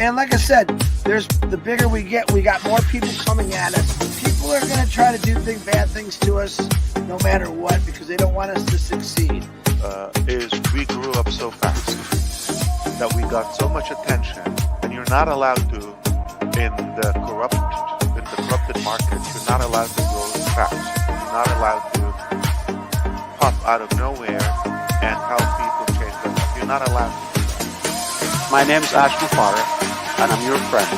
man, like I said, the bigger we get, we got more people coming at us. People are going to try to do bad things to us no matter what because they don't want us to succeed. Is we grew up so fast that we got so much attention, and you're not allowed to, in the corrupted markets, you're not allowed to go fast. You're not allowed to pop out of nowhere and help people change their life. You're not allowed to do that. My name is Mufareh, and I'm your friend.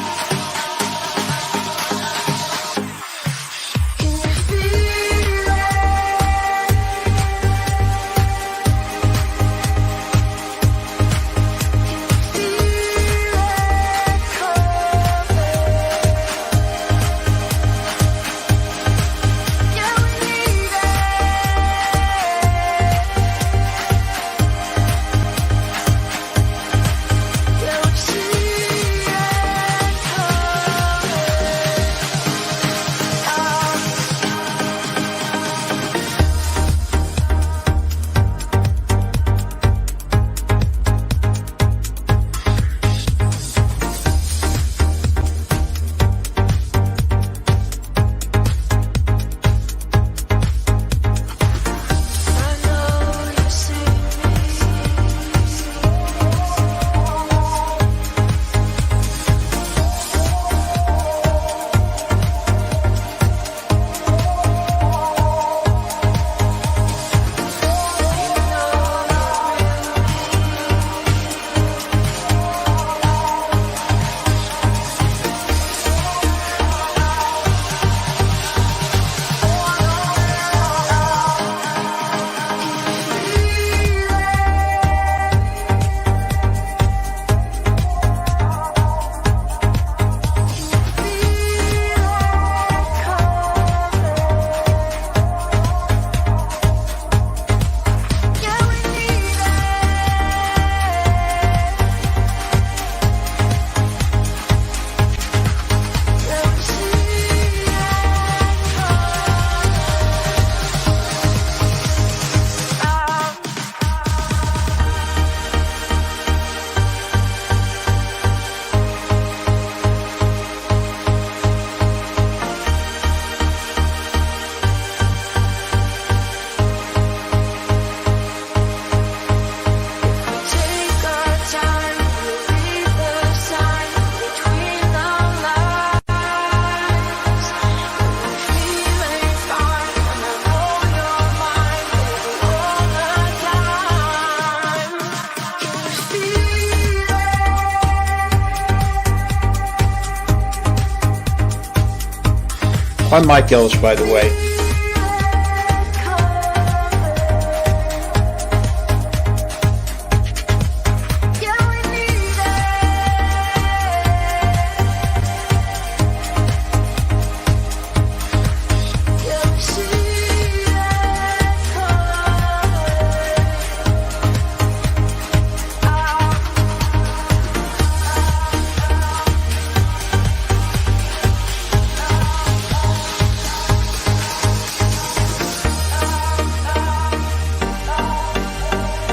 I'm Mike Ellis, by the way.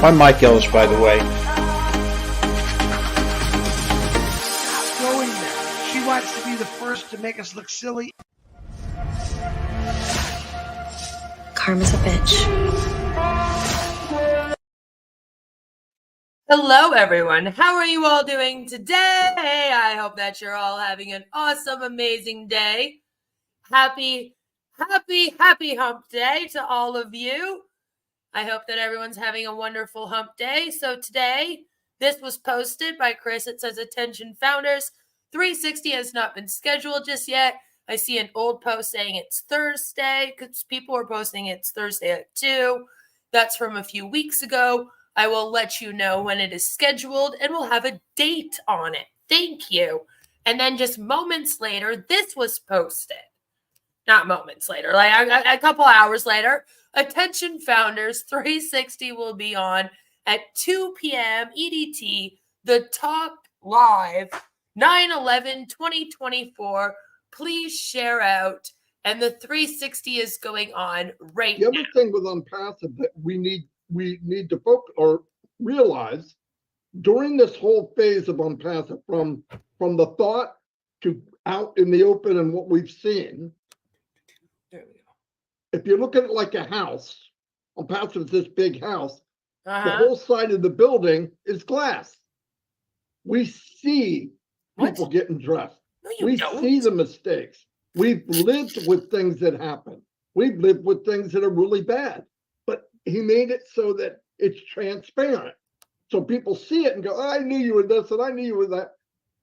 I'm Mike Ellis, by the way. Going there. She wants to be the first to make us look silly. Karma's a bitch. Hello, everyone. How are you all doing today? I hope that you're all having an awesome, amazing day. Happy hump day to all of you. I hope that everyone's having a wonderful hump day. So today, this was posted by Chris. It says, attention founders, 360 has not been scheduled just yet. I see an old post saying it's Thursday because people are posting it's Thursday at 2. That's from a few weeks ago. I will let you know when it is scheduled and we'll have a date on it. Thank you. And then just moments later, this was posted. Not moments later, like a couple hours later. Attention founders, 360 will be on at 2 p.m. EDT, the top live 9/11/2024. Please share out. And the 360 is going on right now. The other thing with Onpassive that we need to focus or realize during this whole phase of Onpassive, from the thought to out in the open and what we've seen, There we go. if you look at it like a house, Onpassive is this big house, the Uh-huh. whole side of the building is glass. We see What? people getting dressed. No, you We don't. see the mistakes. We've lived with things that happen. We've lived with things that are really bad. But he made it so that it's transparent. So people see it and go, oh, I knew you were this and I knew you were that.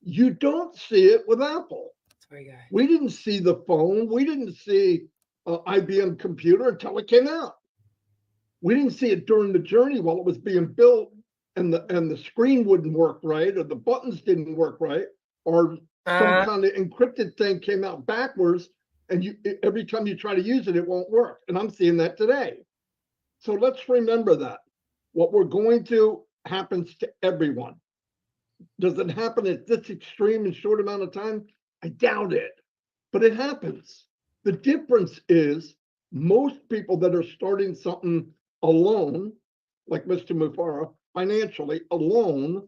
You don't see it with Apple. Sorry, guys. We didn't see the phone. We didn't see IBM computer until it came out. We didn't see it during the journey while it was being built, and the screen wouldn't work right, or the buttons didn't work right, or some kind of encrypted thing came out backwards, and every time you try to use it, it won't work. And I'm seeing that today. So let's remember that. What we're going to happens to everyone. Does it happen at this extreme and short amount of time? I doubt it, but it happens. The difference is most people that are starting something alone, like Mr. Mufareh, financially alone,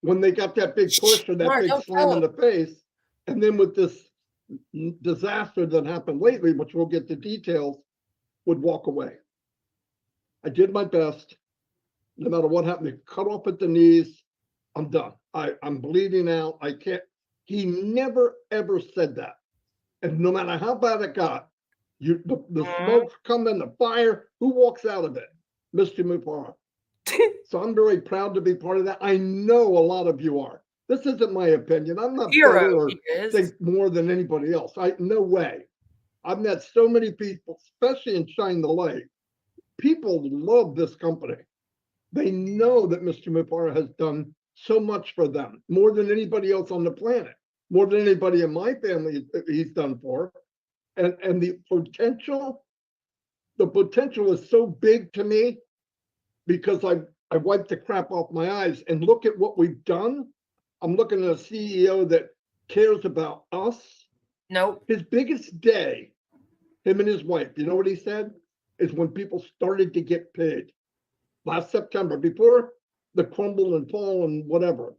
when they got that big push or that Mark, big don't slam tell in the face, and then with this disaster that happened lately, which we'll get the details, would walk away. I did my best. No matter what happened, cut off at the knees. I'm done. I'm bleeding out. I can't. He never, ever said that. And no matter how bad it got, the smoke's coming, the fire, who walks out of it? Mr. Mufareh. So I'm very proud to be part of that. I know a lot of you are. This isn't my opinion. I'm not better Hero, or he is. think more than anybody else. No way. I've met so many people, especially in Shine the Light. People love this company. They know that Mr. Mufareh has done so much for them, more than anybody else on the planet, more than anybody in my family he's done for. And the potential is so big to me because I wiped the crap off my eyes and look at what we've done. I'm looking at a CEO that cares about us. Nope. His biggest day, him and his wife, you know what he said? Is when people started to get paid. Last September, before the crumble and fall and whatever,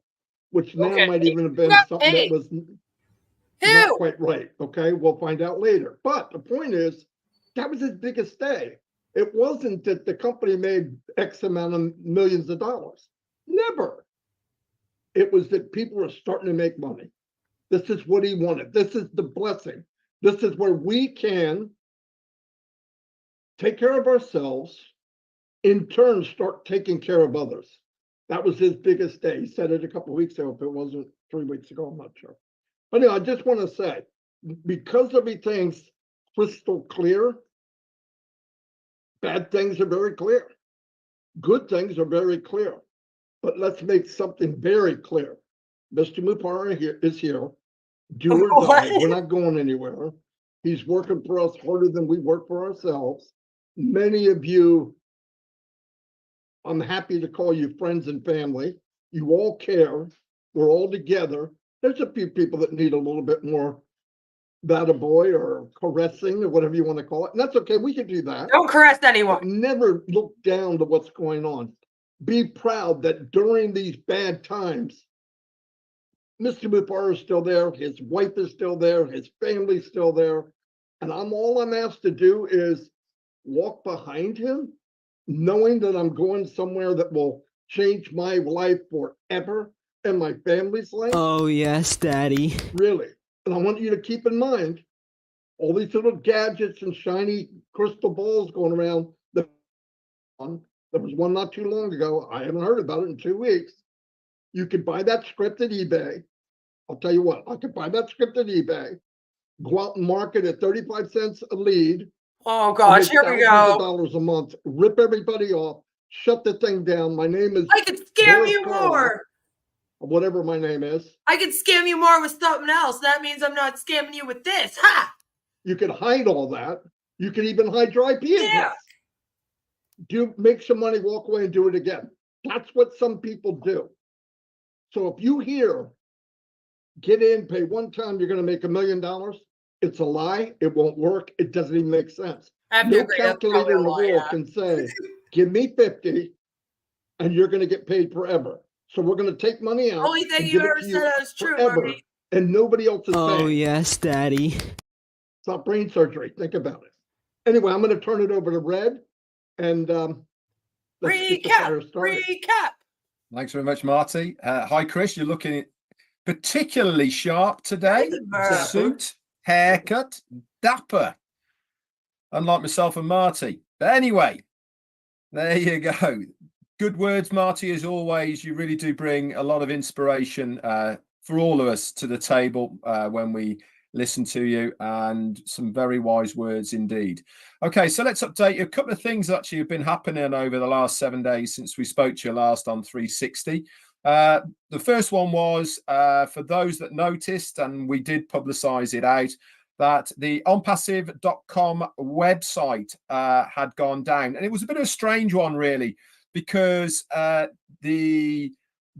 which now Okay. might even have been Not something paid. that was Who? not quite right. Okay, we'll find out later. But the point is, that was his biggest day. It wasn't that the company made X amount of millions of dollars. Never. It was that people were starting to make money. This is what he wanted. This is the blessing. This is where we can take care of ourselves, in turn, start taking care of others. That was his biggest day. He said it a couple of weeks ago. If it wasn't 3 weeks ago, I'm not sure. But anyway, I just want to say, because everything's crystal clear, bad things are very clear. Good things are very clear. But let's make something very clear. Mr. Mufareh is here. Do or die. We're not going anywhere. He's working for us harder than we work for ourselves. Many of you, I'm happy to call you friends and family. You all care. We're all together. There's a few people that need a little bit more boy or caressing or whatever you want to call it. And that's okay. We can do that. Don't caress But anyone. never look down to what's going on. Be proud that during these bad times, Mr. Mufareh is still there. His wife is still there. His family's still there. And all I'm asked to do is walk behind him, knowing that I'm going somewhere that will change my life forever and my family's life. Oh, yes, Daddy. Really. And I want you to keep in mind all these little gadgets and shiny crystal balls going around. There was one not too long ago. I haven't heard about it in 2 weeks. You could buy that script at eBay. I'll tell you what, I could buy that script at eBay, go out and market at 35 cents a lead. Oh gosh, here we go. $1,000 a month, rip everybody off, shut the thing down. My name is I could scam Boris you Karloff, more. or whatever my name is. I could scam you more with something else. That means I'm not scamming you with this. Ha! You could hide all that. You could even hide your IP address. Do make some money, walk away and do it again. That's what some people do. So if you hear, get in, pay one time, you're going to make $1 million. It's a lie. It won't work. It doesn't even make sense. I have to No agree, that's calculator probably in the a lie, world yeah. can say, give me 50 and you're going to get paid forever. So we're going to take money out Only thing and you give it ever to said you that was true, forever, Marty. and nobody else is Oh, paying. yes, Daddy. It's not brain surgery. Think about it. Anyway, I'm going to turn it over to Red, and let's get the fire started. Recap. Thanks very much, Marty. Hi, Chris. You're looking particularly sharp today. Dapper. Suit, haircut, dapper. Unlike myself and Marty. But anyway, there you go. Good words, Marty, as always. You really do bring a lot of inspiration for all of us to the table when we listen to you, and some very wise words indeed. Okay, so let's update you. A couple of things actually have been happening over the last 7 days since we spoke to you last on 360. The first one was for those that noticed, and we did publicize it out, that the onpassive.com website had gone down. And it was a bit of a strange one, really, because the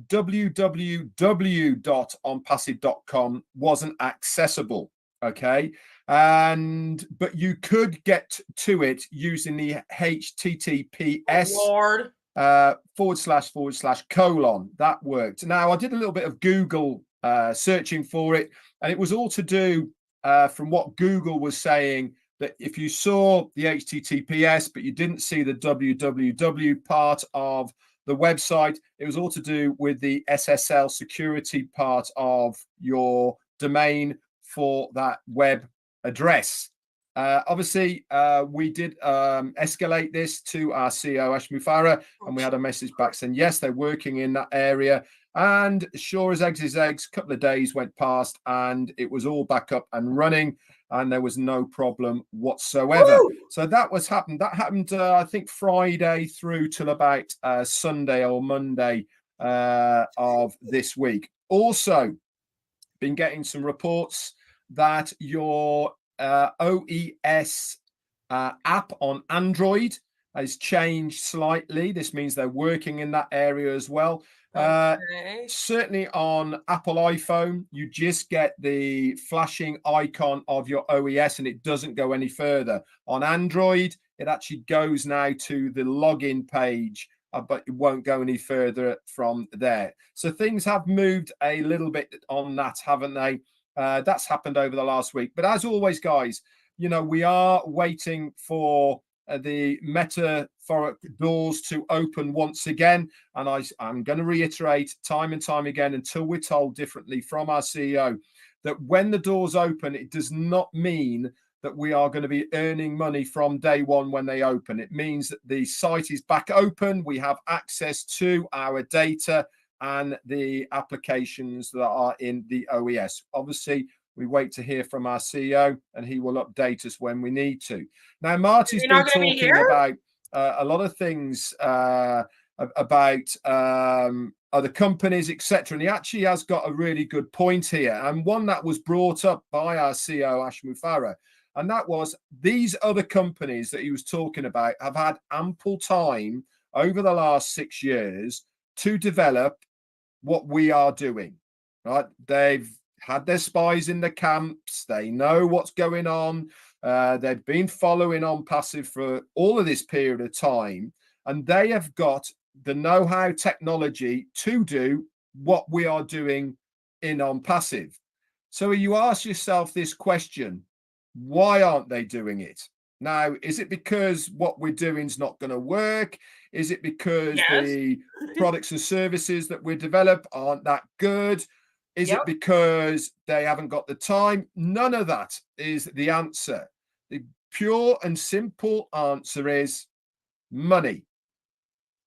www.onpassive.com wasn't accessible. Okay. But you could get to it using the HTTPS // that worked. Now, I did a little bit of Google searching for it, and it was all to do from what Google was saying, that if you saw the HTTPS but you didn't see the www part of the website, it was all to do with the SSL security part of your domain for that web address. Obviously, we did escalate this to our CEO, Mufareh, and we had a message back saying, yes, they're working in that area. And sure as eggs is eggs, a couple of days went past and it was all back up and running, and there was no problem whatsoever. Woo! So that was happened. That happened, I think, Friday through till about Sunday or Monday of this week. Also, been getting some reports that your OES app on Android has changed slightly. This means they're working in that area as well. Okay. Certainly on Apple iPhone, you just get the flashing icon of your OES and it doesn't go any further. On Android, it actually goes now to the login page, but it won't go any further from there. So things have moved a little bit on that, haven't they? That's happened over the last week. But as always, guys, you know, we are waiting for the metaphoric doors to open once again. And I'm going to reiterate time and time again, until we're told differently from our CEO, that when the doors open, it does not mean that we are going to be earning money from day one when they open. It means that the site is back open. We have access to our data and the applications that are in the OES. Obviously, we wait to hear from our CEO, and he will update us when we need to. Now, Marty's been talking about a lot of things about other companies, etc. And he actually has got a really good point here, and one that was brought up by our CEO, Mufareh, and that was these other companies that he was talking about have had ample time over the last 6 years to develop what we are doing, right? They've had their spies in the camps. They know what's going on. They've been following Onpassive for all of this period of time, and they have got the know-how technology to do what we are doing in Onpassive. So you ask yourself this question, why aren't they doing it? Now, is it because what we're doing is not going to work? Is it because the products and services that we develop aren't that good? Is it because they haven't got the time? None of that is the answer. The pure and simple answer is money.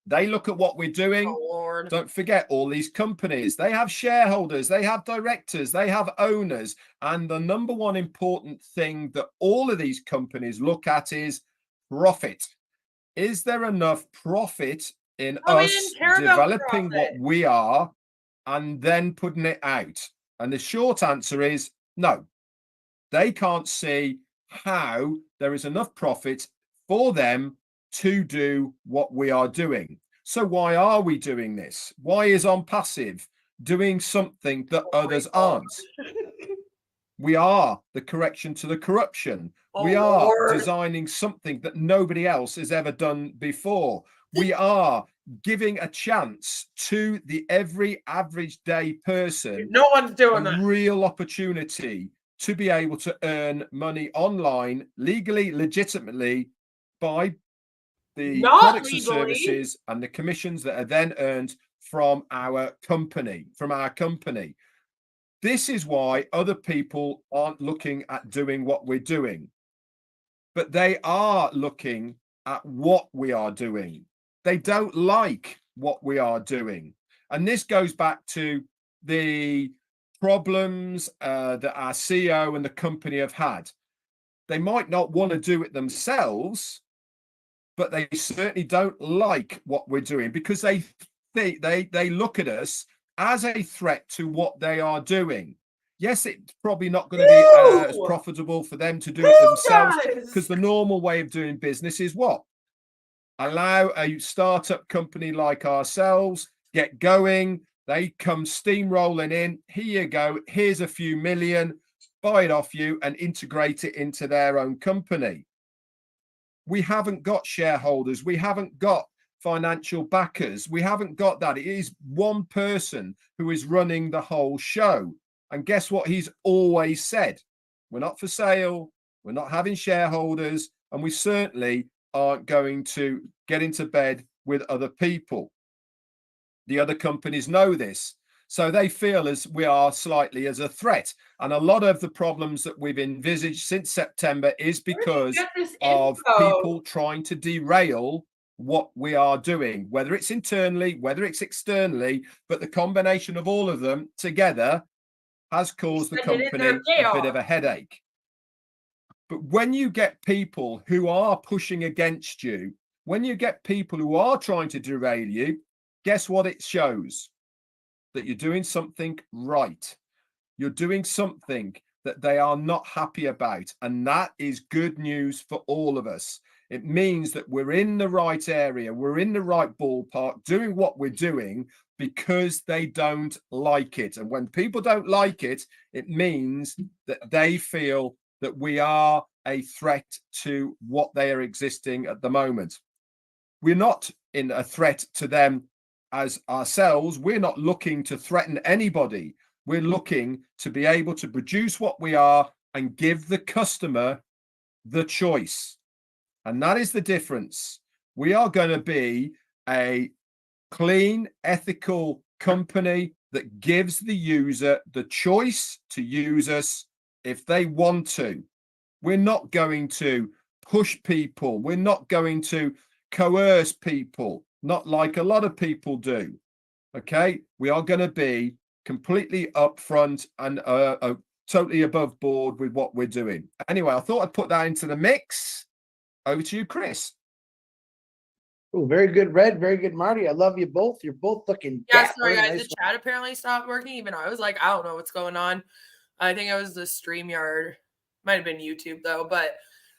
They look at what we're doing. Oh, Lord. Don't forget, all these companies, they have shareholders, they have directors, they have owners. And the number one important thing that all of these companies look at is profit. Is there enough profit in us developing what we are and then putting it out? And the short answer is no. They can't see how there is enough profit for them to do what we are doing. So why are we doing this? Why is Onpassive doing something that others aren't? We are the correction to the corruption. We are designing something that nobody else has ever done before. We are giving a chance to the every average day person No one's doing a that. real opportunity to be able to earn money online legally, legitimately, by the Not products and legally. services and the commissions that are then earned from our company, This is why other people aren't looking at doing what we're doing, but they are looking at what we are doing. They don't like what we are doing. And this goes back to the problems that our CEO and the company have had. They might not want to do it themselves, but they certainly don't like what we're doing because they look at us as a threat to what they are doing. Yes, it's probably not going to be as profitable for them to do it themselves, because the normal way of doing business is what? Allow a startup company like ourselves get going. They come steamrolling in. Here you go. Here's a few million. Buy it off you and integrate it into their own company. We haven't got shareholders. We haven't got financial backers. We haven't got that. It is one person who is running the whole show. And guess what he's always said? We're not for sale. We're not having shareholders. And we certainly aren't going to get into bed with other people. The other companies know this. So they feel as we are slightly as a threat. And a lot of the problems that we've envisaged since September is because of people trying to derail what we are doing, whether it's internally, whether it's externally, but the combination of all of them together has caused the company a bit of a headache. But when you get people who are pushing against you, when you get people who are trying to derail you, guess what it shows? That you're doing something right. You're doing something that they are not happy about. And that is good news for all of us. It means that we're in the right area. We're in the right ballpark doing what we're doing because they don't like it. And when people don't like it, it means that they feel that we are a threat to what they are existing at the moment. We're not in a threat to them as ourselves. We're not looking to threaten anybody. We're looking to be able to produce what we are and give the customer the choice. And that is the difference. We are going to be a clean, ethical company that gives the user the choice to use us if they want to. We're not going to push people. We're not going to coerce people, not like a lot of people do. Okay, we are going to be completely upfront and totally above board with what we're doing. Anyway, I thought I'd put that into the mix. Over to you, Chris. Oh, very good, Red. Very good, Marty. I love you both. You're both looking. Yeah, sorry guys. The chat apparently stopped working. Even I was like, I don't know what's going on. I think it was the StreamYard. Might have been YouTube though, but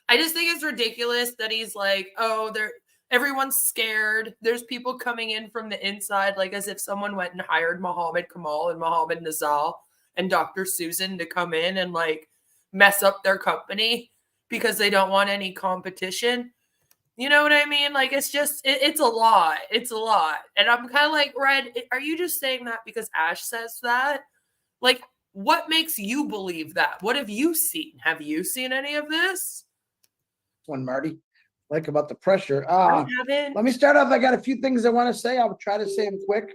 I just think it's ridiculous that he's like, oh, everyone's scared. There's people coming in from the inside, like as if someone went and hired Muhammad Kamal and Muhammad Nazal and Dr. Susan to come in and like mess up their company because they don't want any competition. You know what I mean? Like, it's just, it's a lot. It's a lot. And I'm kind of like, Red, are you just saying that because Ash says that? Like, what makes you believe that? What have you seen? Have you seen any of this? One, Marty. Like about the pressure. I haven't. Let me start off. I got a few things I want to say. I'll try to say them quick.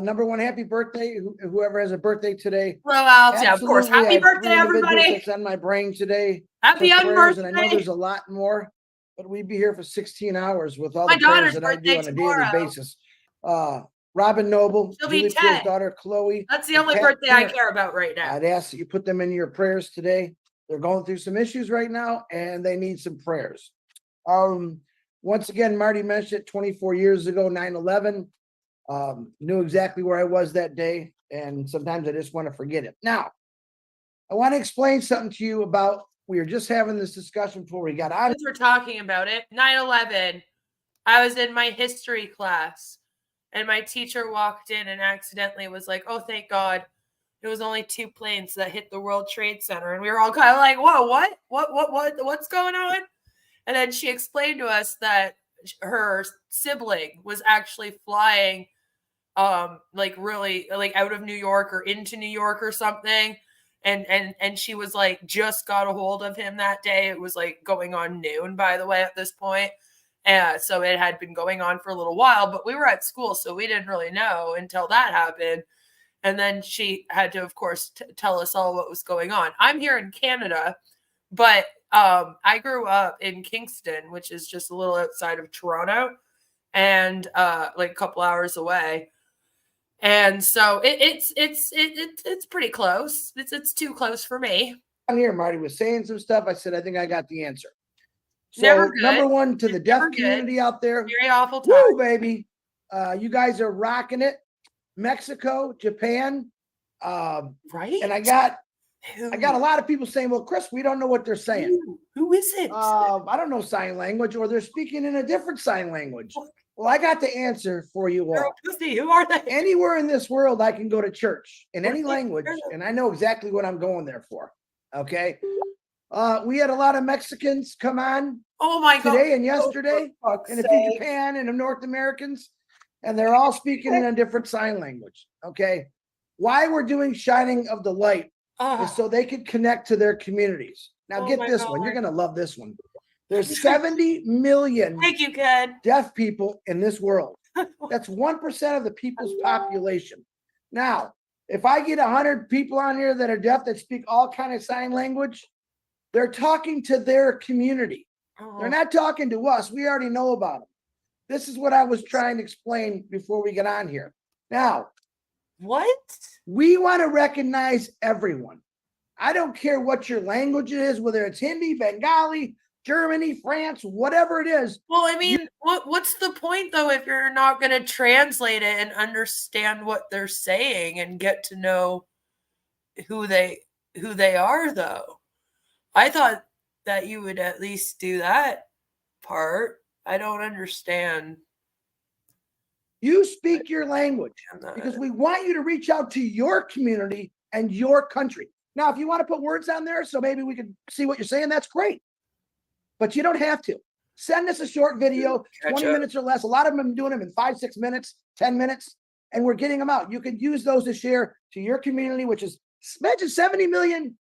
Number one, happy birthday, whoever has a birthday today. Well, yeah, of course. Happy birthday, everybody. That's on my brain today. Happy young birthday. And I know there's a lot more, but we'd be here for 16 hours with all the prayers that I do on a daily basis. Robin Noble, she'll be 10. Daughter Chloe. That's the only birthday I care about right now. I'd ask that you put them in your prayers today. They're going through some issues right now, and they need some prayers. Once again, Marty mentioned it 24 years ago, 9/11. Knew exactly where I was that day, and sometimes I just want to forget it. Now, I want to explain something to you about, we were just having this discussion before we got on. Since we're talking about it, 9/11, I was in my history class, and my teacher walked in and accidentally was like, oh, thank God, it was only 2 planes that hit the World Trade Center. And we were all kind of like, whoa, what's going on? And then she explained to us that her sibling was actually flying like really like out of New York or into New York or something. And she was like just got a hold of him that day. It was like going on noon, by the way, at this point. So it had been going on for a little while, but we were at school, so we didn't really know until that happened. And then she had to, of course, tell us all what was going on. I'm here in Canada, but I grew up in Kingston, which is just a little outside of Toronto, and like a couple hours away. And so it's pretty close. It's too close for me. I'm here, Marty was saying some stuff. I said, I think I got the answer. So Never good. number one to the deaf Never good. community out there. Very awful time. Woo, baby. You guys are rocking it. Mexico, Japan. Right. And I got a lot of people saying, well, Chris, we don't know what they're saying. Who is it? I don't know sign language, or they're speaking in a different sign language. Well, I got the answer for you all. Who are they? Anywhere in this world, I can go to church in any language, and I know exactly what I'm going there for. Okay. We had a lot of Mexicans come on today and yesterday, and a few Japan and North Americans, and they're all speaking in a different sign language. Okay. Why we're doing Shining of the Light is so they could connect to their communities. Now get this one. You're going to love this one. There's 70 million Thank you, Ken. deaf people in this world. That's 1% of the people's population. Now, if I get 100 people on here that are deaf that speak all kind of sign language, they're talking to their community. They're not talking to us. We already know about them. This is what I was trying to explain before we get on here. Now, what? We want to recognize everyone. I don't care what your language is, whether it's Hindi, Bengali, Germany, France, whatever it is. Well, I mean, what's the point though if you're not going to translate it and understand what they're saying and get to know who they are though? I thought that you would at least do that part. I don't understand. You speak your language because we want you to reach out to your community and your country. Now, if you want to put words on there so maybe we can see what you're saying, that's great. But you don't have to. Send us a short video, 20 minutes or less. A lot of them are doing them in 5, 6 minutes, 10 minutes, and we're getting them out. You could use those to share to your community, which is, imagine 70 million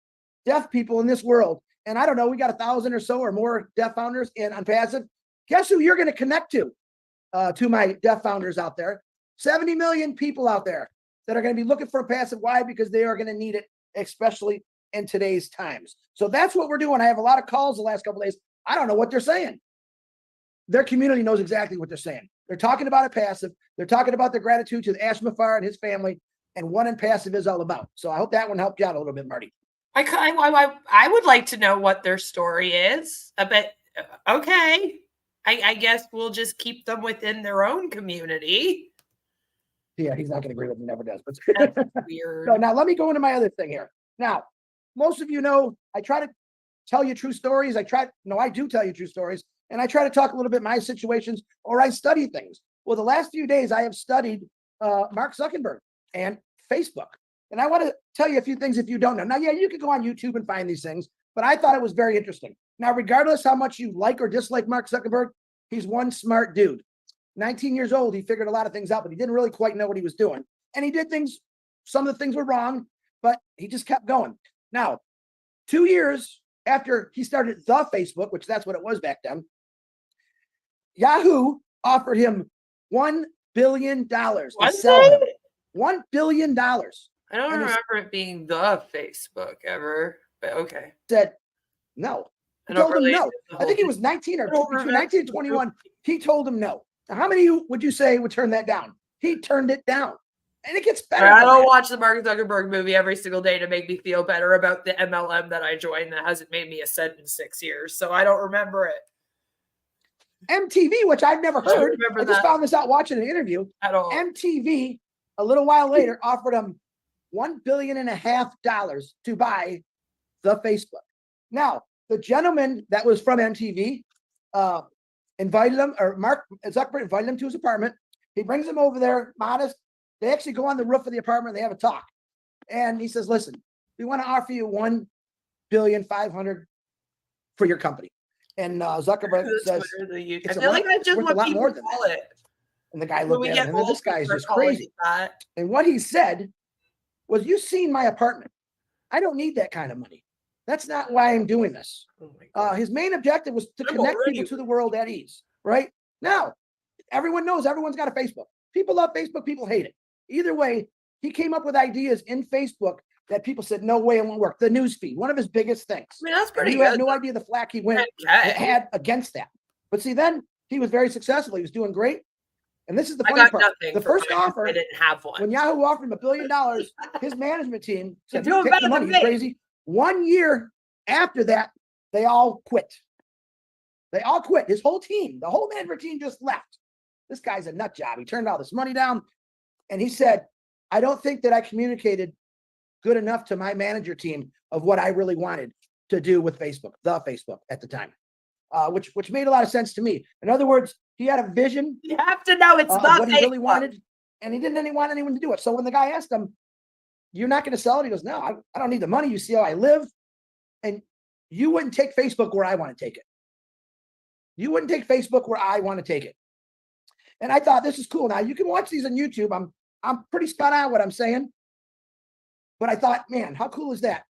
deaf people in this world. And I don't know, we got 1,000 or so or more deaf founders in Onpassive. Guess who you're going to connect to my deaf founders out there? 70 million people out there that are going to be looking for a passive. Why? Because they are going to need it, especially in today's times. So that's what we're doing. I have a lot of calls the last couple of days. I don't know what they're saying. Their community knows exactly what they're saying. They're talking about a passive. They're talking about their gratitude to Ash Mufareh and his family and what Onpassive is all about. So I hope that one helped you out a little bit, Marty. I would like to know what their story is. But okay. I guess we'll just keep them within their own community. Yeah, he's not going to agree with me. Never does. But that's weird. So now let me go into my other thing here. Now, most of you know I try to tell you true stories. I do tell you true stories. And I try to talk a little bit my situations, or I study things. Well, the last few days I have studied Mark Zuckerberg and Facebook. And I want to tell you a few things if you don't know. Now, yeah, you can go on YouTube and find these things, but I thought it was very interesting. Now, regardless how much you like or dislike Mark Zuckerberg, he's one smart dude. 19 years old, he figured a lot of things out, but he didn't really quite know what he was doing. And he did things, some of the things were wrong, but he just kept going. Now, 2 years after he started the Facebook, which that's what it was back then, Yahoo offered him $1 billion to sell him. $1 billion. I don't remember it being the Facebook ever, but okay. Said no. He told him no. I think he was 19 or between 19 and 21. He told him no. Now, how many of you would you say would turn that down? He turned it down. And it gets better. I don't watch the Mark Zuckerberg movie every single day to make me feel better about the MLM that I joined that hasn't made me ascend in 6 years. So I don't remember it. MTV, which I've never heard. I just found this out watching an interview. At all. MTV, a little while later, offered him $1.5 billion to buy the Facebook. Now, the gentleman that was from MTV invited him, or Mark Zuckerberg invited him to his apartment. He brings him over there, modest. They actually go on the roof of the apartment. They have a talk. And he says, listen, we want to offer you $1.5 billion for your company. And Zuckerberg The says, Twitter, the YouTube. I it's a feel lot- like that's it's just worth a what lot people more than call that. it. And the guy When looked we at get him and then old, this guy is we just start calling crazy. it that. And what he said was, "You seen my apartment. I don't need that kind of money. That's not why I'm doing this." Oh my God. His main objective was to I'm connect already people to the world at ease, right? Now, everyone knows everyone's got a Facebook. People love Facebook, people hate it. Either way, he came up with ideas in Facebook that people said, no way it won't work. The news feed, one of his biggest things. I mean, that's And pretty you good. had no idea the flack he went Okay. had against that. But see, then he was very successful. He was doing great. And this is the I funny got part. nothing. The for first mine 'cause offer, I didn't have one. when Yahoo offered him $1 billion, his management team said, You're doing take better the money, than you me. crazy. 1 year after that, they all quit. They all quit. His whole team, the whole management team just left. This guy's a nut job. He turned all this money down. And he said, I don't think that I communicated good enough to my manager team of what I really wanted to do with Facebook, the Facebook at the time, which made a lot of sense to me. In other words, he had a vision You have to know it's of not what he really Facebook. wanted, and he didn't want anyone to do it. So when the guy asked him, you're not going to sell it? He goes, no, I don't need the money. You see how I live? And you wouldn't take Facebook where I want to take it. You wouldn't take Facebook where I want to take it. And I thought, this is cool. Now you can watch these on YouTube. I'm pretty spot on what I'm saying. But I thought, man, how cool is that?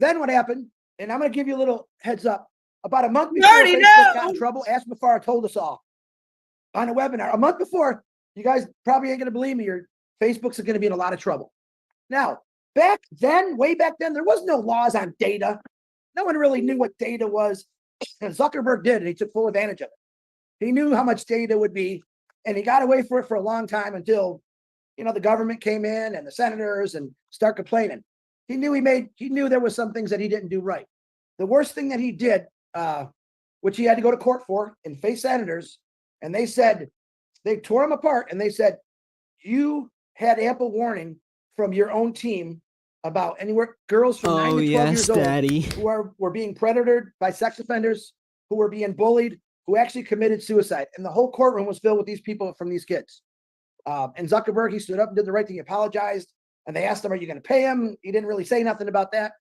Then what happened, and I'm going to give you a little heads up. About a month before already Facebook got know. in trouble, Ash Mufareh told us all on a webinar. A month before, you guys probably ain't going to believe me, your Facebook's going to be in a lot of trouble. Now, back then, way back then, there was no laws on data. No one really knew what data was. And Zuckerberg did, and he took full advantage of it. He knew how much data would be, and he got away for it for a long time until, the government came in and the senators and start complaining. He knew there was some things that he didn't do right. The worst thing that he did, which he had to go to court for and face senators, and they said, they tore him apart, and they said, you had ample warning from your own team about anywhere girls from 9 to 12 years old who were being predatored by sex offenders, who were being bullied, who actually committed suicide. And the whole courtroom was filled with these people from these kids. And Zuckerberg, he stood up and did the right thing. He apologized. And they asked him, are you going to pay him? He didn't really say nothing about that.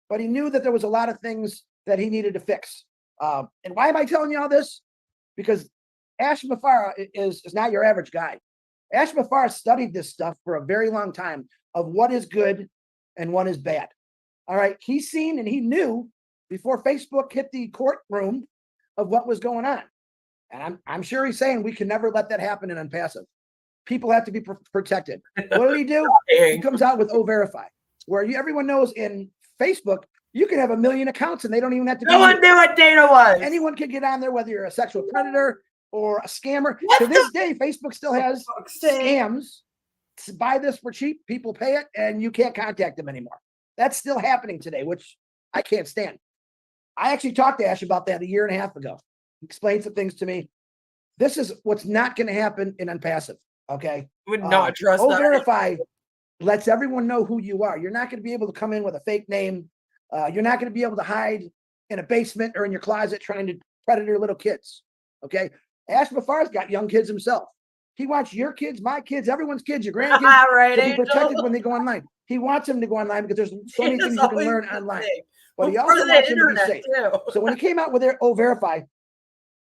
But he knew that there was a lot of things that he needed to fix. And why am I telling you all this? Because Ash Mufareh is not your average guy. Ash Mufareh studied this stuff for a very long time of what is good and what is bad. All right. He's seen and he knew before Facebook hit the courtroom of what was going on. And I'm sure he's saying we can never let that happen in Onpassive. People have to be protected. What did he do? He comes out with O-Verify, where everyone knows in Facebook, you can have 1 million accounts and they don't even have to be. No one knew what data was. Anyone can get on there, whether you're a sexual predator or a scammer. What To this day, Facebook still has sake. scams. Buy this for cheap, people pay it, and you can't contact them anymore. That's still happening today, which I can't stand. I actually talked to Ash about that 1.5 years ago. He explained some things to me. This is what's not going to happen in Onpassive. Okay. Would not trust that. O-Verify lets everyone know who you are. You're not going to be able to come in with a fake name. You're not going to be able to hide in a basement or in your closet trying to predator little kids. Okay. Ash Mufareh's got young kids himself. He wants your kids, my kids, everyone's kids, your grandkids Right, to be Angel. protected when they go online. He wants them to go online because there's so many things you can learn online. But he Before also the wants them to be internet, safe. too. So when he came out with their O-Verify,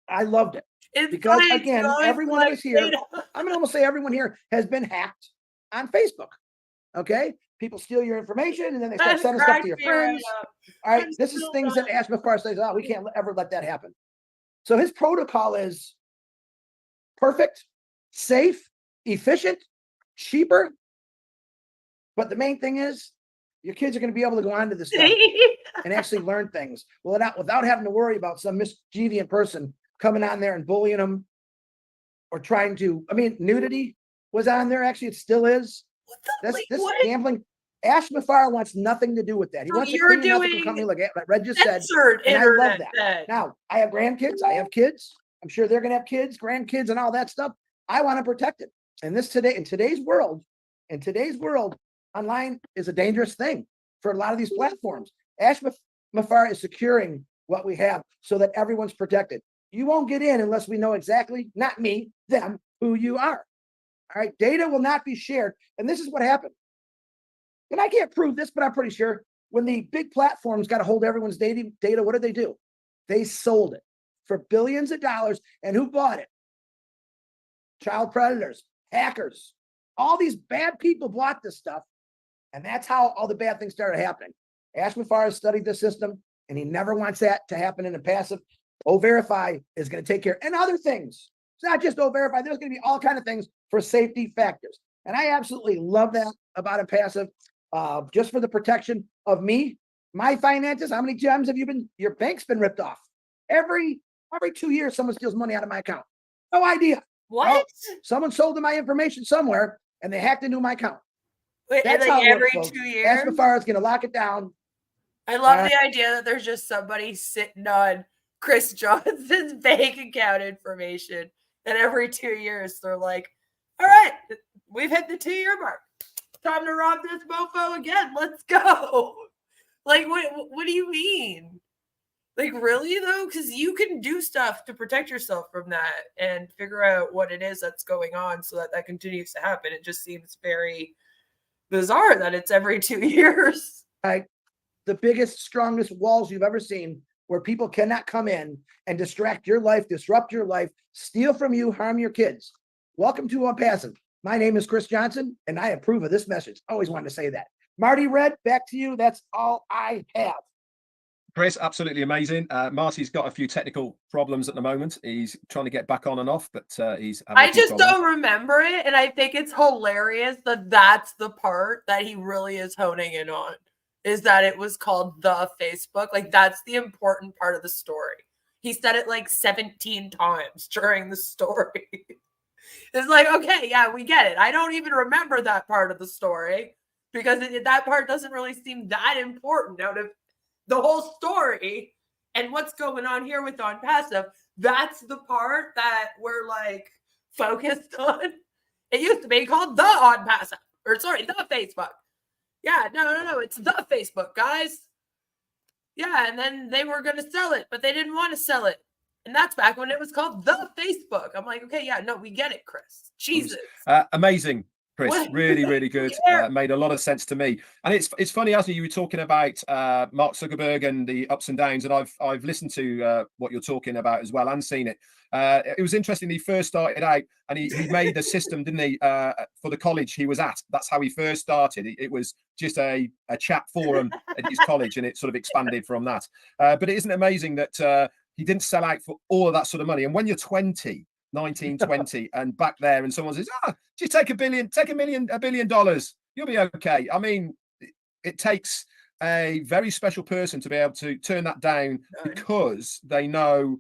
I loved it. It's Because funny, again, it's always every one of like us here, data. I'm gonna almost say everyone here has been hacked on Facebook. Okay, people steal your information and then they start That's sending stuff to your cracked me right friends. up. All right, I'm this is still things that Ash Mufareh says, oh, we can't ever let that happen. So his protocol is perfect, safe, efficient, cheaper. But the main thing is your kids are going to be able to go onto this stuff and actually learn things without having to worry about some mischievous person coming on there and bullying them or trying to, nudity was on there. Actually, it still is. This gambling. Ash Mufareh wants nothing to do with that. He So wants to you're clean up the doing company like Red just said. Censored And I love internet that. then. Now, I have grandkids. I have kids. I'm sure they're going to have kids, grandkids, and all that stuff. I want to protect it. And in today's world, online is a dangerous thing for a lot of these platforms. Ash Mufareh is securing what we have so that everyone's protected. You won't get in unless we know exactly, not me, them, who you are. All right. Data will not be shared. And this is what happened. And I can't prove this, but I'm pretty sure when the big platforms got to hold everyone's data, what did they do? They sold it. for billions of dollars. And who bought it? Child predators, hackers, all these bad people bought this stuff. And that's how all the bad things started happening. Ash Mufareh studied the system, and he never wants that to happen in a passive. O-Verify is going to take care, and other things. It's not just O-Verify. There's going to be all kinds of things for safety factors. And I absolutely love that about a passive, just for the protection of me, my finances. How many gems have you been? Your bank's been ripped off. Every 2 years, someone steals money out of my account. No idea. What? Well, someone sold my information somewhere, and they hacked into my account. Wait, and That's like how it every works, 2 folks. years? Ash Mufareh is going to lock it down. I love the idea that there's just somebody sitting on Chris Johnson's bank account information, and every 2 years they're like, all right, we've hit the 2-year mark. Time to rob this mofo again. Let's go. Like, what do you mean? Like, really, though? Because you can do stuff to protect yourself from that and figure out what it is that's going on so that that continues to happen. It just seems very bizarre that it's every 2 years. The biggest, strongest walls you've ever seen, where people cannot come in and distract your life, disrupt your life, steal from you, harm your kids. Welcome to Onpassive. My name is Chris Johnson, and I approve of this message. Always wanted to say that. Marty Red, back to you. That's all I have. Chris, absolutely amazing. Marty's got a few technical problems at the moment. He's trying to get back on and off, but he's having I a few just problems. don't remember it, and I think it's hilarious that that's the part that he really is honing in on, is that it was called the Facebook. Like, that's the important part of the story. He said it like 17 times during the story. It's like, okay, yeah, we get it. I don't even remember that part of the story because that part doesn't really seem that important out of the whole story and what's going on here with Onpassive. That's the part that we're like focused on. It used to be called the Onpassive, or sorry, the Facebook. Yeah, no, it's the Facebook, guys. Yeah, and then they were going to sell it, but they didn't want to sell it. And that's back when it was called the Facebook. I'm like, okay, yeah, no, we get it, Chris. Jesus. Amazing, Chris. What? Really, really good. Made a lot of sense to me. And it's funny, as you were talking about Mark Zuckerberg and the ups and downs, and I've listened to what you're talking about as well and seen it. It was interesting. He first started out and he made the system, didn't he, for the college he was at. That's how he first started. It was just a chat forum at his college, and it sort of expanded from that. But it isn't amazing that he didn't sell out for all of that sort of money. And when you're 20, 19, 20, and back there, and someone says, just take $1 billion, you'll be okay. I mean, it takes a very special person to be able to turn that down because they know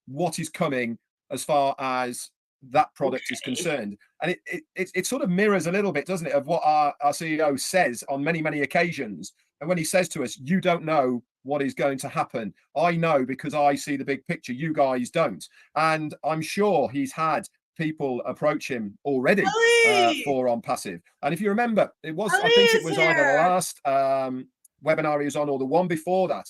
what is coming as far as that product is concerned. And it sort of mirrors a little bit, doesn't it, of what our CEO says on many, many occasions. And when he says to us, you don't know what is going to happen. I know because I see the big picture. You guys don't. And I'm sure he's had people approach him already for Onpassive. And if you remember, I think it was either the last webinar he was on or the one before that.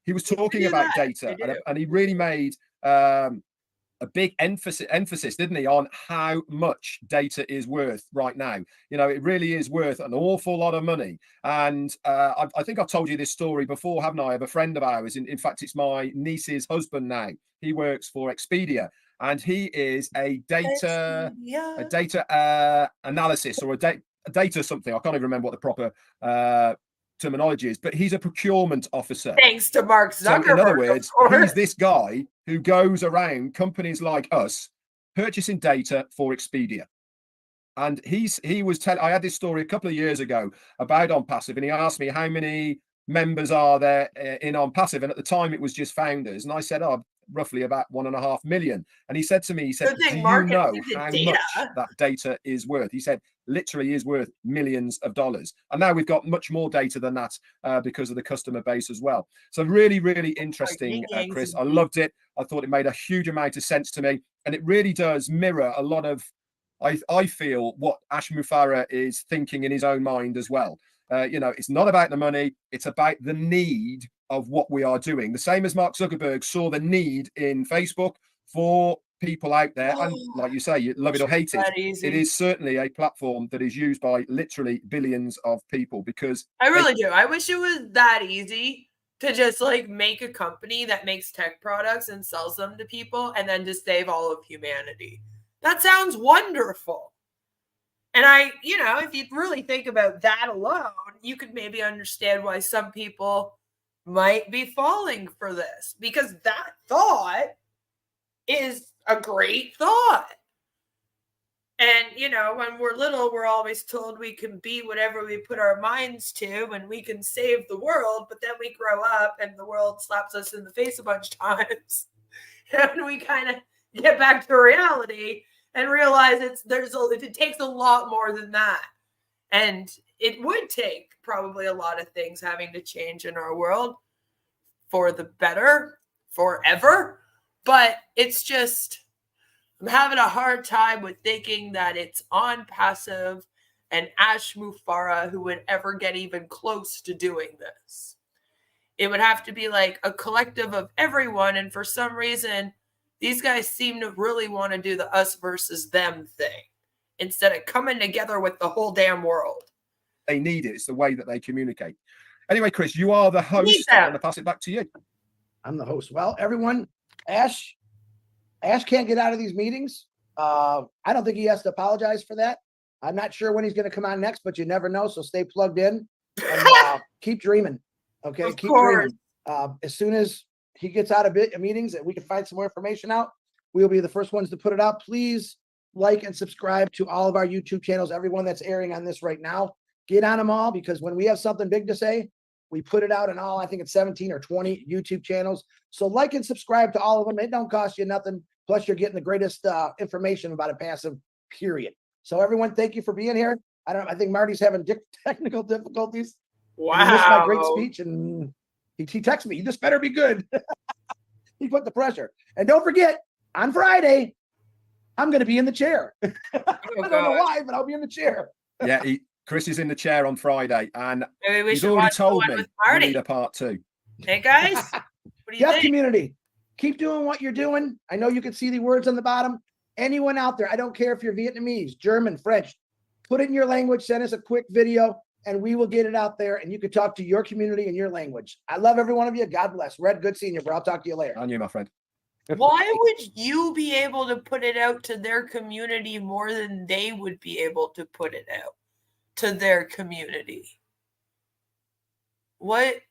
He was talking about data, and he really made a big emphasis, didn't he, on how much data is worth right now. You know, it really is worth an awful lot of money. And I think I've told you this story before, haven't I? Of a friend of ours. In fact, it's my niece's husband now. He works for Expedia, and he is a data analysis or a data something. I can't even remember what the proper terminology is, but he's a procurement officer. Thanks to Mark Zuckerberg. So in other words, he's this guy who goes around companies like us purchasing data for Expedia. And he was telling, I had this story a couple of years ago about Onpassive, and he asked me how many members are there in Onpassive, and at the time it was just founders, and I said, roughly about 1.5 million. And he said to me, do you know how much that data is worth? He said, literally is worth millions of dollars. And now we've got much more data than that because of the customer base as well. So really, really interesting, Chris. I loved it. I thought it made a huge amount of sense to me. And it really does mirror a lot of, I feel, what Ash Mufareh is thinking in his own mind as well. You know, it's not about the money. It's about the need of what we are doing. The same as Mark Zuckerberg saw the need in Facebook for people out there. And like you say, you love it or hate it. It is certainly a platform that is used by literally billions of people because I really do. I wish it was that easy to just like make a company that makes tech products and sells them to people and then to save all of humanity. That sounds wonderful. And if you really think about that alone, you could maybe understand why some people might be falling for this, because that thought is a great thought. And, when we're little, we're always told we can be whatever we put our minds to and we can save the world. But then we grow up and the world slaps us in the face a bunch of times. And we kind of get back to reality and realize it takes a lot more than that. And it would take probably a lot of things having to change in our world for the better forever. But it's just, I'm having a hard time with thinking that it's Onpassive and Ash Mufareh who would ever get even close to doing this. It would have to be like a collective of everyone. And for some reason, these guys seem to really want to do the us versus them thing instead of coming together with the whole damn world. They need it. It's the way that they communicate. Anyway, Chris, you are the host. I'm going to pass it back to you. I'm the host. Well, everyone, Ash can't get out of these meetings. I don't think he has to apologize for that. I'm not sure when he's going to come on next, but you never know. So stay plugged in and keep dreaming. Okay, Of keep course. dreaming. As soon as he gets out of meetings and we can find some more information out, we'll be the first ones to put it out. Please like and subscribe to all of our YouTube channels. Everyone that's airing on this right now, get on them all, because when we have something big to say, we put it out in all, I think it's 17 or 20 YouTube channels. So like and subscribe to all of them. It don't cost you nothing. Plus, you're getting the greatest information about Onpassive, period. So everyone, thank you for being here. I think Marty's having technical difficulties. Wow. He missed my great speech, and he texted me, "You just better be good." He put the pressure. And don't forget, on Friday, I'm going to be in the chair. I don't know why, but I'll be in the chair. Yeah, Chris is in the chair on Friday, and Maybe we he's should already watch the told one me with we Marty. need a part 2. Hey, guys, what do you Yes, think? community, keep doing what you're doing. I know you can see the words on the bottom. Anyone out there, I don't care if you're Vietnamese, German, French, put it in your language, send us a quick video, and we will get it out there, and you can talk to your community in your language. I love every one of you. God bless. Red, good seeing you, bro. I'll talk to you later. And you, my friend. Why would you be able to put it out to their community more than they would be able to put it out to their community? What?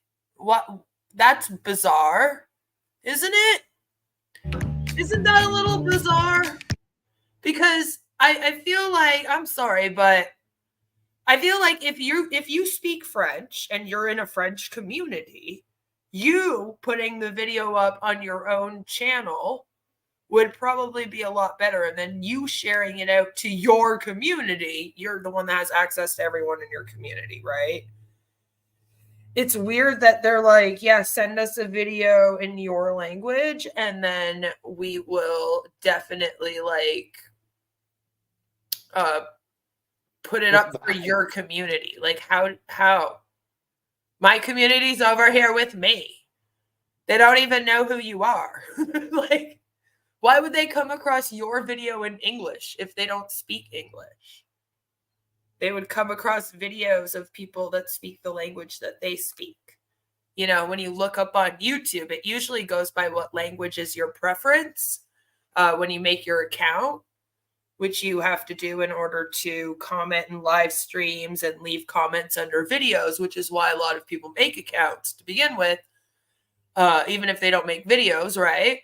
That's bizarre, isn't it? Isn't that a little bizarre? Because I feel like, I'm sorry, but I feel like if you speak French and you're in a French community, you putting the video up on your own channel would probably be a lot better. And then you sharing it out to your community, you're the one that has access to everyone in your community, right? It's weird that they're like, yeah, send us a video in your language, and then we will definitely put it up for your community. Like, how? My community's over here with me. They don't even know who you are. Like, why would they come across your video in English if they don't speak English? They would come across videos of people that speak the language that they speak. When you look up on YouTube, it usually goes by what language is your preference when you make your account, which you have to do in order to comment in live streams and leave comments under videos, which is why a lot of people make accounts to begin with, even if they don't make videos, right?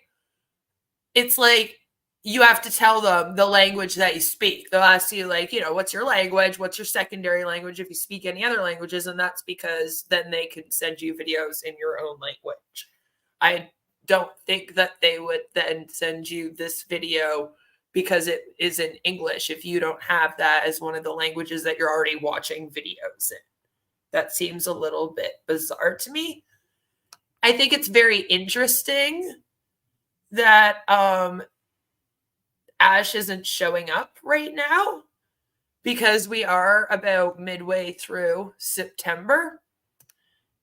It's like you have to tell them the language that you speak. They'll ask you, what's your language? What's your secondary language if you speak any other languages? And that's because then they can send you videos in your own language. I don't think that they would then send you this video because it is in English if you don't have that as one of the languages that you're already watching videos in. That seems a little bit bizarre to me. I think it's very interesting that Ash isn't showing up right now because we are about midway through September.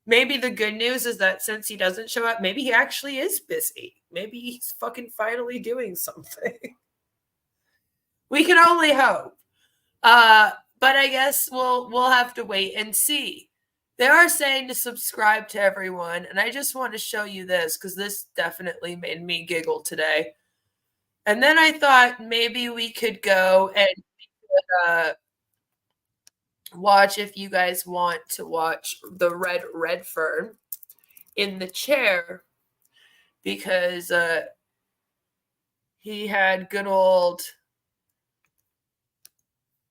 Maybe the good news is that since he doesn't show up, maybe he actually is busy. Maybe he's fucking finally doing something. We can only hope. But I guess we'll have to wait and see. They are saying to subscribe to everyone, and I just want to show you this because this definitely made me giggle today. And then I thought maybe we could go and watch, if you guys want to watch, the Red Redfern in the chair, because he had good old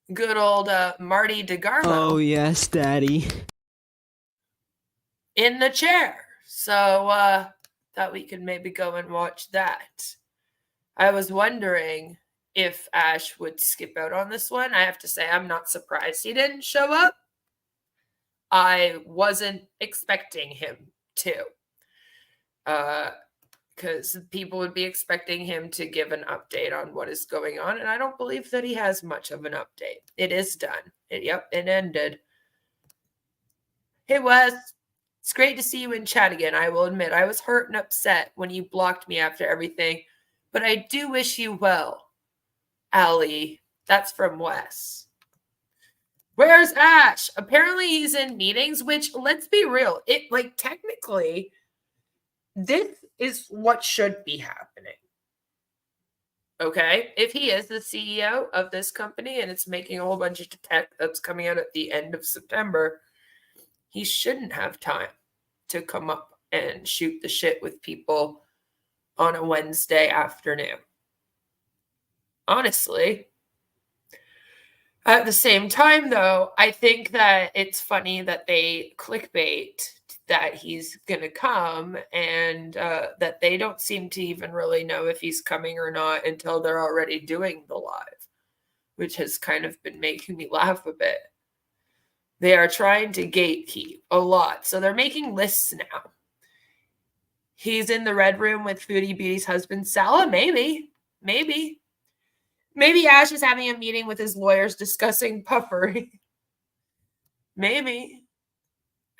Marty DeGarmo. Oh, yes, Daddy. In the chair. So thought we could maybe go and watch that. I was wondering if Ash would skip out on this one. I have to say, I'm not surprised he didn't show up. I wasn't expecting him to. Because people would be expecting him to give an update on what is going on, and I don't believe that he has much of an update. It is done. It ended. Hey, Wes. It's great to see you in chat again. I will admit, I was hurt and upset when you blocked me after everything, but I do wish you well, Allie. That's from Wes. Where's Ash? Apparently he's in meetings, which, let's be real, technically, this is what should be happening. Okay? If he is the CEO of this company and it's making a whole bunch of tech that's coming out at the end of September, he shouldn't have time to come up and shoot the shit with people on a Wednesday afternoon. Honestly. At the same time, though, I think that it's funny that they clickbait that he's going to come, and that they don't seem to even really know if he's coming or not until they're already doing the live, which has kind of been making me laugh a bit. They are trying to gatekeep a lot. So they're making lists now. He's in the red room with Foodie Beauty's husband, Sala. Maybe. Maybe Ash is having a meeting with his lawyers discussing puffery. Maybe.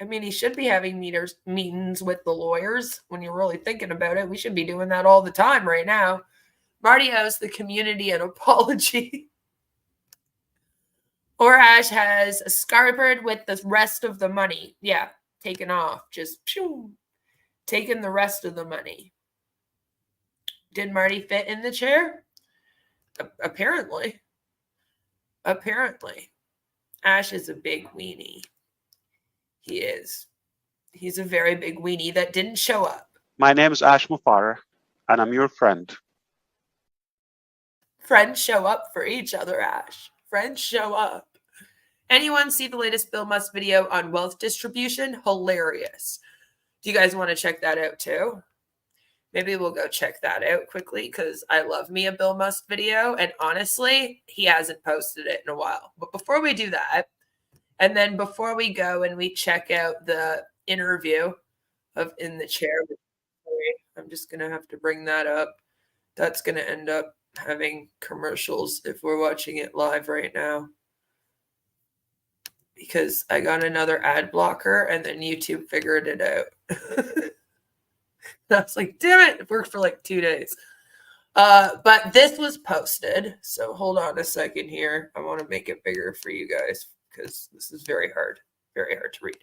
I mean, he should be having meetings with the lawyers when you're really thinking about it. We should be doing that all the time right now. Marty owes the community an apology. Or Ash has a scarpered with the rest of the money. Yeah, taken off. Just taking the rest of the money. Did Marty fit in the chair? Apparently. Ash is a big weenie. He is. He's a very big weenie that didn't show up. My name is Ash Mufareh, and I'm your friend. Friends show up for each other, Ash. Friends show up. Anyone see the latest Bill Must video on wealth distribution? Hilarious. Do you guys want to check that out too? Maybe we'll go check that out quickly because I love me a Bill Must video. And honestly, he hasn't posted it in a while. But before we do that, and then before we go and we check out the interview of In the Chair, I'm just going to have to bring that up. That's going to end up having commercials if we're watching it live right now. Because I got another ad blocker and then YouTube figured it out. I was like, damn it. It worked for like 2 days. But this was posted. So hold on a second here. I want to make it bigger for you guys because this is very hard to read.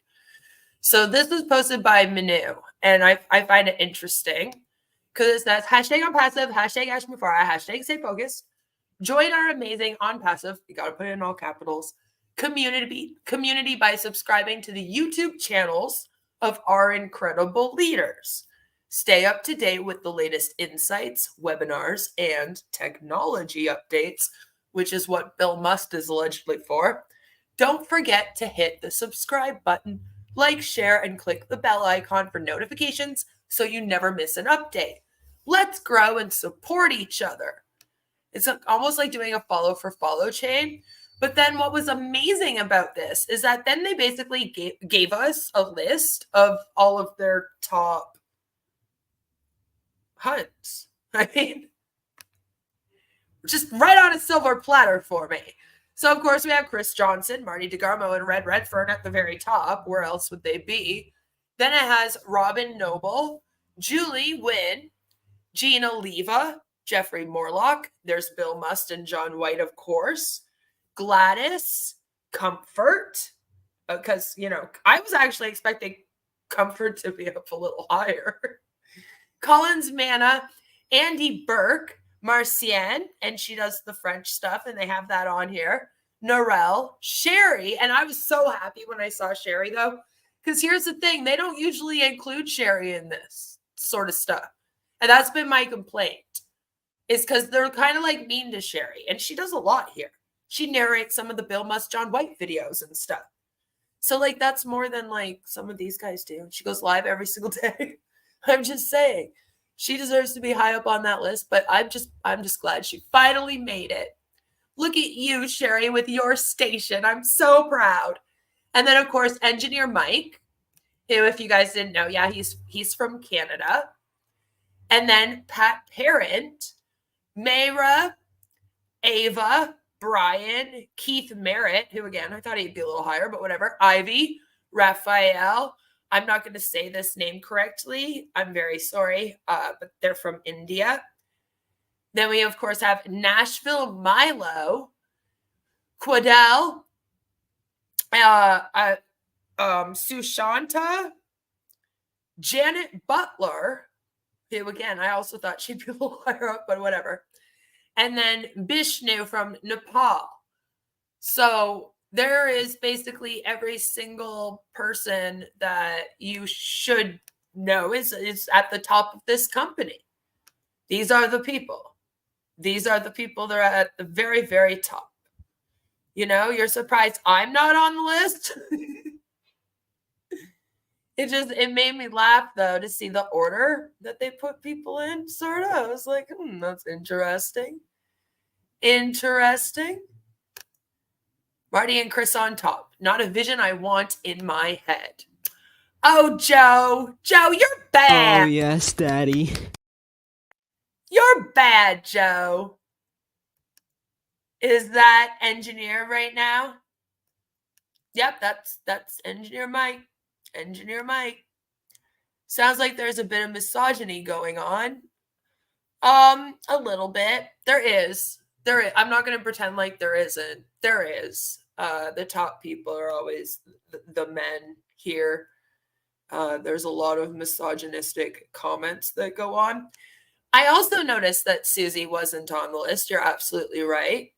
So this was posted by Manu. And I find it interesting because that's hashtag Onpassive, hashtag Ash Mufareh, hashtag Stay Focused. Join our amazing Onpassive. You got to put it in all capitals. Community by subscribing to the YouTube channels of our incredible leaders. Stay up to date with the latest insights, webinars, and technology updates, which is what Bill Must is allegedly for. Don't forget to hit the subscribe button, like, share, and click the bell icon for notifications so you never miss an update. Let's grow and support each other. It's almost like doing a follow for follow chain. But then what was amazing about this is that then they basically gave us a list of all of their top hunts. I mean, just right on a silver platter for me. So, of course, we have Chris Johnson, Marty DeGarmo, and Red Redfern at the very top. Where else would they be? Then it has Robin Noble, Julie Wynn, Gina Leva, Jeffrey Morlock. There's Bill Must and John White, of course. Gladys, Comfort, because, you know, I was actually expecting Comfort to be up a little higher. Collins Manna, Andy Burke, Marcienne, and she does the French stuff, and they have that on here. Norel, Sherry, and I was so happy when I saw Sherry, though, because here's the thing. They don't usually include Sherry in this sort of stuff. And that's been my complaint, is because they're kind of like mean to Sherry, and she does a lot here. She narrates some of the Bill Must John White videos and stuff. So, like, that's more than, like, some of these guys do. She goes live every single day. I'm just saying. She deserves to be high up on that list, but I'm just glad she finally made it. Look at you, Sherry, with your station. I'm so proud. And then, of course, Engineer Mike, who, if you guys didn't know, yeah, he's from Canada. And then Pat Parent, Mayra, Ava, Brian, Keith Merritt, who, again, I thought he'd be a little higher, but whatever. Ivy, Raphael. I'm not going to say this name correctly. I'm very sorry, but they're from India. Then we, of course, have Nashville Milo, Quadell, Sushanta, Janet Butler, who, again, I also thought she'd be a little higher up, but whatever. And then Bishnu from Nepal. So there is basically every single person that you should know is at the top of this company. These are the people. These are the people that are at the very, very top. You know, you're surprised I'm not on the list. It made me laugh, though, to see the order that they put people in, sort of. I was like, that's interesting. Interesting. Marty and Chris on top. Not a vision I want in my head. Oh, Joe. Joe, you're bad. Oh, yes, Daddy. You're bad, Joe. Is that engineer right now? Yep, that's Engineer Mike. Engineer Mike. Sounds like there's a bit of misogyny going on. A little bit. There is. I'm not going to pretend like there isn't. There is. The top people are always the men here. There's a lot of misogynistic comments that go on. I also noticed that Susie wasn't on the list. You're absolutely right.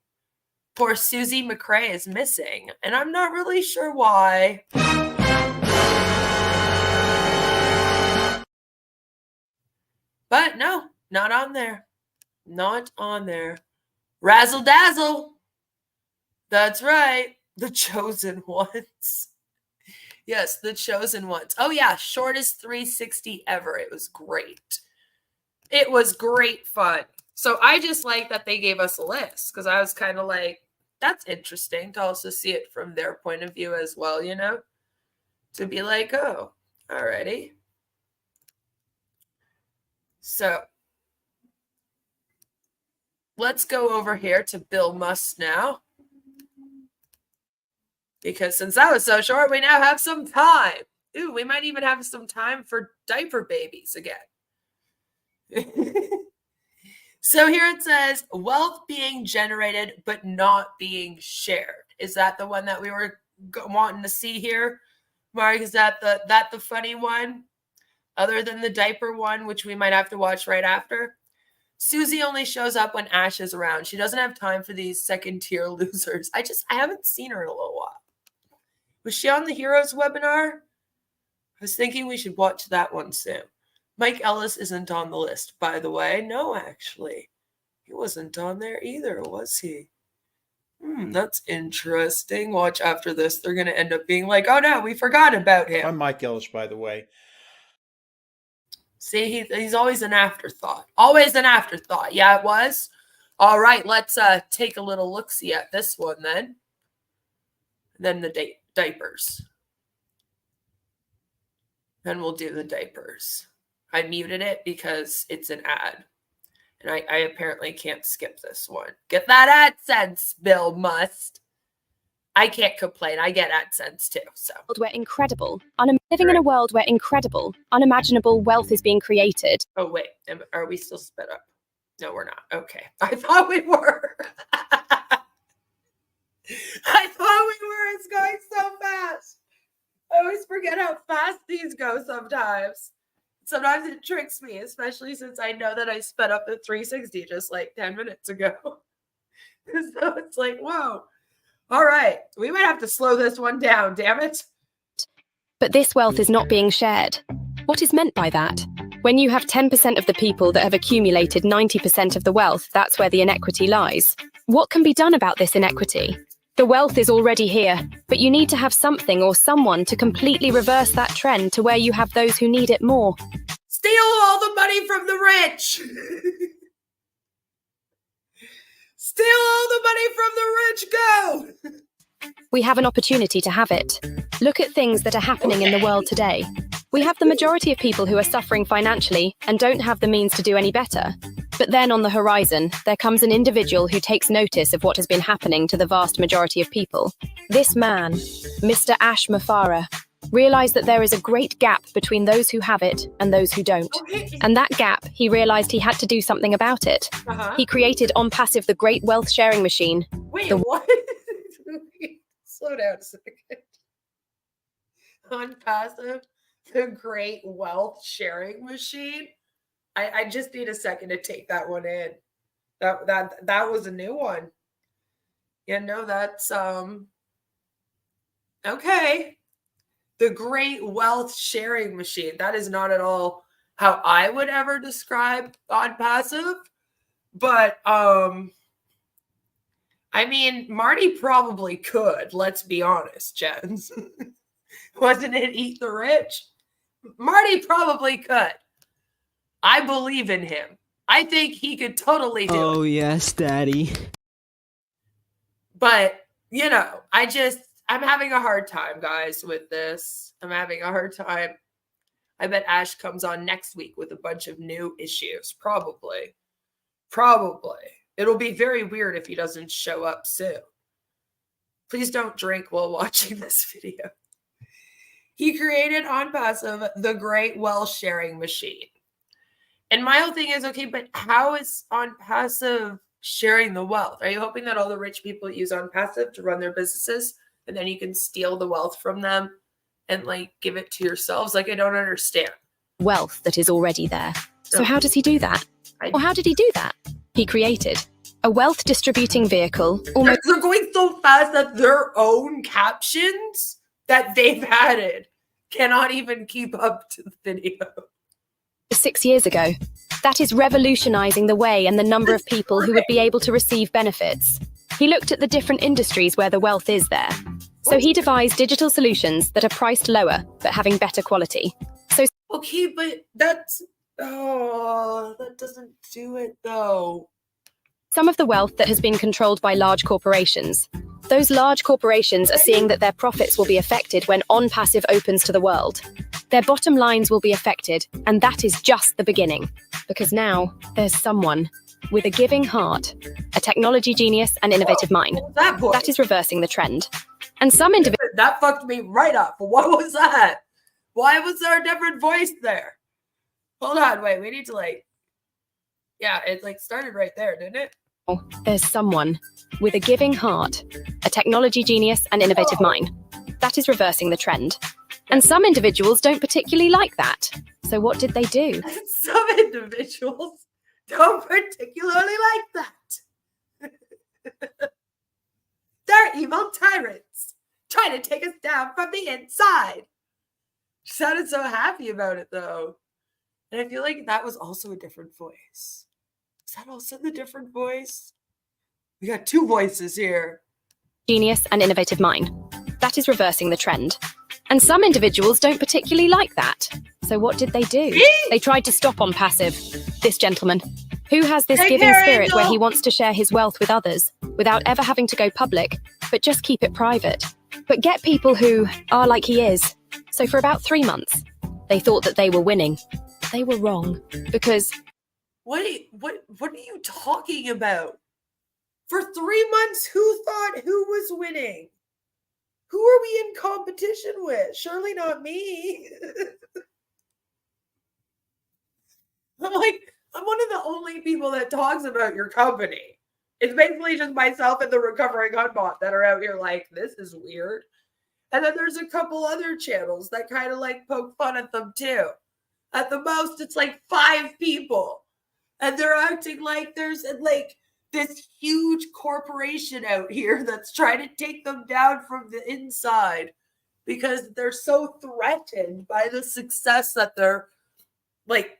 Poor Susie McRae is missing, and I'm not really sure why. But no, not on there. Not on there. Razzle dazzle. That's right. The chosen ones. Yes, the chosen ones. Oh, yeah. Shortest 360 ever. It was great. It was great fun. So I just like that they gave us a list, because I was kind of like, that's interesting to also see it from their point of view as well, you know? To be like, oh, alrighty. So let's go over here to Bill Must now. Because since that was so short, we now have some time. Ooh, we might even have some time for diaper babies again. So here it says, wealth being generated but not being shared. Is that the one that we were wanting to see here? Mark, is that the funny one? Other than the diaper one, which we might have to watch right after? Susie only shows up when Ash is around. She doesn't have time for these second-tier losers. I haven't seen her in a little while. Was she on the Heroes webinar? I was thinking we should watch that one soon. Mike Ellis isn't on the list, by the way. No, actually. He wasn't on there either, was he? That's interesting. Watch after this. They're going to end up being like, oh, no, we forgot about him. I'm Mike Ellis, by the way. See, he's always an afterthought. Always an afterthought. Yeah, it was. All right, let's take a little look-see at this one then. Then the diapers. Then we'll do the diapers. I muted it because it's an ad. And I apparently can't skip this one. Get that AdSense, Bill Must. I can't complain. I get AdSense too. So where incredible, living in a world where incredible, unimaginable wealth is being created. Oh wait, are we still sped up? No, we're not. Okay, I thought we were. I thought we swear it's going so fast. I always forget how fast these go sometimes. Sometimes it tricks me, especially since I know that I sped up to 360 just like 10 minutes ago. So it's like, whoa. All right. We might have to slow this one down, damn it. But this wealth is not being shared. What is meant by that? When you have 10% of the people that have accumulated 90% of the wealth, that's where the inequity lies. What can be done about this inequity? The wealth is already here, but you need to have something or someone to completely reverse that trend to where you have those who need it more. Steal all the money from the rich. Steal all the money from the rich. Go. We have an opportunity to have it. Look at things that are happening in the world today. We have the majority of people who are suffering financially and don't have the means to do any better. But then on the horizon, there comes an individual who takes notice of what has been happening to the vast majority of people. This man, Mr. Mufareh, realized that there is a great gap between those who have it and those who don't. And that gap, he realized he had to do something about it. He created Onpassive, the great wealth sharing machine. Wait, what? Slow down a second. Onpassive, the great wealth sharing machine. I just need a second to take that one in. That was a new one. Yeah, no, that's okay. The great wealth sharing machine. That is not at all how I would ever describe Onpassive. But I mean, Marty probably could, let's be honest, Jens. Wasn't it Eat the Rich? Marty probably could. I believe in him. I think he could totally do it. Oh, yes, Daddy. But, you know, I'm having a hard time, guys, with this. I'm having a hard time. I bet Ash comes on next week with a bunch of new issues. Probably. It'll be very weird if he doesn't show up soon. Please don't drink while watching this video. He created Onpassive, the great wealth sharing machine. And my whole thing is, okay, but how is Onpassive sharing the wealth? Are you hoping that all the rich people use Onpassive to run their businesses and then you can steal the wealth from them and like give it to yourselves? Like, I don't understand. Wealth that is already there. So how does he do that? Or how did he do that? He created a wealth distributing vehicle. They're going so fast that their own captions that they've added cannot even keep up to the video. 6 years ago. That is revolutionizing the way and the number of people who would be able to receive benefits. He looked at the different industries where the wealth is there. So he devised digital solutions that are priced lower, but having better quality. So okay, but that doesn't do it though. Some of the wealth that has been controlled by large corporations. Those large corporations are seeing that their profits will be affected when Onpassive opens to the world. Their bottom lines will be affected, and that is just the beginning. Because now, there's someone with a giving heart, a technology genius and innovative mind. That is reversing the trend. And some individuals... That fucked me right up. What was that? Why was there a different voice there? Hold on, wait, we need to yeah, it started right there, didn't it? There's someone with a giving heart, a technology genius and innovative mind. That is reversing the trend. And some individuals don't particularly like that. So what did they do? Some individuals don't particularly like that. They're evil tyrants trying to take us down from the inside. She sounded so happy about it, though. And I feel like that was also a different voice. Is that also the different voice? We got two voices here. Genius and innovative mind. That is reversing the trend. And some individuals don't particularly like that. So what did they do? They tried to stop Onpassive. This gentleman, who has this giving spirit where he wants to share his wealth with others without ever having to go public, but just keep it private. But get people who are like he is. So for about 3 months, they thought that they were winning. They were wrong because... What are you talking about? For 3 months, who thought who was winning? Who are we in competition with? Surely not me. I'm one of the only people that talks about your company. It's basically just myself and the recovering Unbot that are out here like, this is weird. And then there's a couple other channels that kind of like poke fun at them too. At the most, it's like 5 people. And they're acting like there's like this huge corporation out here that's trying to take them down from the inside because they're so threatened by the success that they're like,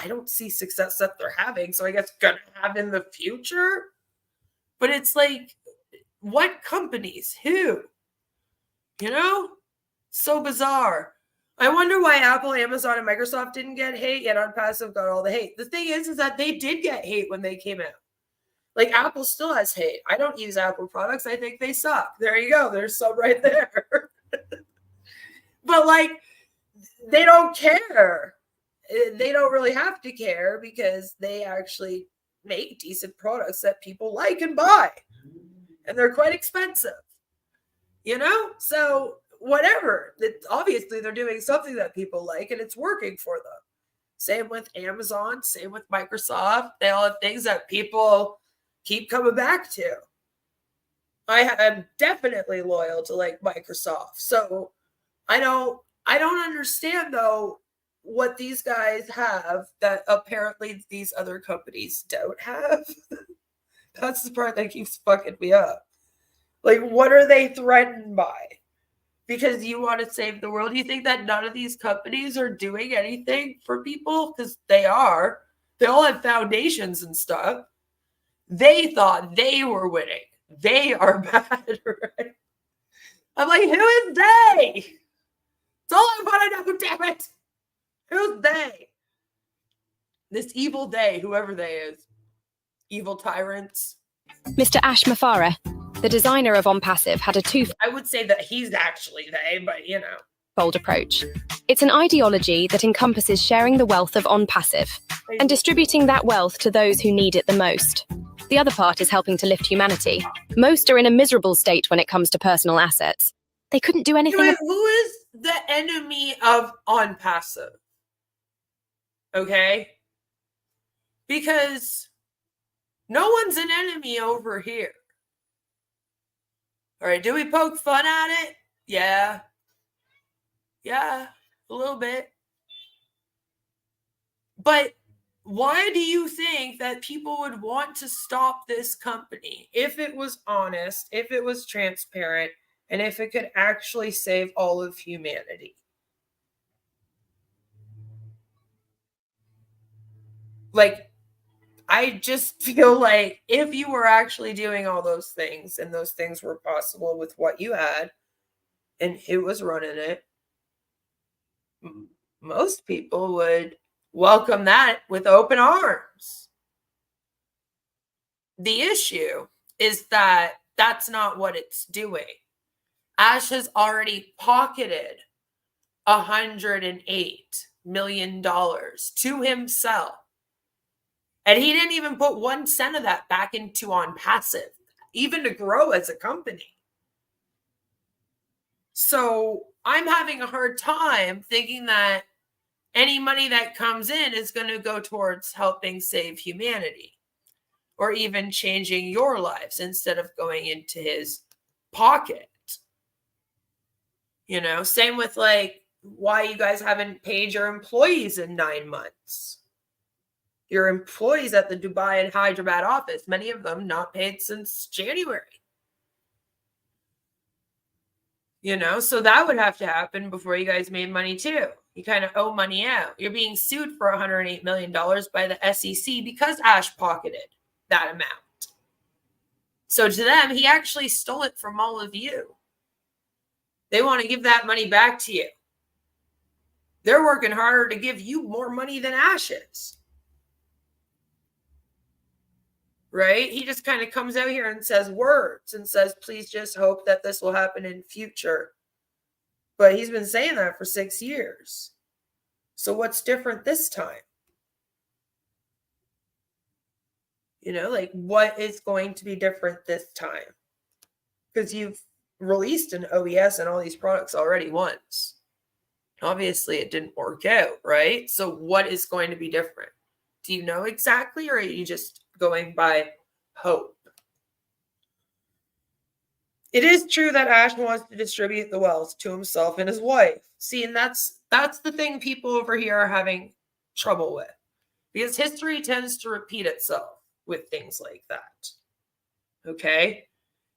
I don't see success that they're having, so I guess gonna have in the future. But it's like, what companies? Who? You know? So bizarre. I wonder why Apple, Amazon, and Microsoft didn't get hate, yet Onpassive got all the hate. The thing is that they did get hate when they came out. Like, Apple still has hate. I don't use Apple products. I think they suck. There you go. There's some right there. But, like, they don't care. They don't really have to care because they actually make decent products that people like and buy. And they're quite expensive. You know? So, whatever. Obviously, they're doing something that people like, and it's working for them. Same with Amazon. Same with Microsoft. They all have things that people keep coming back to. I am definitely loyal to like Microsoft. So I don't understand though what these guys have that apparently these other companies don't have. That's the part that keeps fucking me up. Like, what are they threatened by? Because you want to save the world? Do you think that none of these companies are doing anything for people? Because they are. They all have foundations and stuff. They thought they were winning. They are bad, right? I'm like, who is they? That's all I want to know, damn it. Who's they? This evil they, whoever they is. Evil tyrants. Mr. Ash Mufareh, the designer of Onpassive, had a I would say that he's actually they, but you know. twofold approach. It's an ideology that encompasses sharing the wealth of Onpassive and distributing that wealth to those who need it the most. The other part is helping to lift humanity. Most are in a miserable state when it comes to personal assets. They couldn't do anything. Wait, who is the enemy of Onpassive? Okay? Because no one's an enemy over here. All right, do we poke fun at it? Yeah. Yeah, a little bit. But why do you think that people would want to stop this company if it was honest, if it was transparent, and if it could actually save all of humanity? Like, I just feel like if you were actually doing all those things and those things were possible with what you had and who was running it, most people would welcome that with open arms. The issue is that that's not what it's doing. Ash has already pocketed $108 million to himself. And he didn't even put 1 cent of that back into Onpassive, even to grow as a company. So I'm having a hard time thinking that any money that comes in is going to go towards helping save humanity or even changing your lives instead of going into his pocket. You know, same with like why you guys haven't paid your employees in 9 months. Your employees at the Dubai and Hyderabad office, many of them not paid since January. You know, so that would have to happen before you guys made money too. You kind of owe money out. You're being sued for $108 million by the SEC because Ash pocketed that amount. So to them, he actually stole it from all of you. They want to give that money back to you. They're working harder to give you more money than Ash is. Right? He just kind of comes out here and says words and says, please just hope that this will happen in future. But he's been saying that for 6 years. So what's different this time? You know, like what is going to be different this time? Because you've released an OES and all these products already once. Obviously, it didn't work out, right? So what is going to be different? Do you know exactly, or are you just going by hope? It is true that Ash wants to distribute the wealth to himself and his wife. See, and that's the thing people over here are having trouble with. Because history tends to repeat itself with things like that. Okay?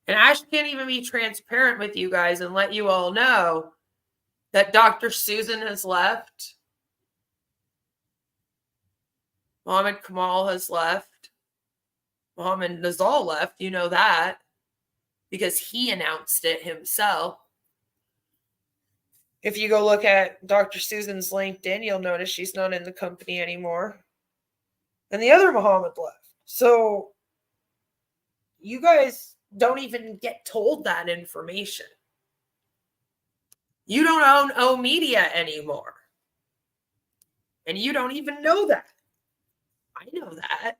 And Ash can't even be transparent with you guys and let you all know that Dr. Susan has left. Mohammed Kamal has left. Mohammed Nazal left. You know that. Because he announced it himself. If you go look at Dr. Susan's LinkedIn, you'll notice she's not in the company anymore. And the other Muhammad left. So you guys don't even get told that information. You don't own O Media anymore. And you don't even know that. I know that.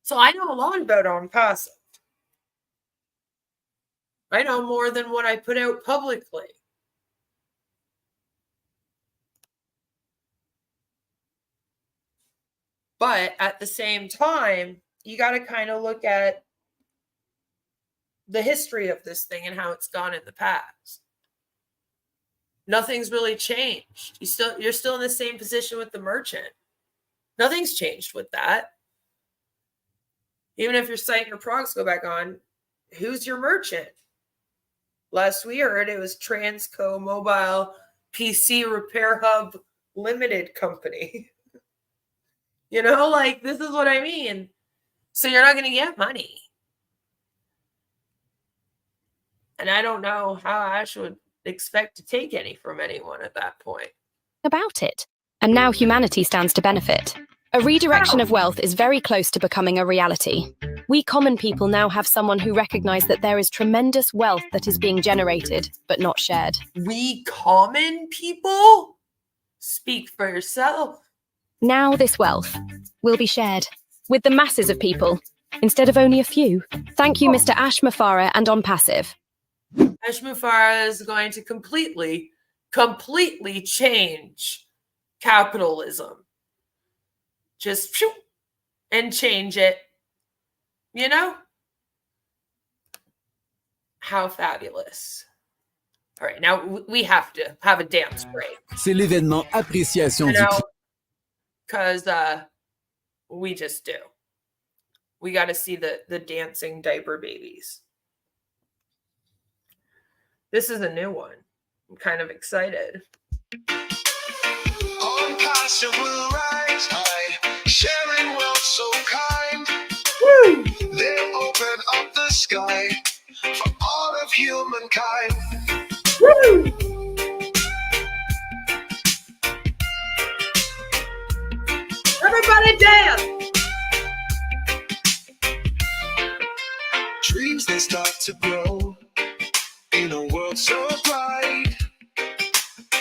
So I know a lot about Onpassive. I know more than what I put out publicly. But at the same time, you got to kind of look at the history of this thing and how it's gone in the past. Nothing's really changed. You're still in the same position with the merchant. Nothing's changed with that. Even if your site and your products go back on, who's your merchant? Last we heard it was Transco Mobile PC Repair Hub Limited Company. You know, like, this is what I mean. So you're not going to get money. And I don't know how Ash would expect to take any from anyone at that point. About it. And now humanity stands to benefit. A redirection of wealth is very close to becoming a reality. We common people now have someone who recognizes that there is tremendous wealth that is being generated, but not shared. We common people? Speak for yourself. Now this wealth will be shared with the masses of people, instead of only a few. Thank you, Mr. Ash Mufareh and Onpassive. Ash Mufareh is going to completely change capitalism. Just phew, and change it. You know? How fabulous. All right, now we have to have a dance break. C'est l'événement appréciation du Because we just do. We got to see the dancing diaper babies. This is a new one. I'm kind of excited. Onpassive will rise high, sharing wealth so kind. Woo! They'll open up the sky for all of humankind. Woo! Everybody dance! Dreams they start to grow in a world so bright.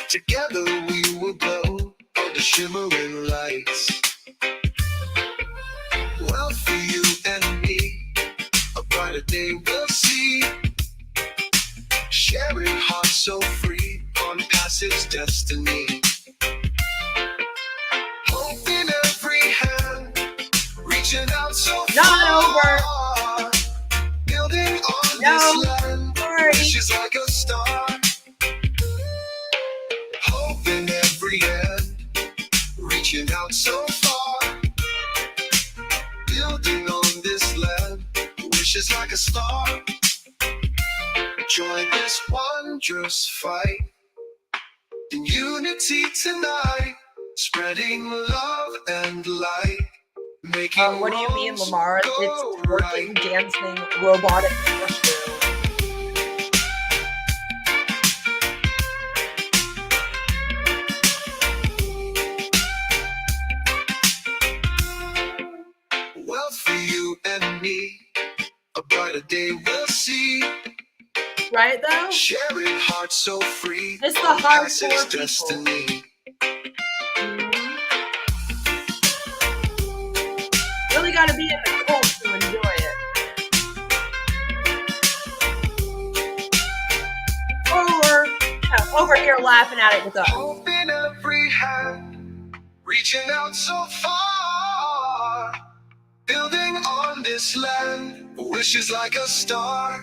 Together we will glow on the shimmering lights. Well, for you and me, a brighter day we'll see. Sharing hearts so free, Onpassive's destiny. Hope in every hand, reaching out so far. Not over. Building on No. this land, wishes like a star. Hope in every hand, reaching out so far. Building on this land, wishes like a star. Join this wondrous fight in unity tonight, spreading love and light, making What do you mean, wrongs Lamar? go It's working, right. dancing, robotic costume. Well, for you and me, a brighter day we'll see. Right, though? Sharing hearts so free, It's the Onpassive's hardcore people. destiny. Really got to be in the cult to enjoy it. Or over here laughing at it with us. Hope in every hand, reaching out so far. Building on this land, wishes like a star.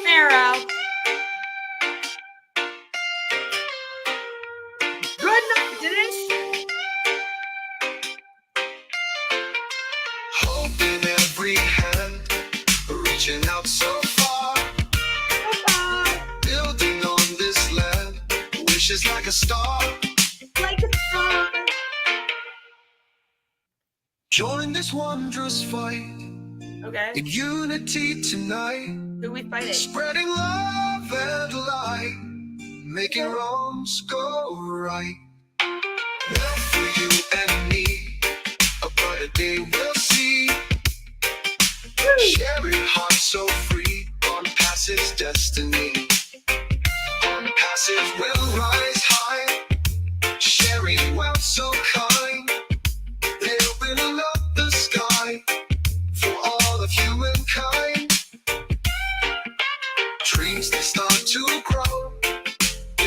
Pharaoh. Good night, Dinesh. Hope in every hand, reaching out so far. Building on this land, wishes like a star. Like a star. Join this wondrous fight. Okay. In unity tonight. Who we fighting? Spreading love and light. Making wrongs go right. Well, for you and me, a brighter day we'll see. Sharing hearts so free. Onpassive's destiny. Onpassive will rise high. Sharing wealth so kind. They open up the sky for all of humankind. Dreams that start to grow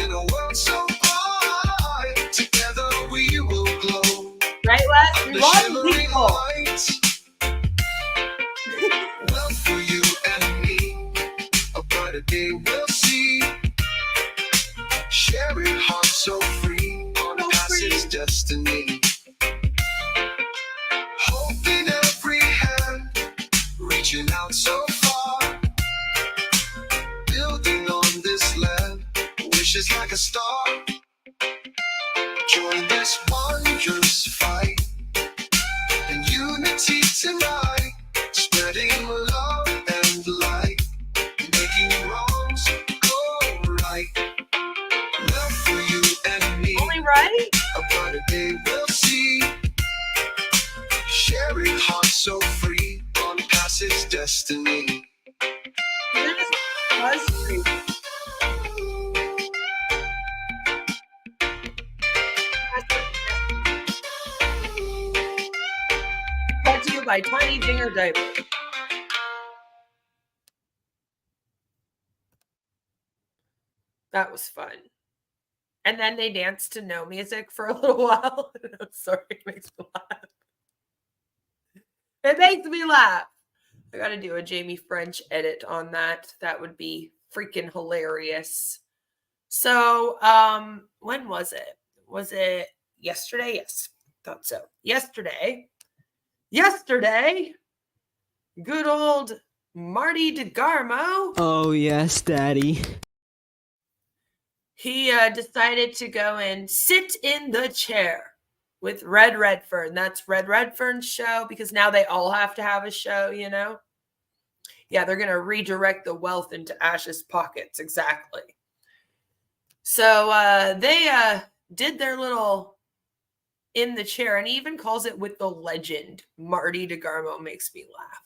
in a world so bright. Together we will glow. Right, Wes? We Under love shimmering people. lights. Well, for you and me, a brighter day we'll see. Sharing hearts so free. Onpassive's destiny. Hope in every hand, reaching out so far. Building on this land, wishes like a star. Join this wondrous fight in unity tonight. Spreading love and light, making wrongs go right. Love for you and me. Only right? A brighter day we'll see. Sharing hearts so free. Onpassive's destiny. This was free. Brought to you by Tiny Dinger Diaper. That was fun. And then they danced to no music for a little while. I'm sorry, it makes me laugh. It makes me laugh. I got to do a Jamie French edit on that. That would be freaking hilarious. So, when was it? Was it yesterday? Yes, thought so. Yesterday, good old Marty DeGarmo. Oh, yes, Daddy. He decided to go and sit in the chair with Red Redfern. That's Red Redfern's show because now they all have to have a show, you know? Yeah, they're going to redirect the wealth into Ash's pockets. Exactly. So they did their little in the chair, and he even calls it with the legend. Marty DeGarmo makes me laugh.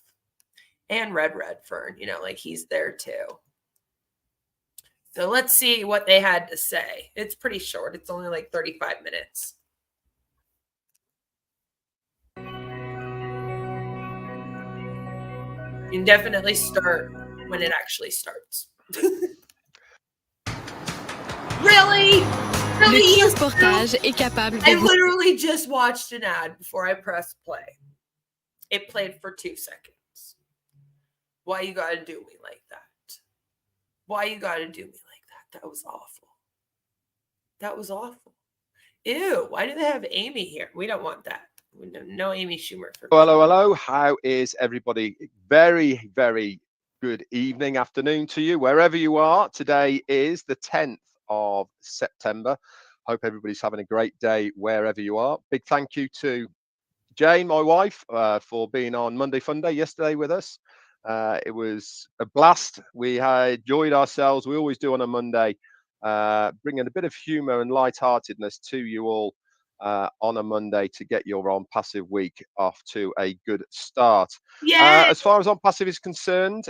And Red Redfern, you know, like he's there too. So let's see what they had to say. It's pretty short. It's only like 35 minutes. You can definitely start when it actually starts. Really? Le Really? transportage est capable I de... literally just watched an ad before I pressed play. It played for 2 seconds. Why you gotta do me like that? Why you gotta do me like that? That was awful. That was awful. Ew, why do they have Amy here? We don't want that. No Amy Schumer. For Hello, hello. How is everybody? Very, very good evening, afternoon to you, wherever you are. Today is the 10th of September. Hope everybody's having a great day wherever you are. Big thank you to Jane, my wife, for being on Monday Fun Day yesterday with us. It was a blast. We had enjoyed ourselves. We always do on a Monday, bringing a bit of humor and lightheartedness to you all on a Monday to get your Onpassive week off to a good start. As far as Onpassive is concerned,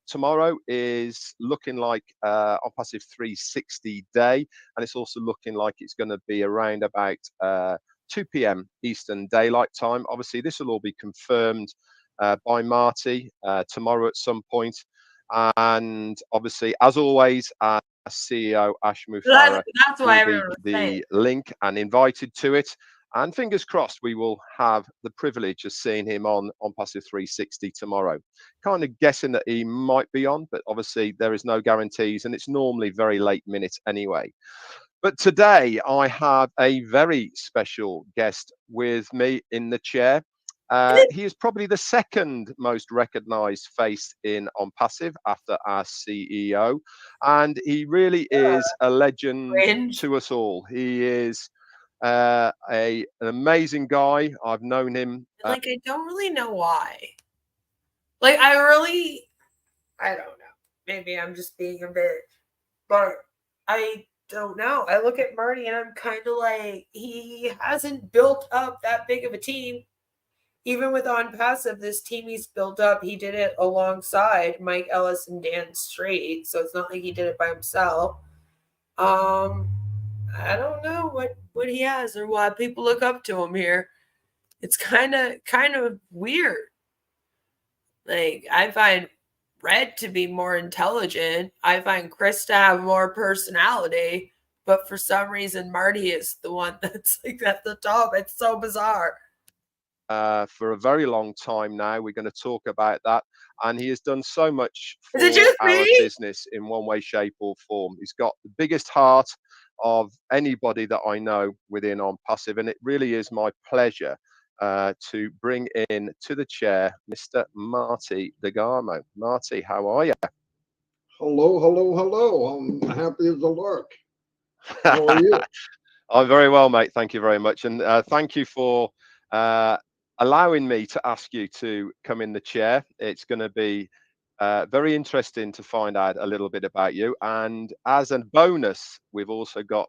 tomorrow is looking like Onpassive 360 day, and it's also looking like it's going to be around about 2 p.m. Eastern Daylight Time. Obviously, this will all be confirmed by Marty tomorrow at some point. And obviously, as always, our CEO Ash Mufareh that's why will be everyone was the saying. link and invited to it. And fingers crossed, we will have the privilege of seeing him on Onpassive 360 tomorrow. Kind of guessing that he might be on, but obviously there is no guarantees, and it's normally very late minutes anyway. But today I have a very special guest with me in the chair. He is probably the second most recognized face in Onpassive after our CEO. And he really is a legend to us all. He is an amazing guy. I've known him. Like, I don't really know why. Like, I don't know. Maybe I'm just being a bitch. But I don't know. I look at Marty and I'm kind of like, he hasn't built up that big of a team. Even with Onpassive, this team he's built up, he did it alongside Mike Ellis and Dan Strait. So it's not like he did it by himself. I don't know what he has or why people look up to him here. It's kind of weird. Like, I find Red to be more intelligent. I find Chris to have more personality. But for some reason, Marty is the one that's like at the top. It's so bizarre. For a very long time now. We're going to talk about that. And he has done so much for our business in one way, shape, or form. He's got the biggest heart of anybody that I know within Onpassive. And it really is my pleasure to bring in to the chair Mr. Marty DeGarmo. Marty, how are you? Hello, hello, hello. I'm happy as a lark. How are you? I'm very well, mate. Thank you very much. And thank you for allowing me to ask you to come in the chair. It's going to be very interesting to find out a little bit about you. And as a bonus, we've also got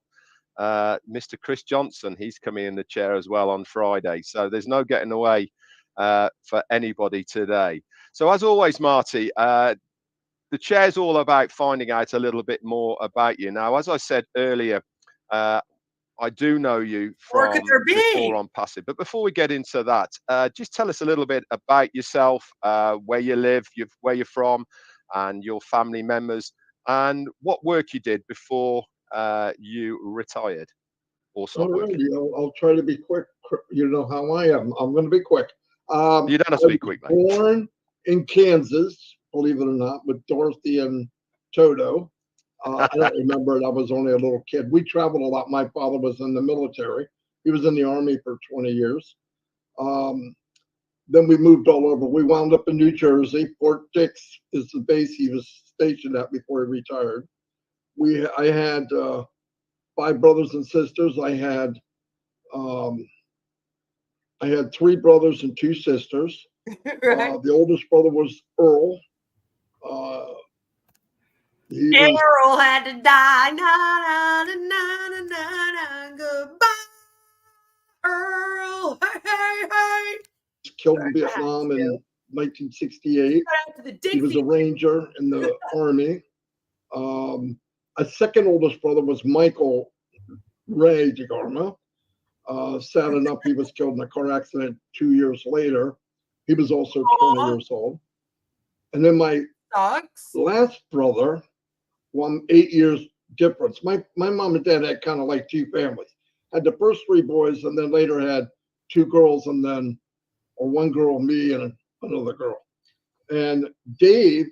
Mr. Chris Johnson. He's coming in the chair as well on Friday. So there's no getting away for anybody today. So as always, Marty, the chair's all about finding out a little bit more about you. Now, as I said earlier, I do know you from before Onpassive. But before we get into that, just tell us a little bit about yourself, where you live, where you're from, and your family members, and what work you did before you retired or stopped working. I'll try to be quick. You know how I am. I'm going to be quick. You don't have to be quick, mate. Born in Kansas, believe it or not, with Dorothy and Toto. I don't remember it. I was only a little kid. We traveled a lot. My father was in the military. He was in the Army for 20 years. Then we moved all over. We wound up in New Jersey. Fort Dix is the base he was stationed at before he retired. I had 5 brothers and sisters. I had 3 brothers and 2 sisters. Right. The oldest brother was Earl. Earl had to die. Na, na, na, na, na, na, goodbye, Earl. Hey, hey, hey. Killed in Vietnam in 1968. He was a ranger in the Army. A second oldest brother was Michael Ray DeGarmo. Sad enough, he was killed in a car accident 2 years later. He was also 20 years old. And then my last brother, 8 years difference. My mom and dad had kind of like 2 families. Had the first 3 boys, and then later had 2 girls, and then 1 girl, me, and another girl. And Dave,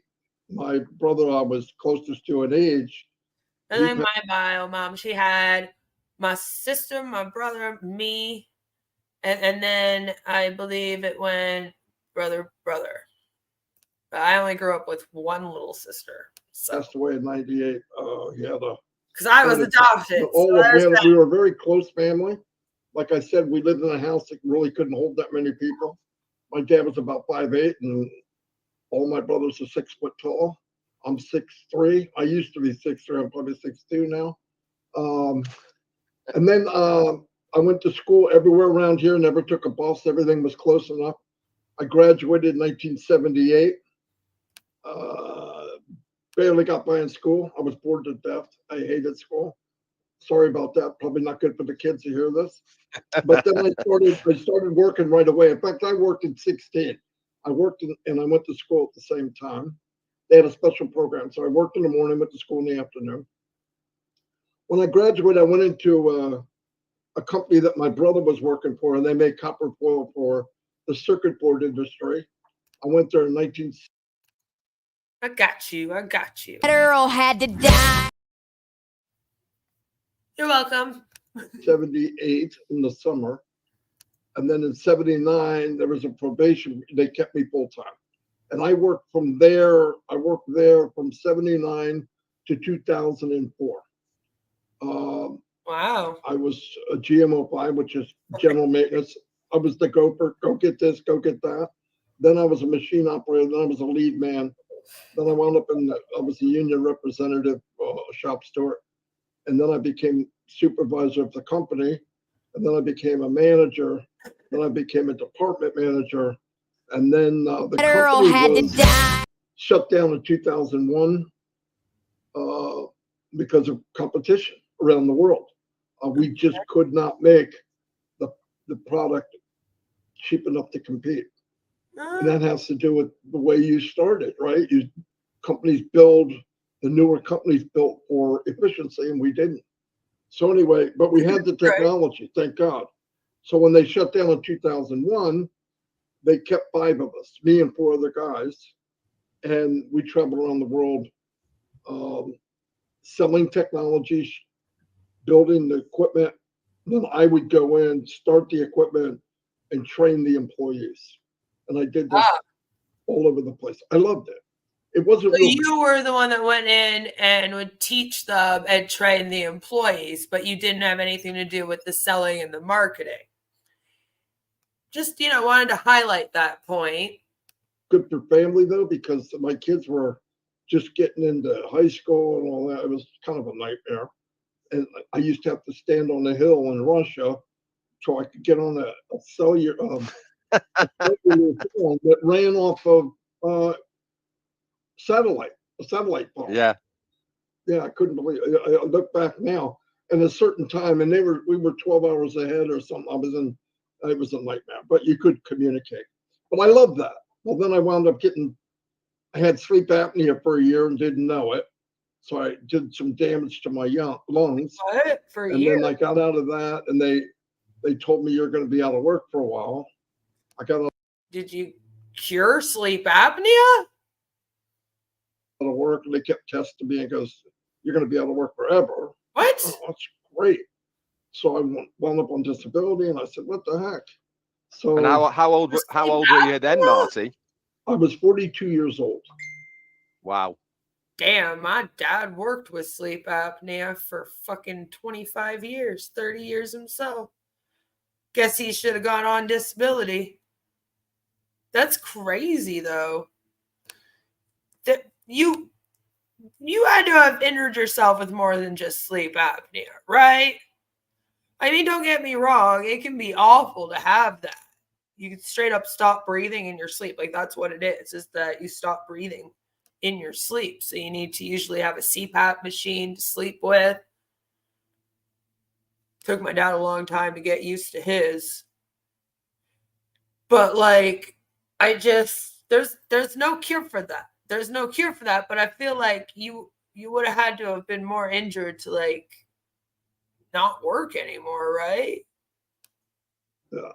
my brother I was closest to in age. And then my bio mom, she had my sister, my brother, me, and then I believe it went brother. But I only grew up with 1 little sister. So. Passed away in 98. Because I was adopted. We were a very close family. Like I said, we lived in a house that really couldn't hold that many people. My dad was about 5'8", and all my brothers are 6 foot tall. I'm 6'3". I used to be 6'3". I'm probably 6'2" now. And then I went to school everywhere around here. Never took a bus. Everything was close enough. I graduated in 1978. Barely got by in school. I was bored to death. I hated school. Sorry about that. Probably not good for the kids to hear this. But then I started working right away. In fact, I worked in 16. I worked and I went to school at the same time. They had a special program. So I worked in the morning, went to school in the afternoon. When I graduated, I went into a company that my brother was working for, and they made copper foil for the circuit board industry. I went there in 19. I got you. I got you. Earl had to die. You're welcome. 78 in the summer. And then in 79, there was a probation. They kept me full time. And I worked from there. I worked there from 79 to 2004. Wow. I was a GMO5, which is general maintenance. I was the gopher, go get this, go get that. Then I was a machine operator. Then I was a lead man. Then I wound up I was a union representative, shop steward. And then I became supervisor of the company. And then I became a manager. Then I became a department manager. And then the company was shut down in 2001 because of competition around the world. We just could not make the product cheap enough to compete. And that has to do with the way you started, right? The newer companies built for efficiency, and we didn't. So anyway, but we had the technology, thank God. So when they shut down in 2001, they kept 5 of us, me and 4 other guys, and we traveled around the world selling technologies, building the equipment. Then I would go in, start the equipment, and train the employees. And I did that all over the place. I loved it. It wasn't. So you were the one that went in and would teach them and train the employees, but you didn't have anything to do with the selling and the marketing. Just, wanted to highlight that point. Good for family, though, because my kids were just getting into high school and all that. It was kind of a nightmare. And I used to have to stand on the hill in Russia so I could get on a cellular phone that ran off of a satellite phone. Yeah. Yeah, I couldn't believe it. I look back now, and a certain time, and we were 12 hours ahead or something. It was a nightmare, but you could communicate. But I love that. Well, then I wound up I had sleep apnea for a year and didn't know it. So I did some damage to my lungs. What? For a and year? Then I got out of that, and they told me you're going to be out of work for a while. I got out Did you cure sleep apnea? of work, and they kept testing me and goes, you're going to be out of work forever. What? Oh, that's great. So I wound up on disability, and I said, what the heck? So And how old were you then, Marty? I was 42 years old. Wow. Damn, my dad worked with sleep apnea for fucking 25 years, 30 years himself. Guess he should have gone on disability. That's crazy, though. That you had to have injured yourself with more than just sleep apnea, right? I mean, don't get me wrong. It can be awful to have that. You can straight up stop breathing in your sleep. Like, that's what it is that you stop breathing in your sleep. So you need to usually have a CPAP machine to sleep with. Took my dad a long time to get used to his. But there's no cure for that. There's no cure for that. But I feel like you would have had to have been more injured to not work anymore, right? Yeah.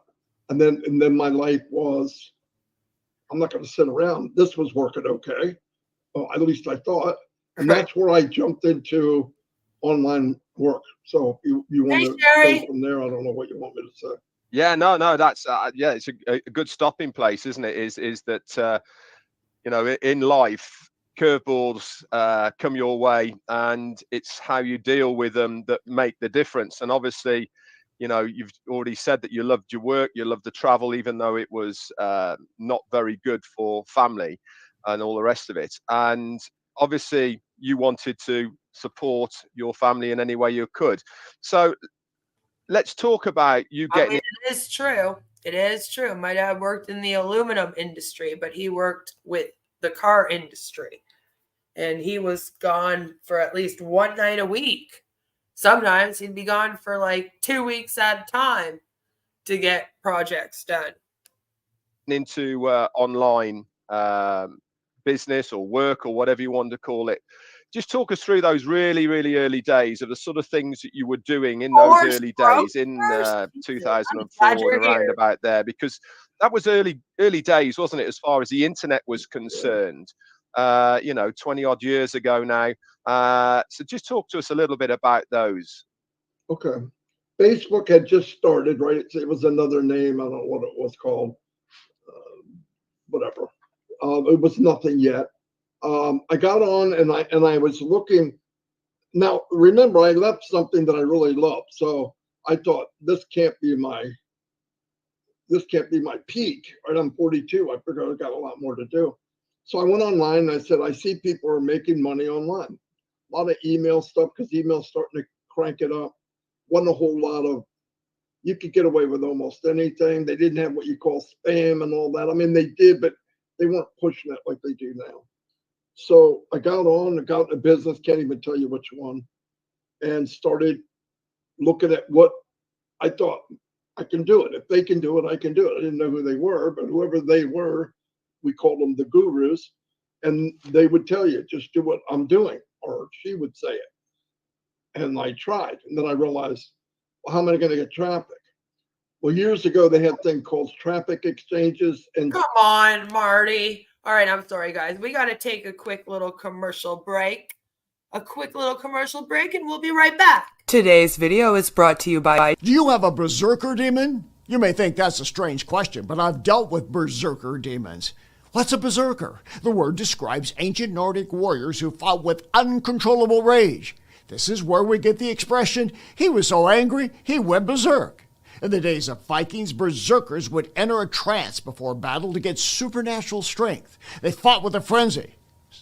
And then my life was, I'm not going to sit around. This was working okay. Well, at least I thought. And that's where I jumped into online work. So if you want to go from there, I don't know what you want me to say. Yeah, no, that's it's a good stopping place, isn't it? Is that in life, curveballs come your way, and it's how you deal with them that make the difference. And obviously, you've already said that you loved your work, you loved the travel, even though it was not very good for family and all the rest of it. And obviously, you wanted to support your family in any way you could. So let's talk about you getting. It is true. It is true. My dad worked in the aluminum industry, but he worked with the car industry. And he was gone for at least one night a week. Sometimes he'd be gone for 2 weeks at a time to get projects done. Into online business or work or whatever you want to call it. just talk us through those really, really early days of the sort of things that you were doing in those early days in 2004 and around about there, because that was early days, wasn't it, as far as the internet was concerned? 20 odd years ago now. So just talk to us a little bit about those. Okay. Facebook had just started, right? It was another name. I don't know what it was called. Whatever. It was nothing yet. I got on and I was looking. Now, remember, I left something that I really loved. So I thought, this can't be my peak, right? I'm 42. I figured I got a lot more to do. So I went online and I said, I see people are making money online. A lot of email stuff, because email's starting to crank it up. Wasn't a whole lot of, you could get away with almost anything. They didn't have what you call spam and all that. I mean, they did, but they weren't pushing it like they do now. So I got on, I got into business, can't even tell you which one, and started looking at what I thought, I can do it. If they can do it, I can do it. I didn't know who they were, but whoever they were, we called them the gurus, and they would tell you, just do what I'm doing, or she would say it. And I tried, and then I realized, well, how am I going to get traffic? Well, years ago, they had a thing called traffic exchanges. And come on, Marty. All right, I'm sorry, guys. We got to take a quick little commercial break. And we'll be right back. Today's video is brought to you by... Do you have a berserker demon? You may think that's a strange question, but I've dealt with berserker demons. What's a berserker? The word describes ancient Nordic warriors who fought with uncontrollable rage. This is where we get the expression, he was so angry, he went berserk. In the days of Vikings, berserkers would enter a trance before battle to get supernatural strength. They fought with a frenzy.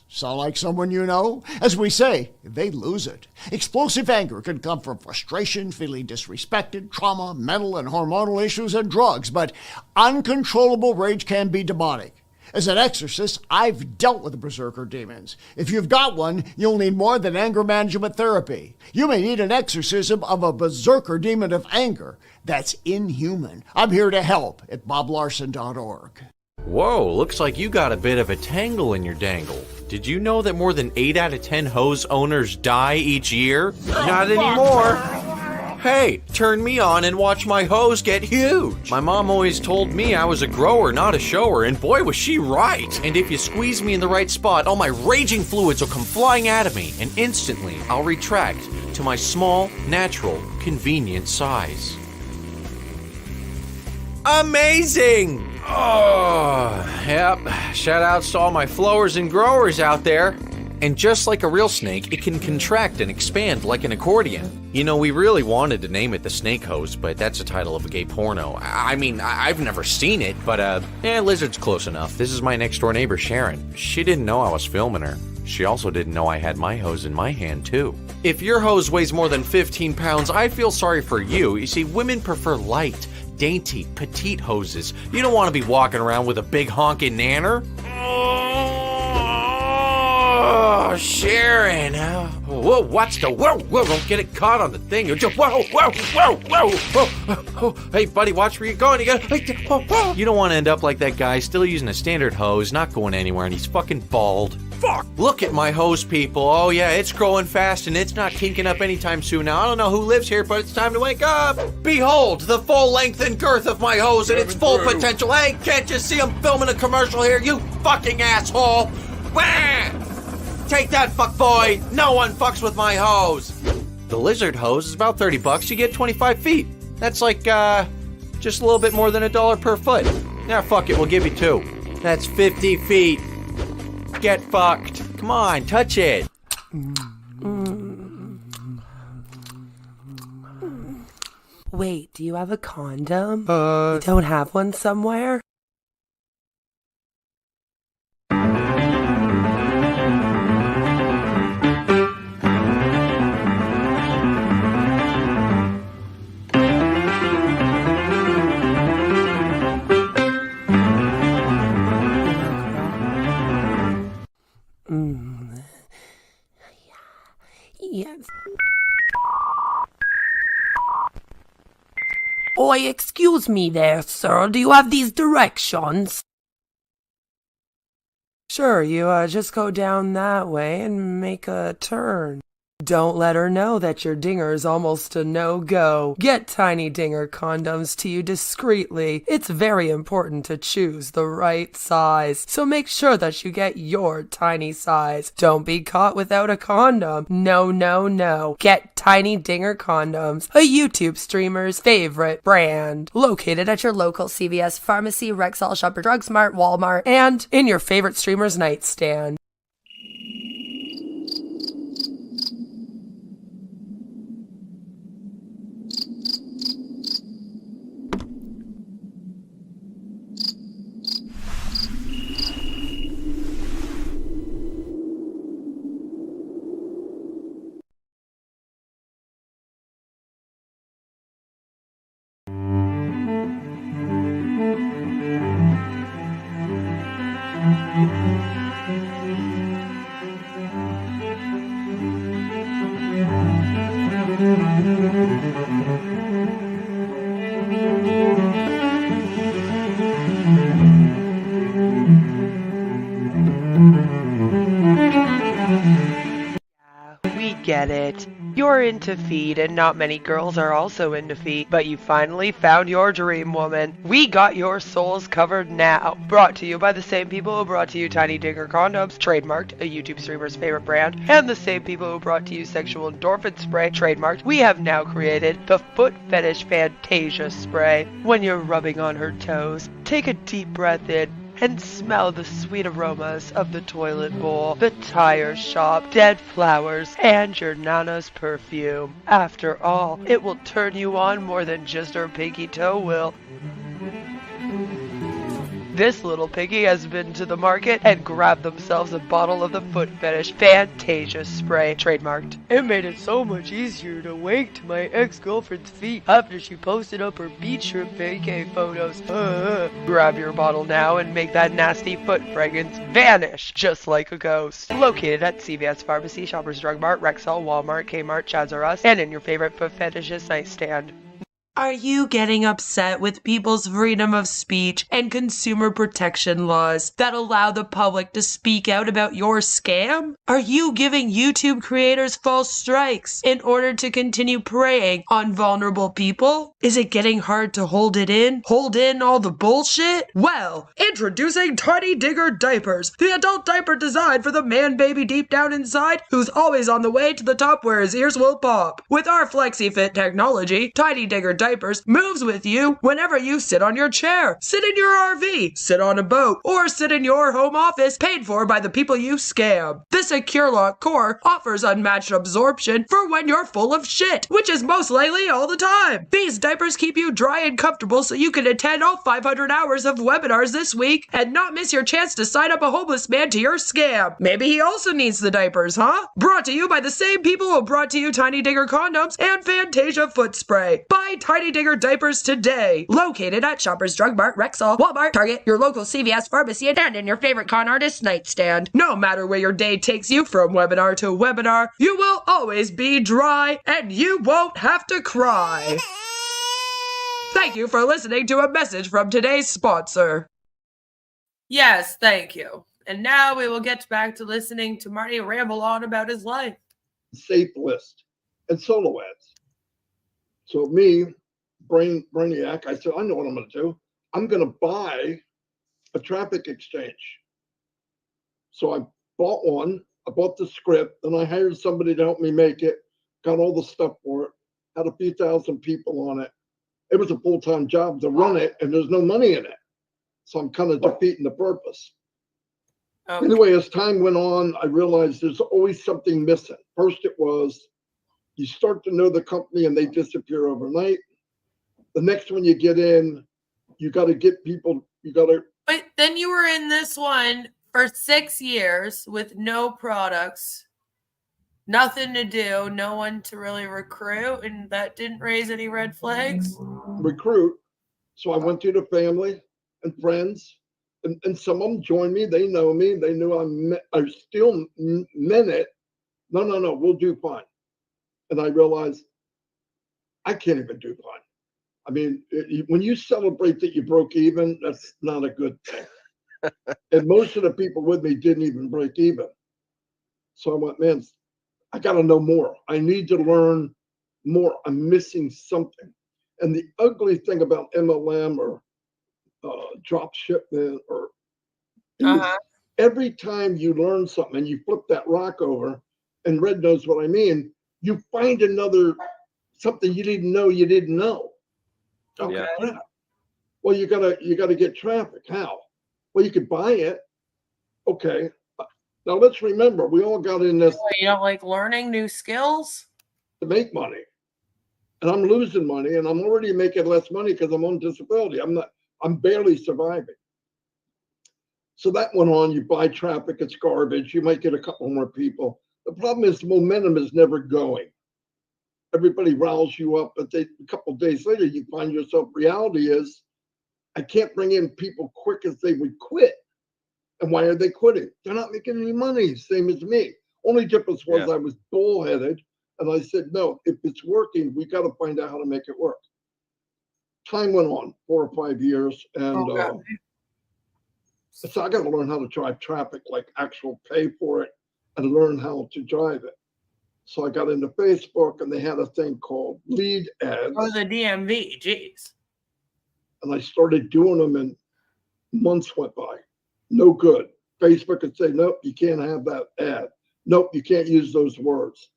Sound like someone you know? As we say, they lose it. Explosive anger can come from frustration, feeling disrespected, trauma, mental and hormonal issues, and drugs, but uncontrollable rage can be demonic. As an exorcist, I've dealt with berserker demons. If you've got one, you'll need more than anger management therapy. You may need an exorcism of a berserker demon of anger. That's inhuman. I'm here to help at boblarson.org. Whoa, looks like you got a bit of a tangle in your dangle. Did you know that more than 8 out of 10 hose owners die each year? Not anymore. Hey, turn me on and watch my hose get huge. My mom always told me I was a grower, not a shower, and boy was she right. And if you squeeze me in the right spot, all my raging fluids will come flying out of me, and instantly I'll retract to my small, natural, convenient size. Amazing! Oh, yep. Shout outs to all my flowers and growers out there. And just like a real snake, it can contract and expand like an accordion. You know, we really wanted to name it the Snake Hose, but that's the title of a gay porno. I mean, I've never seen it, but Lizard's close enough. This is my next door neighbor, Sharon. She didn't know I was filming her. She also didn't know I had my hose in my hand, too. If your hose weighs more than 15 pounds, I feel sorry for you. You see, women prefer light, dainty, petite hoses. You don't want to be walking around with a big honking nanner. Oh, Sharon. Whoa, watch the, whoa, don't get it caught on the thing. Whoa. Hey, buddy, watch where you're going. You don't want to end up like that guy, still using a standard hose, not going anywhere, and he's fucking bald. Fuck! Look at my hose, people. Oh, yeah, it's growing fast, and it's not kinking up anytime soon. Now, I don't know who lives here, but it's time to wake up. Behold, the full length and girth of my hose and its full potential. Hey, can't you see I'm filming a commercial here, you fucking asshole? Wah! Take that, fuckboy! No one fucks with my hose! The Lizard hose is about $30. You get 25 feet. That's like, just a little bit more than $1 per foot. Now, fuck it, we'll give you 2. That's 50 feet. Get fucked. Come on, touch it. Wait, do you have a condom? You don't have one somewhere? Yes. Oi, excuse me there, sir. Do you have these directions? Sure, you just go down that way and make a turn. Don't let her know that your dinger is almost a no-go. Get Tiny Dinger condoms to you discreetly. It's very important to choose the right size, so make sure that you get your tiny size. Don't be caught without a condom. No, no, no. Get Tiny Dinger condoms, a YouTube streamer's favorite brand. Located at your local CVS pharmacy, Rexall, Shoppers Drug Mart, Walmart, and in your favorite streamer's nightstand. We get it. You're into feet, and not many girls are also into feet, but you finally found your dream woman. We got your souls covered now. Brought to you by the same people who brought to you Tiny Dinger condoms, trademarked, a YouTube streamer's favorite brand, and the same people who brought to you sexual endorphin spray, trademarked. We have now created the Foot Fetish Fantasia spray. When you're rubbing on her toes, take a deep breath in and smell the sweet aromas of the toilet bowl, the tire shop, dead flowers, and your nana's perfume. After all, it will turn you on more than just her pinky toe will. This little piggy has been to the market and grabbed themselves a bottle of the Foot Fetish Fantasia spray, trademarked. It made it so much easier to wake to my ex-girlfriend's feet after she posted up her beach shrimp vacay photos. Grab your bottle now and make that nasty foot fragrance vanish just like a ghost. Located at CVS Pharmacy, Shoppers Drug Mart, Rexall, Walmart, Kmart, Chaz R Us, and in your favorite foot fetishist nightstand. Are you getting upset with people's freedom of speech and consumer protection laws that allow the public to speak out about your scam? Are you giving YouTube creators false strikes in order to continue preying on vulnerable people? Is it getting hard to hold it in? Hold in all the bullshit? Well, introducing Tiny Digger diapers, the adult diaper designed for the man baby deep down inside who's always on the way to the top where his ears will pop. With our FlexiFit technology, Tiny Digger diapers moves with you whenever you sit on your chair, sit in your RV, sit on a boat, or sit in your home office paid for by the people you scam. The Secure Lock Core offers unmatched absorption for when you're full of shit, which is most likely all the time. These diapers keep you dry and comfortable so you can attend all 500 hours of webinars this week and not miss your chance to sign up a homeless man to your scam. Maybe he also needs the diapers, huh? Brought to you by the same people who brought to you Tiny Digger condoms and Fantasia foot spray. Buy Tiny Digger diapers today. Located at Shoppers Drug Mart, Rexall, Walmart, Target, your local CVS pharmacy, and in your favorite con artist nightstand. No matter where your day takes you from webinar to webinar, you will always be dry and you won't have to cry. Thank you for listening to a message from today's sponsor. Yes, thank you. And now we will get back to listening to Marty ramble on about his life. Safe list and solo ads. So me, Brainiac, I said, I know what I'm going to do. I'm going to buy a traffic exchange. So I bought one. I bought the script, and I hired somebody to help me make it. Got all the stuff for it. Had a few thousand people on it. It was a full-time job to run it, and there's no money in it. So I'm kind of defeating the purpose. Okay. Anyway, as time went on, I realized there's always something missing. First, it was you start to know the company and they disappear overnight. The next one you get in, you got to get people, you got to. But then you were in this one for 6 years with no products, nothing to do, no one to really recruit, and that didn't raise any red flags? Recruit. So I went to the family and friends, and some of them joined me. They know me. They knew I still meant it. No, we'll do fine. And I realized I can't even do fine. I mean, when you celebrate that you broke even, that's not a good thing. And most of the people with me didn't even break even. So I went, man, I got to know more. I need to learn more. I'm missing something. And the ugly thing about MLM or drop shipment or every time you learn something and you flip that rock over, and Red knows what I mean, you find another something you didn't know you didn't know. Okay. Yeah. Well, you gotta get traffic. How? Well, you could buy it. Okay. Now let's remember, we all got in this. You don't like learning new skills to make money, and I'm losing money, and I'm already making less money because I'm on disability. I'm barely surviving. So that went on. You buy traffic, it's garbage. You might get a couple more people. The problem is the momentum is never going. Everybody riles you up, but a couple of days later, you find yourself, reality is, I can't bring in people quick as they would quit. And why are they quitting? They're not making any money, same as me. Only difference was I was bullheaded, and I said, no, if it's working, we got to find out how to make it work. Time went on, 4 or 5 years, and so I got to learn how to drive traffic, like actual pay for it, and learn how to drive it. So I got into Facebook, and they had a thing called lead ads. Oh, the DMV, geez. And I started doing them, and months went by. No good. Facebook would say, nope, you can't have that ad. Nope, you can't use those words.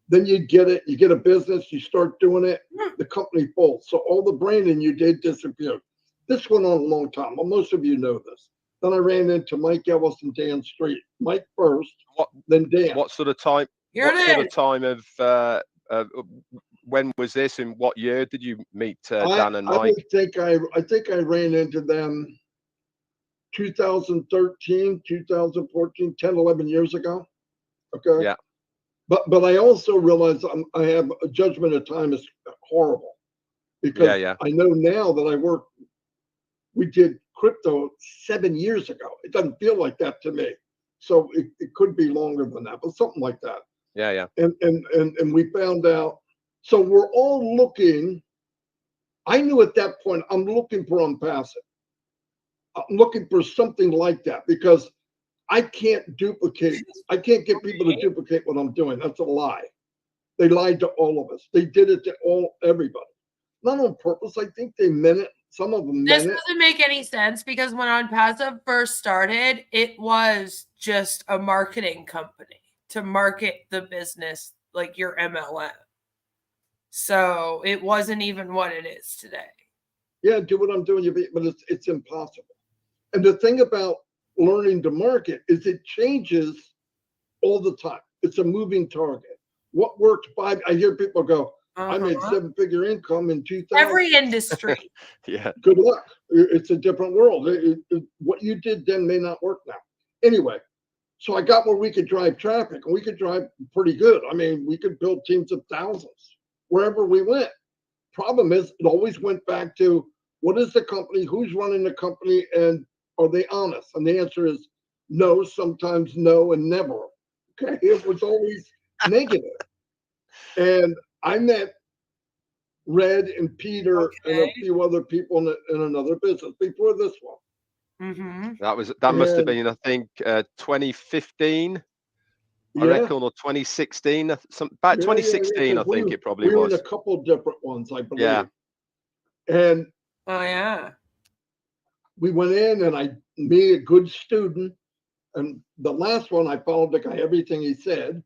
Then you get it, you get a business, you start doing it, the company folds. So all the branding you did disappeared. This went on a long time. Well, most of you know this. Then I ran into Mike Ellis and Dan Street. Mike first, then Dan. What sort of time? When was this? In what year did you meet Dan and Mike? I think I ran into them 2013, 2014, 10, 11 years ago. Okay. Yeah. But I also realize I have a judgment of time is horrible because I know now that we did crypto 7 years ago. It doesn't feel like that to me. So it could be longer than that, but something like that. Yeah. And we found out. So we're all looking. I knew at that point, I'm looking for Onpassive. I'm looking for something like that because I can't duplicate. I can't get people to duplicate what I'm doing. That's a lie. They lied to all of us. They did it to everybody. Not on purpose. I think they meant it. Some of them meant it. This doesn't make any sense because when Onpassive first started, it was just a marketing company to market the business like your MLM. So it wasn't even what it is today. Yeah, do what I'm doing, but it's impossible. And the thing about learning to market is it changes all the time. It's a moving target. What worked I hear people go, I made 7-figure income in 2000. Every industry. Yeah. Good luck. It's a different world. What you did then may not work now. Anyway, so I got where we could drive traffic, and we could drive pretty good. I mean, we could build teams of thousands wherever we went. Problem is, it always went back to what is the company, who's running the company, and are they honest? And the answer is no, sometimes no, and never. Okay, it was always negative. And I met Red and Peter and a few other people in another business before this one. Mm-hmm. That must have been, I think, 2015. I reckon, or 2016. About 2016, I think it probably was. We were in a couple different ones, I believe. Yeah. And we went in, and a good student, and the last one I followed the guy, everything he said.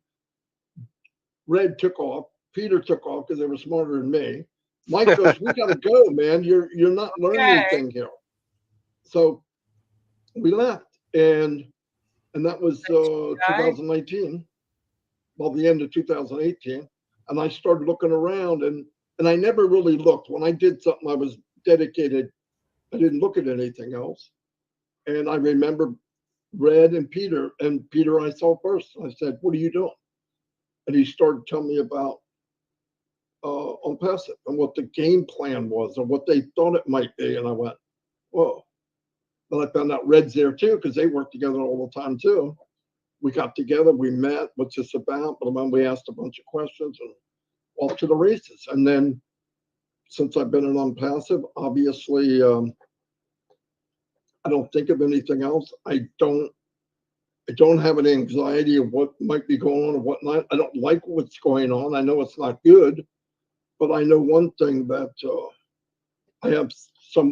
Red took off. Peter took off because they were smarter than me. Mike goes, we got to go, man. You're not learning anything here. So we left, and that was 2019, well, the end of 2018. And I started looking around, and I never really looked. When I did something, I was dedicated. I didn't look at anything else. And I remember Red and Peter I saw first. I said, what are you doing? And he started telling me about Onpassive and what the game plan was and what they thought it might be. And I went, whoa. Then I found out Red's there too, because they work together all the time too. We got together, we met, what's this about? But then we asked a bunch of questions and off to the races. And then since I've been in Onpassive, obviously, I don't think of anything else. I don't have an anxiety of what might be going on or what not. I don't like what's going on. I know it's not good, but I know one thing that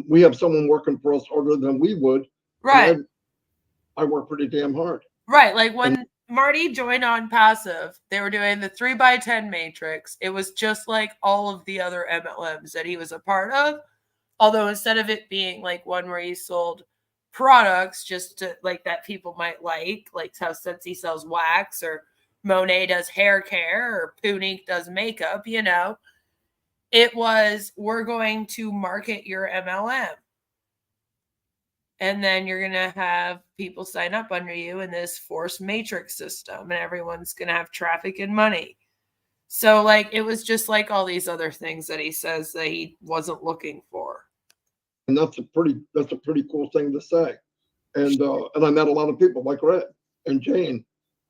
we have someone working for us harder than we would. Right. I work pretty damn hard. Right. Like when Marty joined Onpassive, they were doing the 3x10 matrix. It was just like all of the other MLMs that he was a part of. Although instead of it being like one where he sold products just to like that people might like how Sensi sells wax or Monet does hair care or Punique does makeup, you know, it was, we're going to market your MLM. And then you're going to have people sign up under you in this forced matrix system, and everyone's going to have traffic and money. So like, it was just like all these other things that he says that he wasn't looking for. And that's a pretty cool thing to say. And I met a lot of people like Red and Jane.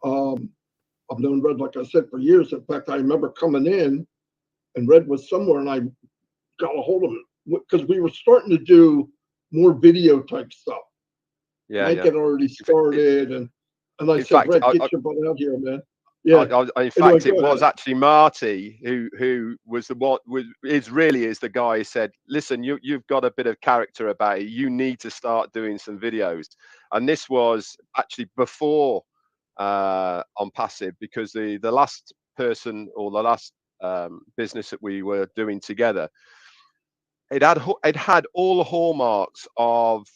I've known Red, like I said, for years. In fact, I remember coming in and Red was somewhere and I got a hold of him because we were starting to do more video type stuff. Yeah, Mike had already started, and I said, fact, Red, get your butt out here, man. Yeah. In fact, it was actually Marty who was the one is the guy who said, listen, you've got a bit of character about it. You need to start doing some videos. And this was actually before Onpassive, because the last person or the last business that we were doing together, it had all the hallmarks of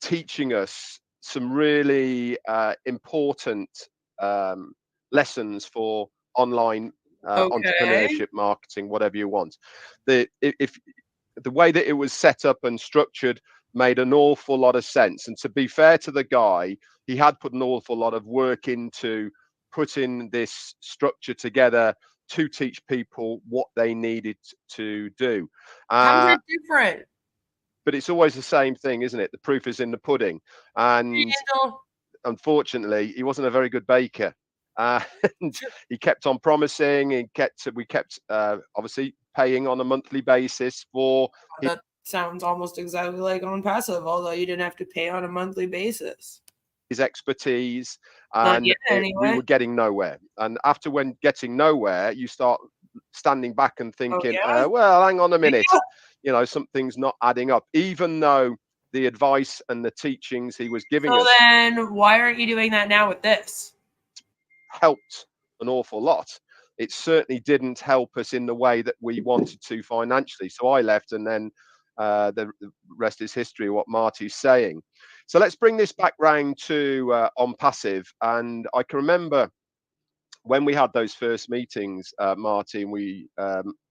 teaching us some really important lessons for online entrepreneurship, marketing, whatever you want. The way that it was set up and structured made an awful lot of sense. And to be fair to the guy, he had put an awful lot of work into putting this structure together to teach people what they needed to do. How's it different? But it's always the same thing, isn't it? The proof is in the pudding. And unfortunately, he wasn't a very good baker. And he kept on promising. We kept obviously paying on a monthly basis for. That sounds almost exactly like Onpassive, although you didn't have to pay on a monthly basis. His expertise, and we were getting nowhere. And after getting nowhere, you start standing back and thinking, well, hang on a minute, you know, something's not adding up, even though the advice and the teachings he was giving us. So then why aren't you doing that now with this? Helped an awful lot. It certainly didn't help us in the way that we wanted to financially. So I left, and then the rest is history, what Marty's saying. So let's bring this back round to Onpassive. And I can remember when we had those first meetings, Marty, and we,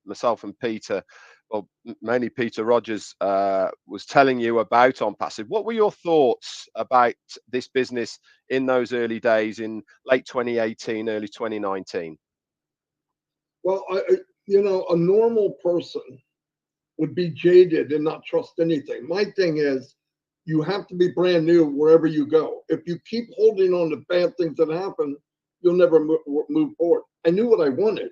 myself and Peter, well, mainly Peter Rogers, was telling you about Onpassive. What were your thoughts about this business in those early days in late 2018, early 2019? Well, a normal person would be jaded and not trust anything. My thing is, you have to be brand new wherever you go. If you keep holding on to bad things that happen, you'll never move forward. I knew what I wanted.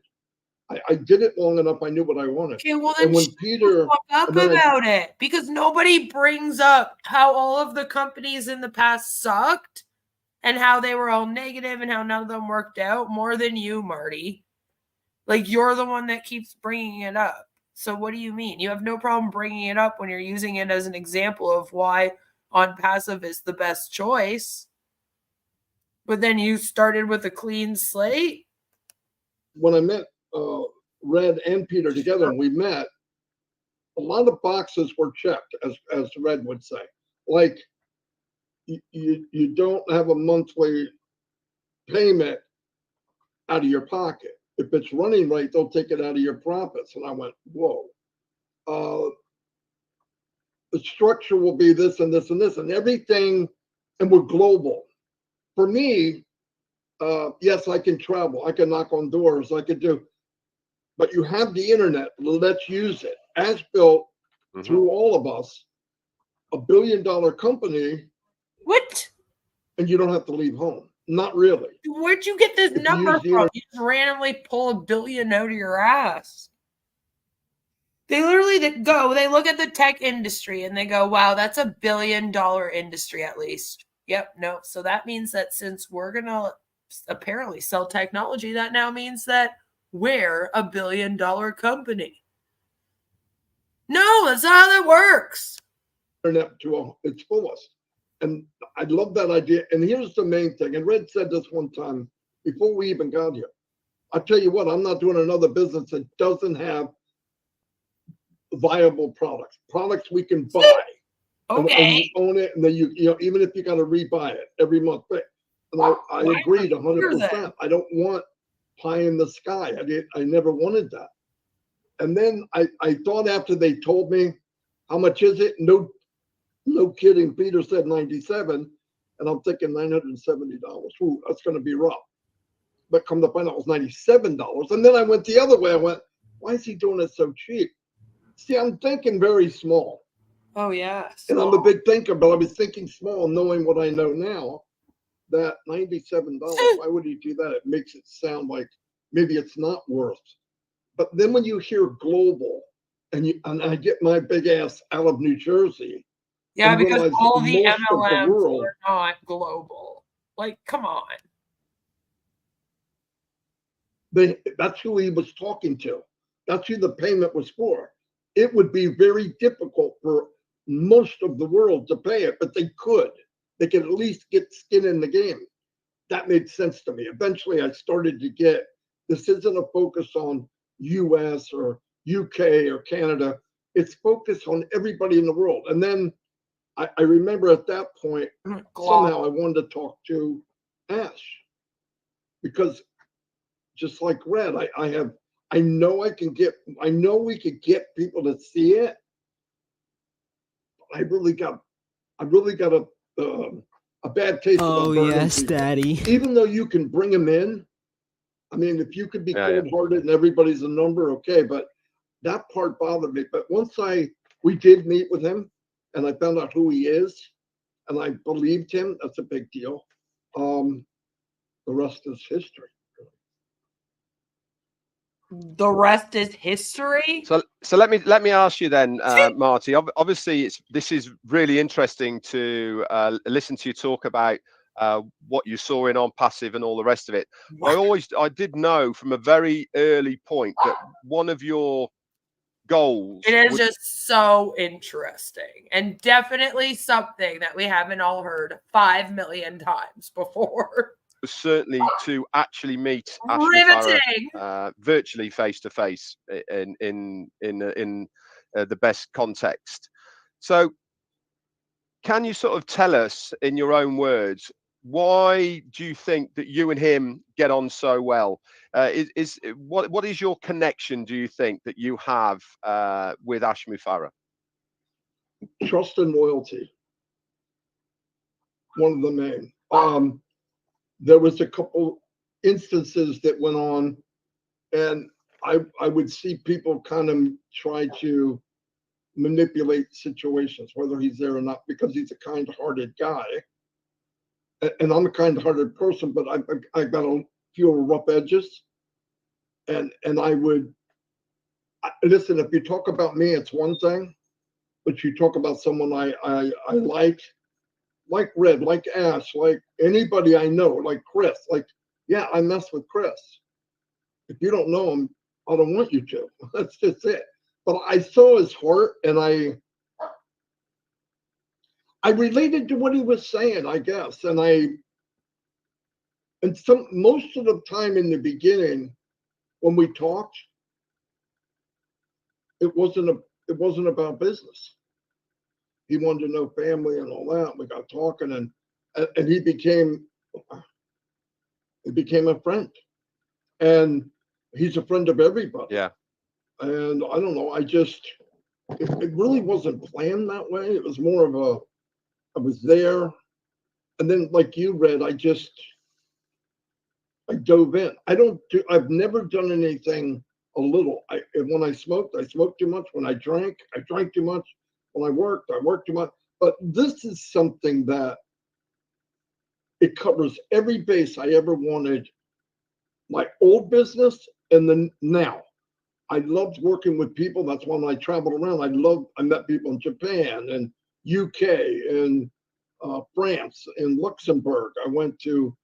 I did it long enough. I knew what I wanted. Okay, well then and when Peter up about it, because nobody brings up how all of the companies in the past sucked and how they were all negative and how none of them worked out more than you, Marty. Like, you're the one that keeps bringing it up. So what do you mean? You have no problem bringing it up when you're using it as an example of why Onpassive is the best choice. But then you started with a clean slate? When I met Red and Peter together and we met, a lot of boxes were checked, as Red would say. Like, you don't have a monthly payment out of your pocket. If it's running right, they'll take it out of your profits. And I went, whoa. The structure will be this and this and this and everything, and we're global. For me, yes, I can travel. I can knock on doors. I could do, but you have the internet. Let's use it. As built through all of us, $1 billion company. What? And you don't have to leave home. Not really. Where'd you get this number from? You just randomly pull $1 billion out of your ass. They literally literally they look at the tech industry and they go, wow, that's $1 billion industry at least. Yep, no. So that means that since we're going to apparently sell technology, that now means that we're $1 billion company. No, that's not how that works. Internet to its fullest. And I love that idea. And here's the main thing. And Red said this one time before we even got here. I'll tell you what, I'm not doing another business that doesn't have viable products we can buy. Okay. And you own it, and then you know, even if you got to rebuy it every month. And I agreed 100%. I don't want pie in the sky. I never wanted that. And then I thought after they told me how much is it, no kidding. Peter said 97, and I'm thinking $970. Ooh, that's going to be rough. But come to find out, it was $97. And then I went the other way. I went, why is he doing it so cheap? See, I'm thinking very small. Oh, yeah. And I'm a big thinker, but I was thinking small, knowing what I know now, that $97, why would he do that? It makes it sound like maybe it's not worth. But then when you hear global, and I get my big ass out of New Jersey. Yeah, because all the MLMs world, are not global. Like, come on. That's who he was talking to. That's who the payment was for. It would be very difficult for most of the world to pay it, but they could. They could at least get skin in the game. That made sense to me. Eventually, I started to get, this isn't a focus on US or UK or Canada. It's focused on everybody in the world. And then I remember at that point, somehow I wanted to talk to Ash, because just like Red, I know we could get people to see it. I really got a bad taste. Oh, yes, people. Daddy. Even though you can bring them in, I mean, if you could be cold-hearted and everybody's a number, okay, but that part bothered me. But once we did meet with him, and I found out who he is, and I believed him, that's a big deal. The rest is history. The rest is history. So let me ask you then, Marty. Obviously, this is really interesting to listen to you talk about what you saw in Onpassive and all the rest of it. I did know from a very early point that one of your goals. It is just so interesting, and definitely something that we haven't all heard 5 million times before. Certainly to actually meet Ash Mufareh, virtually face to face in the best context. So, can you sort of tell us in your own words, why do you think that you and him get on so well? What is your connection, do you think, that you have with Ash Mufareh? Trust and loyalty. One of the main. There was a couple instances that went on, and I would see people kind of try to manipulate situations, whether he's there or not, because he's a kind-hearted guy. And I'm a kind-hearted person, but I got a few rough edges. And I would listen, if you talk about me, it's one thing, but you talk about someone I like Red, like Ash, like anybody I know, like Chris, yeah, I mess with Chris. If you don't know him, I don't want you to. That's just it. But I saw his heart, and I related to what he was saying, I guess. And most of the time in the beginning, when we talked, it wasn't about business. He wanted to know family and all that. We got talking, and he became a friend, and he's a friend of everybody. Yeah. And I don't know. It really wasn't planned that way. It was more of I was there, and then like you, Red, I dove in. I've never done anything a little. When I smoked too much. When I drank too much. When I worked too much. But this is something that it covers every base I ever wanted. My old business and then now. I loved working with people. That's when I traveled around. I met people in Japan and UK and France and Luxembourg. I went to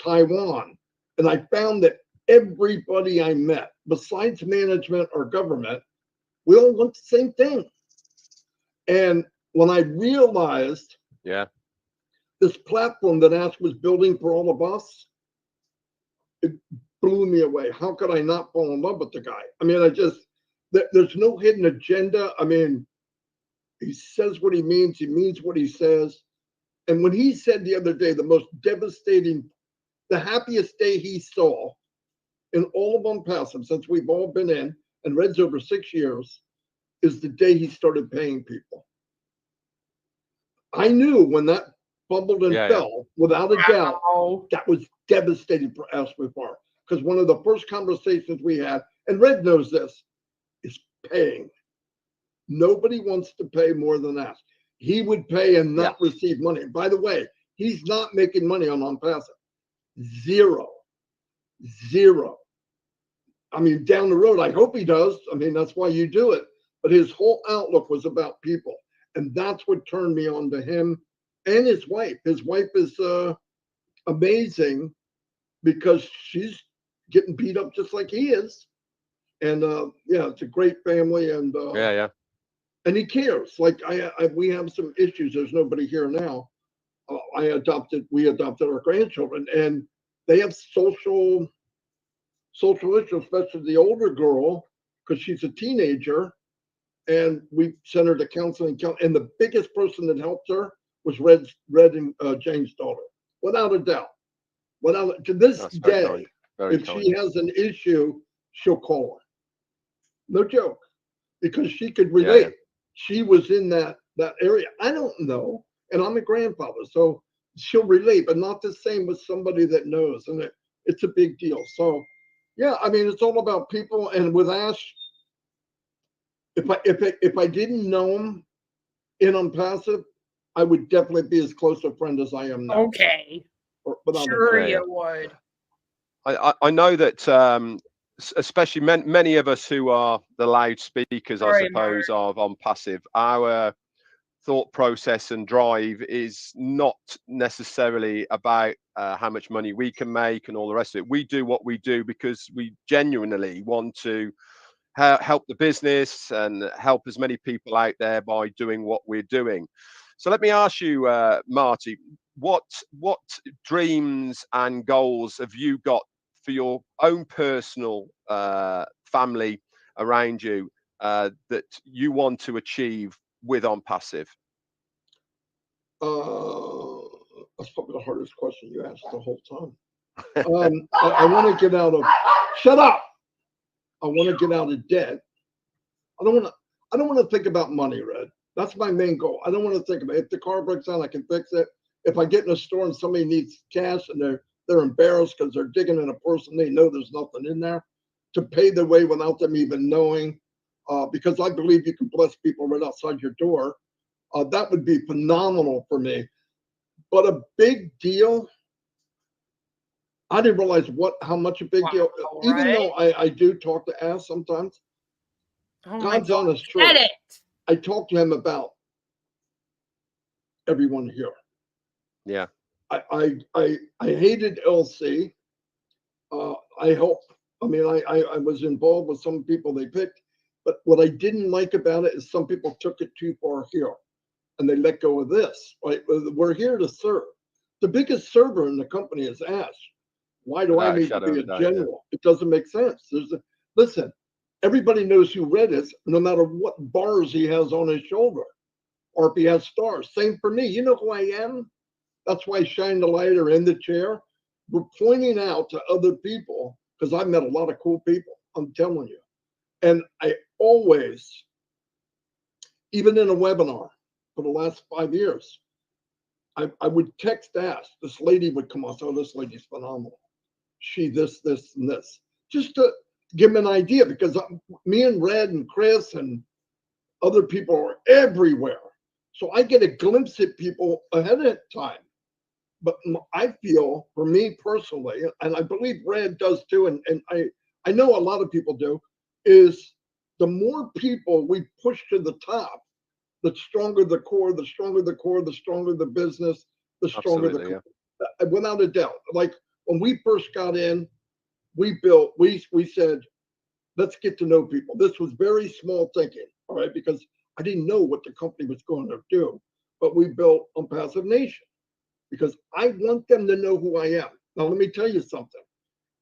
Taiwan, and I found that everybody I met, besides management or government, we all want the same thing. And when I realized this platform that Ash was building for all of us, it blew me away. How could I not fall in love with the guy? I mean, there's no hidden agenda. I mean, he says what he means what he says. And when he said the other day, the most devastating, the happiest day he saw in all of Onpassive, since we've all been in, and Red's over 6 years, is the day he started paying people. I knew when that bubbled and fell, without a doubt, that was devastating for Ash Mufareh. Because one of the first conversations we had, and Red knows this, is paying. Nobody wants to pay more than Ash. He would pay and not receive money. By the way, he's not making money on Onpassive. Zero. I mean, down the road, I hope he does. I mean, that's why you do it. But his whole outlook was about people. And that's what turned me on to him and his wife. His wife is amazing because she's getting beat up just like he is. And it's a great family. And and he cares. Like we have some issues. There's nobody here now. We adopted our grandchildren, and they have social issues, especially the older girl, because she's a teenager. And we sent her to counseling. And the biggest person that helped her was Red and Jane's daughter, without a doubt. To this day, if she has an issue, she'll call her. No joke, because she could relate. She was in that area. I don't know, and I'm a grandfather, so she'll relate, but not the same with somebody that knows, and it's a big deal. So, yeah, I mean, it's all about people. And with Ash, if I didn't know him in Onpassive, I would definitely be as close a friend as I am now. Okay. Sure, you would. I know that especially many of us who are the loudspeakers, I suppose, of Onpassive, our thought process and drive is not necessarily about how much money we can make and all the rest of it. We do what we do because we genuinely want to help the business and help as many people out there by doing what we're doing. So let me ask you, Marty, what dreams and goals have you got for your own personal family around you that you want to achieve with Onpassive? That's probably the hardest question you asked the whole time. I want to get out of. Shut up. I want to get out of debt. I don't want to think about money, Red. That's my main goal. I don't want to think about it. If the car breaks down, I can fix it. If I get in a store and somebody needs cash and they're embarrassed because they're digging in a purse and they know there's nothing in there, to pay their way without them even knowing, because I believe you can bless people right outside your door. That would be phenomenal for me. But a big deal, I didn't realize how much a big deal, even though I do talk to Ash sometimes. God's honest truth. I talk to him about everyone here. Yeah. I hated LC. I was involved with some people they picked, but what I didn't like about it is some people took it too far here and they let go of this. Right? We're here to serve. The biggest server in the company is Ash. Why do I need to be a general? It doesn't make sense. Listen, everybody knows who Red is, no matter what bars he has on his shoulder or if he has stars. Same for me. You know who I am? That's why I shine the light or in the chair. We're pointing out to other people because I've met a lot of cool people. I'm telling you. And I always, even in a webinar for the last 5 years, I would text Ash. This lady would come on. Oh, this lady's phenomenal. She this, and this. Just to give him an idea, because me and Red and Chris and other people are everywhere. So I get a glimpse at people ahead of time. But I feel, for me personally, and I believe Red does too, and I know a lot of people do, is the more people we push to the top, the stronger the core, the stronger the core, the stronger the business, the stronger Absolutely, the core. Without a doubt. Like when we first got in, we said, let's get to know people. This was very small thinking, all right, because I didn't know what the company was going to do. But we built Onpassive Nation because I want them to know who I am. Now, let me tell you something.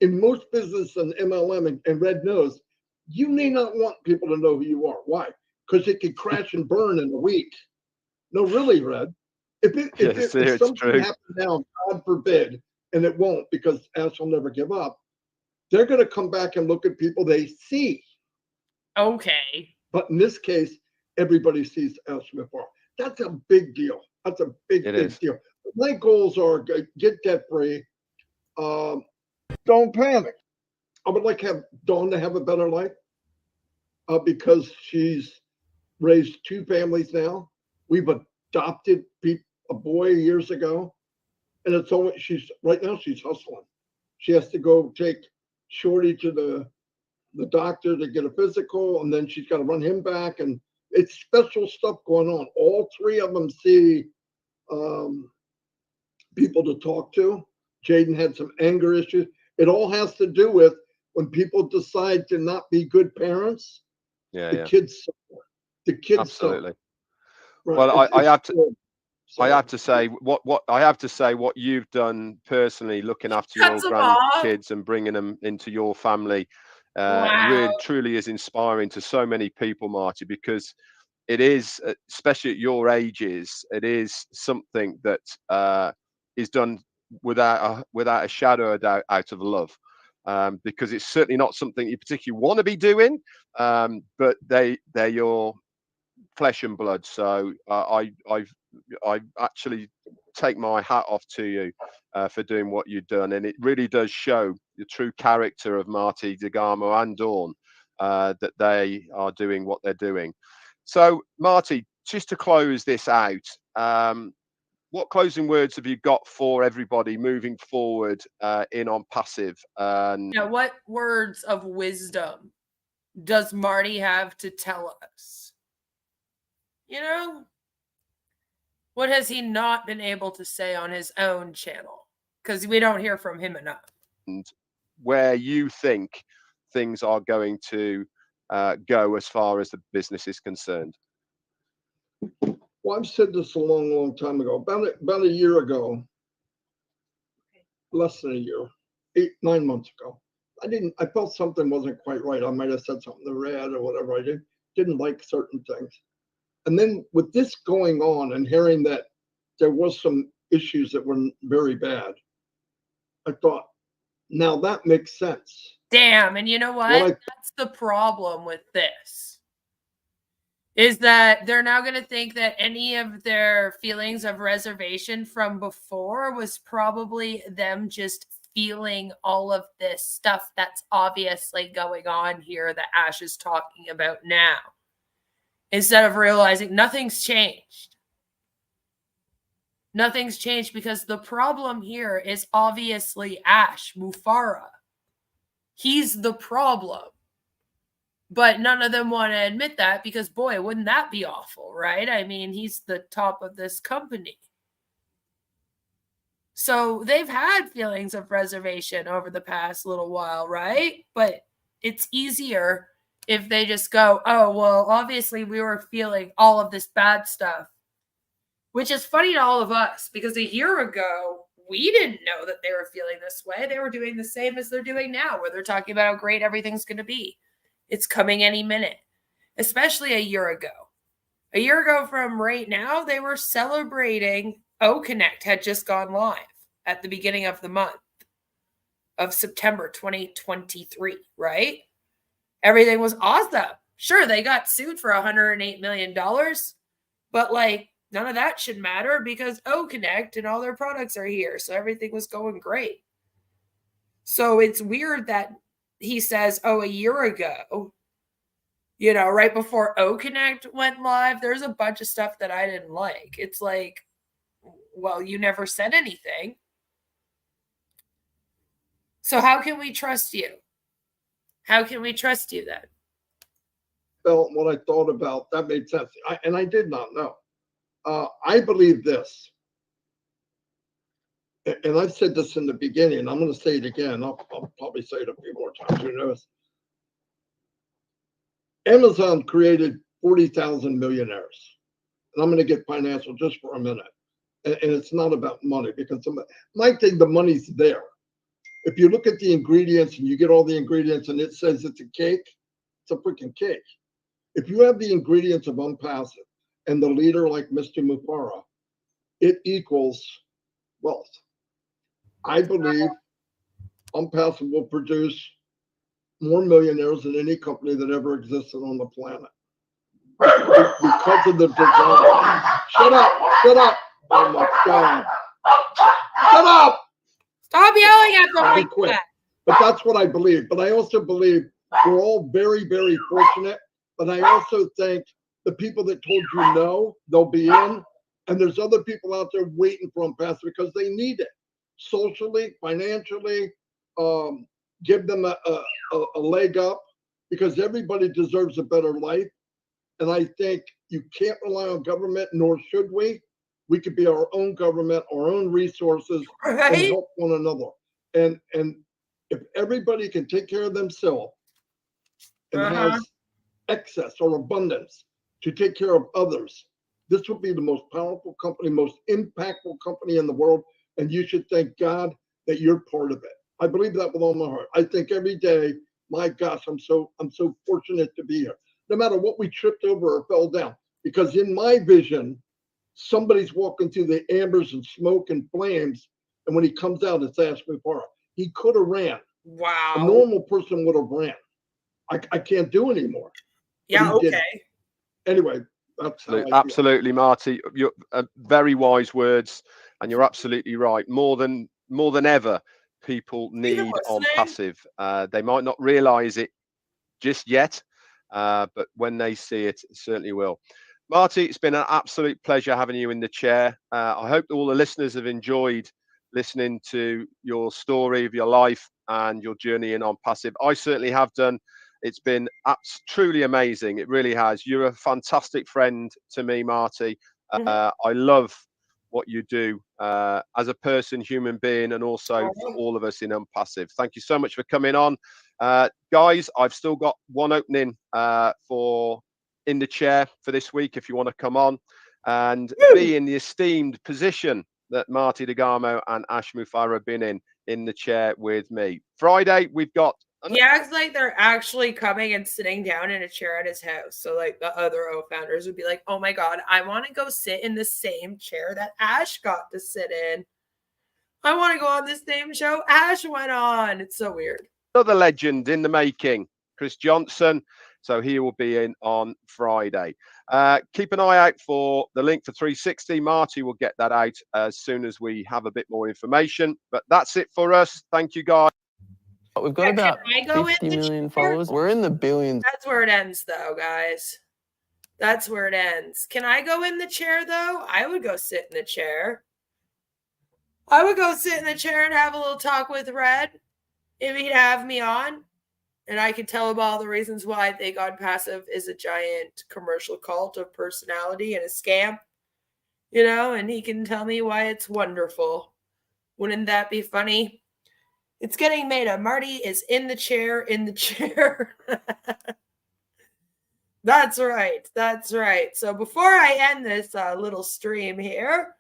In most business and MLM and Red knows, you may not want people to know who you are. Why? Because it could crash and burn in a week. No, really, Red. If something true. happens now, God forbid, and it won't because Ash will never give up, they're going to come back and look at people they see. Okay. But in this case, everybody sees Ash Mufareh. That's a big deal. That's a big deal. My goals are get debt free. Don't panic. I would like to have Dawn to have a better life because she's raised 2 families now. We've adopted a boy years ago, and it's only right now she's hustling. She has to go take Shorty to the doctor to get a physical, and then she's got to run him back, and it's special stuff going on. All 3 of them see people to talk to. Jaden had some anger issues. It all has to do with when people decide to not be good parents. The kids suffer. The kids absolutely. Suffer. Right. Well, I have to. So, I have to say what you've done personally, looking after your grandkids and bringing them into your family, really truly is inspiring to so many people, Marty, because it is, especially at your ages, it is something that is done without a shadow of doubt out of love. Because it's certainly not something you particularly want to be doing, but they're your flesh and blood. So I actually take my hat off to you for doing what you've done, and it really does show the true character of Marty, Degamo, and Dawn, that they are doing what they're doing. So, Marty, just to close this out, what closing words have you got for everybody moving forward in Onpassive? Now, what words of wisdom does Marty have to tell us? You know, what has he not been able to say on his own channel? Because we don't hear from him enough. And where you think things are going to go as far as the business is concerned? Well, I've said this a long, long time ago. About a year ago, less than a year, 8-9 months ago. I felt something wasn't quite right. I might have said something to Red or whatever. I didn't like certain things. And then with this going on and hearing that there was some issues that were very bad, I thought, now that makes sense. Damn, and you know what? That's the problem with this. Is that they're now going to think that any of their feelings of reservation from before was probably them just feeling all of this stuff that's obviously going on here that Ash is talking about now. Instead of realizing nothing's changed. Nothing's changed because the problem here is obviously Ash Mufareh. He's the problem. But none of them want to admit that because, boy, wouldn't that be awful, right? I mean, he's the top of this company. So they've had feelings of reservation over the past little while, right? But it's easier if they just go, oh, well, obviously we were feeling all of this bad stuff, which is funny to all of us because a year ago, we didn't know that they were feeling this way. They were doing the same as they're doing now, where they're talking about how great everything's going to be. It's coming any minute, especially a year ago. A year ago from right now, they were celebrating OConnect had just gone live at the beginning of the month of September 2023, right? Everything was awesome. Sure, they got sued for $108 million, but like none of that should matter because OConnect and all their products are here. So everything was going great. So it's weird that he says, oh, a year ago, you know, right before OConnect went live, there's a bunch of stuff that I didn't like. It's like, well, you never said anything. So how can we trust you? How can we trust you then? felt and what I thought about, that made sense. And I did not know. I believe this, and I've said this in the beginning, and I'm going to say it again. I'll probably say it a few more times. Who knows? Amazon created 40,000 millionaires. And I'm going to get financial just for a minute. And it's not about money, because my thing, the money's there. If you look at the ingredients and you get all the ingredients and it says it's a cake, it's a freaking cake. If you have the ingredients of Onpassive and the leader like Mr. Mufareh, it equals wealth. I believe Onpassive will produce more millionaires than any company that ever existed on the planet. Because of the design. Shut up! Shut up! Oh my God! Shut up! Stop yelling at them like Quit. that. But that's what I believe. But I also believe we're all very, very fortunate. But I also think the people that told you no, they'll be in. And there's other people out there waiting for Onpassive because they need it. Socially, financially, give them a leg up, because everybody deserves a better life. And I think you can't rely on government, nor should we. We could be our own government, our own resources, and help one another. And if everybody can take care of themselves and has excess or abundance to take care of others, this will be the most powerful company, most impactful company in the world. And you should thank God that you're part of it. I believe that with all my heart. I think every day, my gosh, I'm so fortunate to be here. No matter what we tripped over or fell down, because in my vision, somebody's walking through the ambers and smoke and flames, and when he comes out, it's Ash Mufareh. He could have ran. Wow. A normal person would have ran. I can't do anymore. Yeah, okay. Didn't. Anyway, that's absolutely, Marty. You're very wise words, and you're absolutely right. More than ever, people need Onpassive. They might not realize it just yet, but when they see it, it certainly will. Marty, it's been an absolute pleasure having you in the chair. I hope all the listeners have enjoyed listening to your story of your life and your journey in Onpassive. I certainly have done. It's been truly amazing. It really has. You're a fantastic friend to me, Marty. I love what you do as a person, human being, and also for all of us in Onpassive. Thank you so much for coming on. Guys, I've still got one opening for in the chair for this week if you want to come on and be in the esteemed position that Marty DeGarmo and Ash Mufareh have been in the chair with me. Friday, we've got... He acts like they're actually coming and sitting down in a chair at his house. So like the other O-founders would be like, oh my God, I want to go sit in the same chair that Ash got to sit in. I want to go on this same show Ash went on. It's so weird. Another legend in the making, Chris Johnson. So he will be in on Friday. Keep an eye out for the link for 360. Marty will get that out as soon as we have a bit more information. But that's it for us. Thank you, guys. We've got about 50 million followers. We're in the billions. That's where it ends, though, guys. That's where it ends. Can I go in the chair, though? I would go sit in the chair. I would go sit in the chair and have a little talk with Red if he'd have me on. And I could tell him all the reasons why I think Onpassive is a giant commercial cult of personality and a scam. You know, and he can tell me why it's wonderful. Wouldn't that be funny? It's getting made. Marty is in the chair, That's right. That's right. So before I end this little stream here,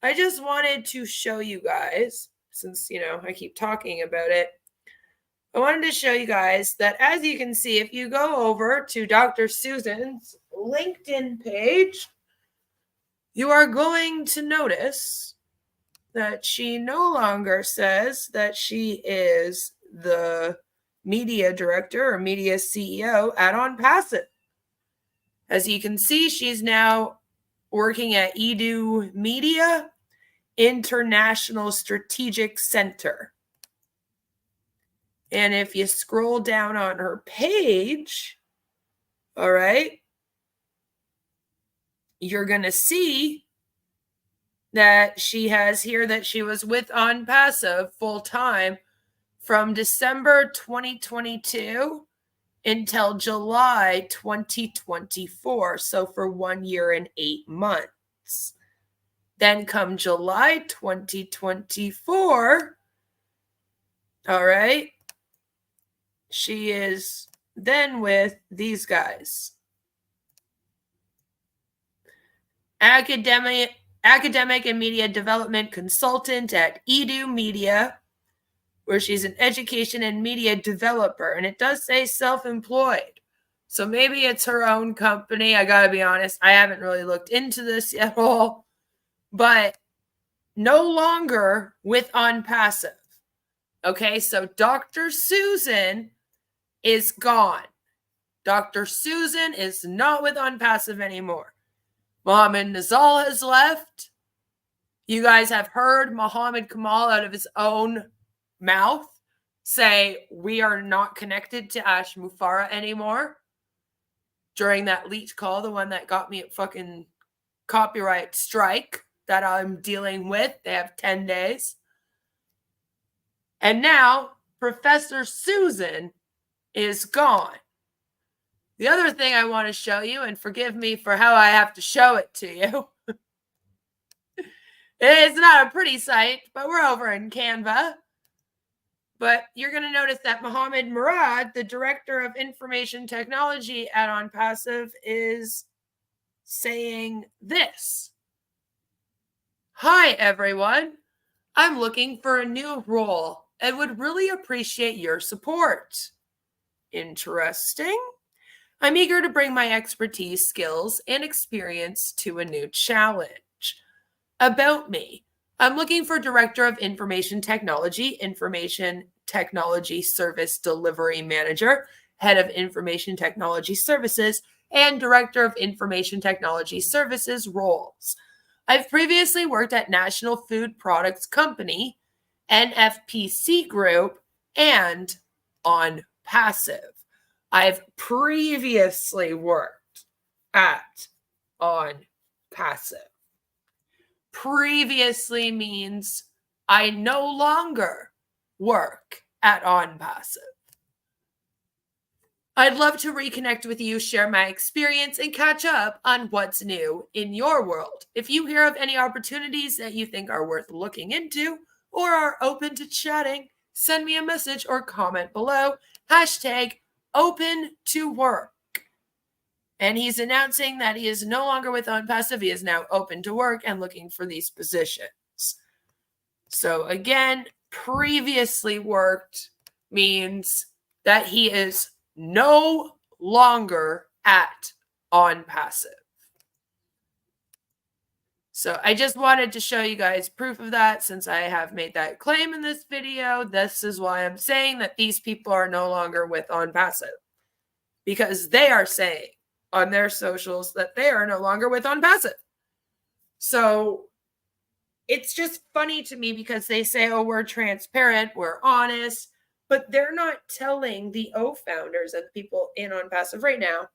I just wanted to show you guys, since, you know, I keep talking about it, I wanted to show you guys that, as you can see, if you go over to Dr. Susan's LinkedIn page, you are going to notice that she no longer says that she is the media director or media CEO at Onpassive. As you can see, she's now working at Edu Media International Strategic Center. And if you scroll down on her page, all right, you're going to see that she has here that she was with Onpassive full time from December 2022 until July 2024. So for 1 year and 8 months. Then come July 2024, all right, she is then with these guys. Academic and media development consultant at Edu Media, where she's an education and media developer. And it does say self-employed. So maybe it's her own company. I got to be honest, I haven't really looked into this at all. But no longer with Onpassive. Okay, so Dr. Susan is gone. Dr. Susan is not with Onpassive anymore. Mohammed Nazal has left. You guys have heard Mohammed Kamal out of his own mouth say, we are not connected to Ash Mufareh anymore. During that leaked call, the one that got me a fucking copyright strike that I'm dealing with. They have 10 days. And now Professor Susan is gone. The other thing I want to show you, and forgive me for how I have to show it to you. It's not a pretty sight, but we're over in Canva. But you're going to notice that Mohammed Murad, the Director of Information Technology at Onpassive, is saying this. Hi, everyone. I'm looking for a new role and would really appreciate your support. Interesting. I'm eager to bring my expertise, skills, and experience to a new challenge. About me. I'm looking for Director of Information Technology Service Delivery Manager, Head of Information Technology Services, and Director of Information Technology Services roles. I've previously worked at National Food Products Company, NFPC Group, and Onpassive. I've previously worked at Onpassive. Previously means I no longer work at Onpassive. I'd love to reconnect with you, share my experience, and catch up on what's new in your world. If you hear of any opportunities that you think are worth looking into or are open to chatting, send me a message or comment below. #OpenToWork. And he's announcing that he is no longer with Onpassive. He is now open to work and looking for these positions. So again, previously worked means that he is no longer at Onpassive. So I just wanted to show you guys proof of that since I have made that claim in this video. This is why I'm saying that these people are no longer with Onpassive. Because they are saying on their socials that they are no longer with Onpassive. So it's just funny to me because they say, oh, we're transparent, we're honest, but they're not telling the O founders and people in Onpassive right now,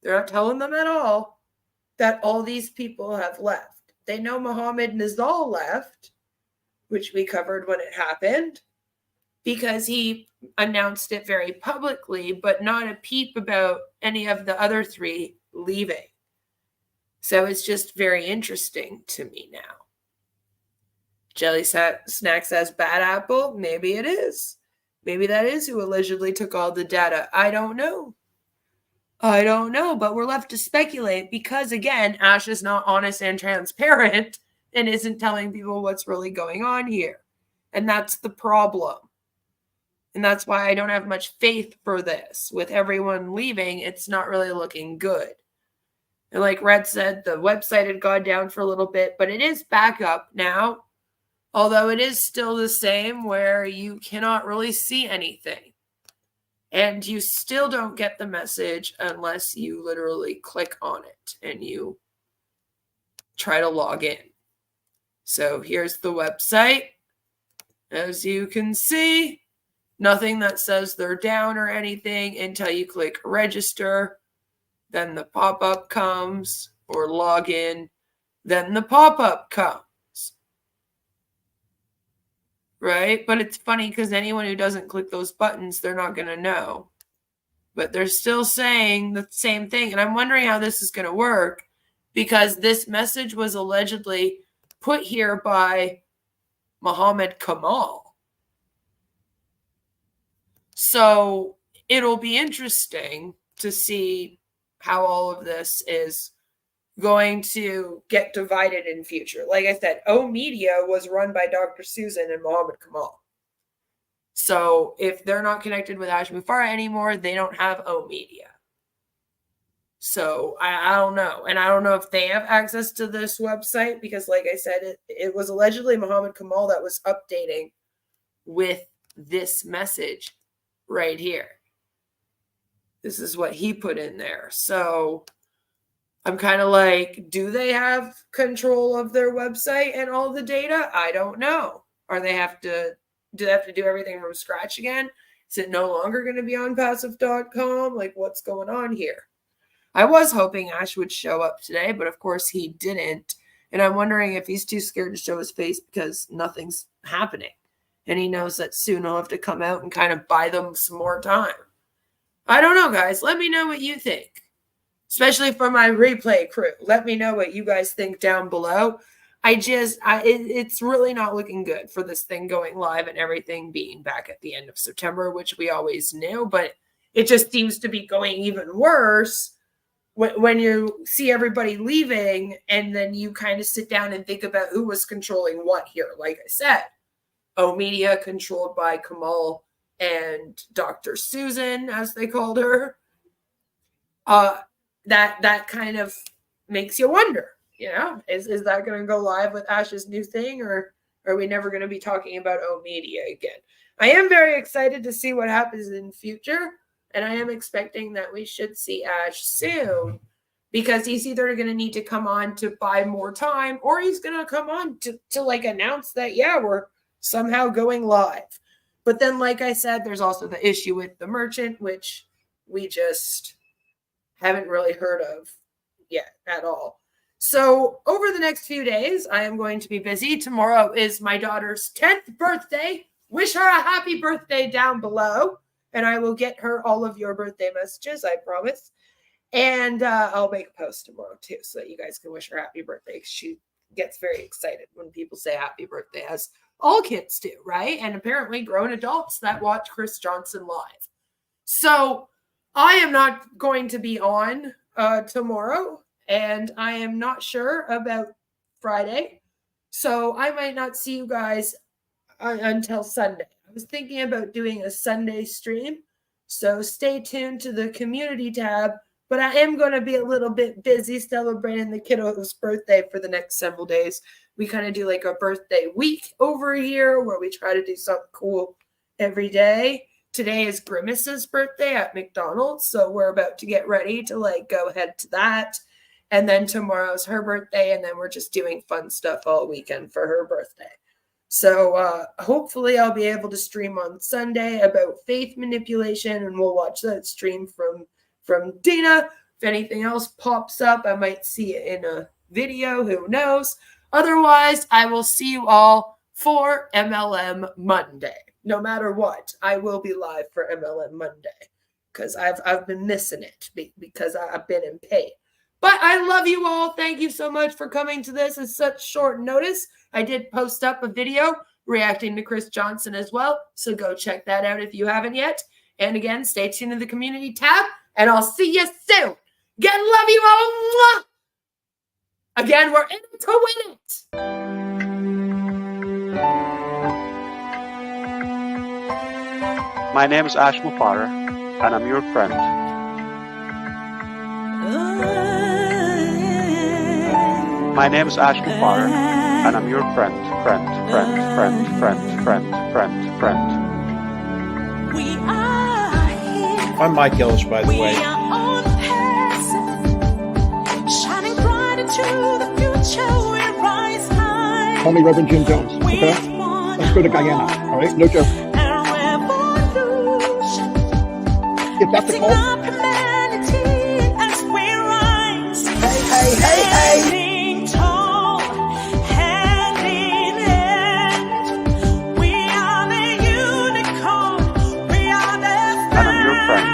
they're not telling them at all that all these people have left. They know Mohammed Nazal left, which we covered when it happened, because he announced it very publicly, but not a peep about any of the other three leaving. So it's just very interesting to me now. Jelly Snack says bad apple. Maybe it is. Maybe that is who allegedly took all the data. I don't know. I don't know, but we're left to speculate because, again, Ash is not honest and transparent and isn't telling people what's really going on here. And that's the problem. And that's why I don't have much faith for this. With everyone leaving, it's not really looking good. And like Red said, the website had gone down for a little bit, but it is back up now. Although it is still the same where you cannot really see anything. And you still don't get the message unless you literally click on it and you try to log in. So here's the website. As you can see, nothing that says they're down or anything until you click register. Then the pop-up comes, or log in. Then the pop-up comes. Right? But it's funny because anyone who doesn't click those buttons, they're not going to know. but they're still saying the same thing. And I'm wondering how this is going to work, because this message was allegedly put here by Muhammad Kamal. So it'll be interesting to see how all of this is going to get divided in future. Like I said, O Media was run by Dr. Susan and Muhammad Kamal. So if they're not connected with Ash Mufareh anymore, they don't have O Media. So I don't know. And I don't know if they have access to this website, because like I said, it was allegedly Muhammad Kamal that was updating with this message right here. This is what he put in there. So I'm kind of like, do they have control of their website and all the data? I don't know. Do they have to do everything from scratch again? Is it no longer going to be on Onpassive.com? Like, what's going on here? I was hoping Ash would show up today, but of course he didn't. And I'm wondering if he's too scared to show his face because nothing's happening. And he knows that soon he'll have to come out and kind of buy them some more time. I don't know, guys. Let me know what you think. Especially for my replay crew. Let me know what you guys think down below. It's really not looking good for this thing going live and everything being back at the end of September, which we always knew. But it just seems to be going even worse when you see everybody leaving, and then you kind of sit down and think about who was controlling what here. Like I said, O Media controlled by Kamal and Dr. Susan, as they called her. That kind of makes you wonder, is that going to go live with Ash's new thing, or are we never going to be talking about O Media again? I am very excited to see what happens in future. And I am expecting that we should see Ash soon, because he's either going to need to come on to buy more time, or he's going to come on to like announce that, yeah, we're somehow going live. But then, like I said, there's also the issue with the merchant, which we just haven't really heard of yet at all. So over the next few days, I am going to be busy. Tomorrow is my daughter's 10th birthday. Wish her a happy birthday down below. And I will get her all of your birthday messages, I promise. And I'll make a post tomorrow, too, so that you guys can wish her happy birthday. She gets very excited when people say happy birthday, as all kids do, right? And apparently grown adults that watch Chris Johnson live. So I am not going to be on tomorrow, and I am not sure about Friday. So I might not see you guys until Sunday. I was thinking about doing a Sunday stream, so stay tuned to the community tab, but I am going to be a little bit busy celebrating the kiddo's birthday for the next several days. We kind of do like a birthday week over here where we try to do something cool every day. Today is Grimace's birthday at McDonald's, so we're about to get ready to like go ahead to that. And then tomorrow's her birthday, and then we're just doing fun stuff all weekend for her birthday. So hopefully I'll be able to stream on Sunday about faith manipulation, and we'll watch that stream from Dina. If anything else pops up, I might see it in a video. Who knows? Otherwise, I will see you all for MLM Monday. No matter what, I will be live for MLM Monday because I've been missing it because I've been in pain. But I love you all. Thank you so much for coming to this at such short notice. I did post up a video reacting to Chris Johnson as well, so go check that out if you haven't yet. And again, stay tuned to the community tab, and I'll see you soon. Again, love you all. Mwah! Again, we're in it to win it. My name is Ash Mufareh, and I'm your friend. My name is Ash Mufareh, and I'm your friend. I'm Mike Ellis, by the way. Shining bright into the future, we rise high. Call me Reverend Jim Jones, okay? Let's go to Guyana, all right? No joke. If that's a call. Hey. And I'm your friend.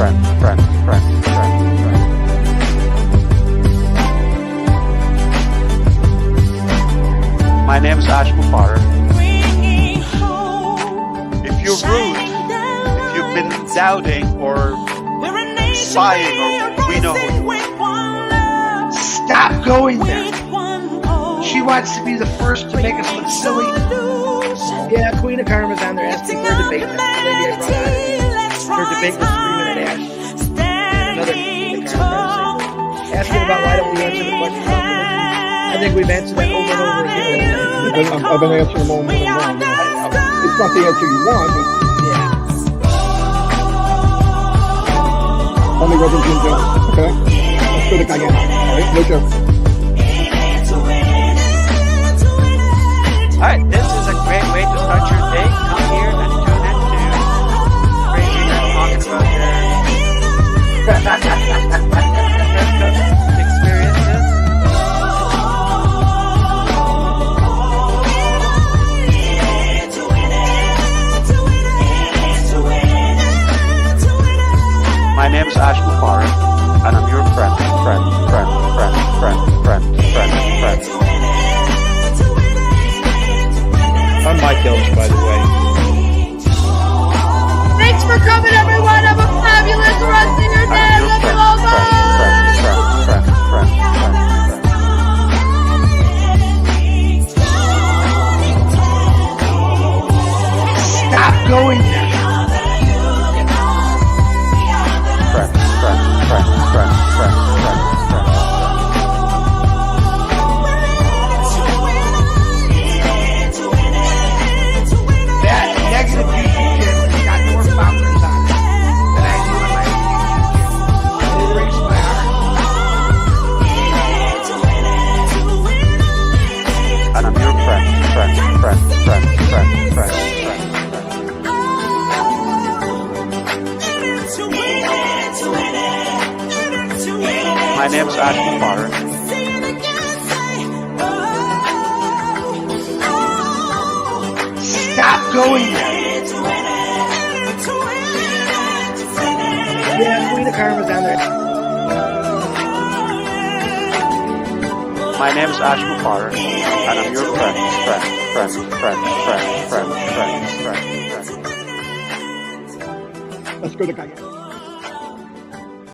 My name is Mufareh. If you're rude, if you've been doubting or sighing, or we know who you are. Stop going there. She wants to be the first to make us look silly. Yeah, Queen of Karma's on there asking for a debate. That's the lady I brought out. Her debate was 3-minute Ash. And another Queen of Karma asking about why don't we answer the question about religion. I think we've answered that over and over again. I've been answering them all more than one. It's not the answer you want, but only Reverend Jim Jones. Okay? Let's go to Guyana. All right? No joke. All right, this is a great way to start your day. Come here and tune into crazy men talking about their experiences. My name is Mufareh, and I'm your friend. I'm Mike Ellis, by the way. Thanks for coming, everyone. Have a fabulous rest of your day. Love you all. Bye. Stop going there. That negative YouTube channel has got more followers on it than I do on my YouTube channel. It breaks my heart. And I'm your friend. My name is Mufareh. Stop going there. Yeah, Queen of Karma's on there. My name is Mufareh, and I'm your friend. Let's go to Guyana.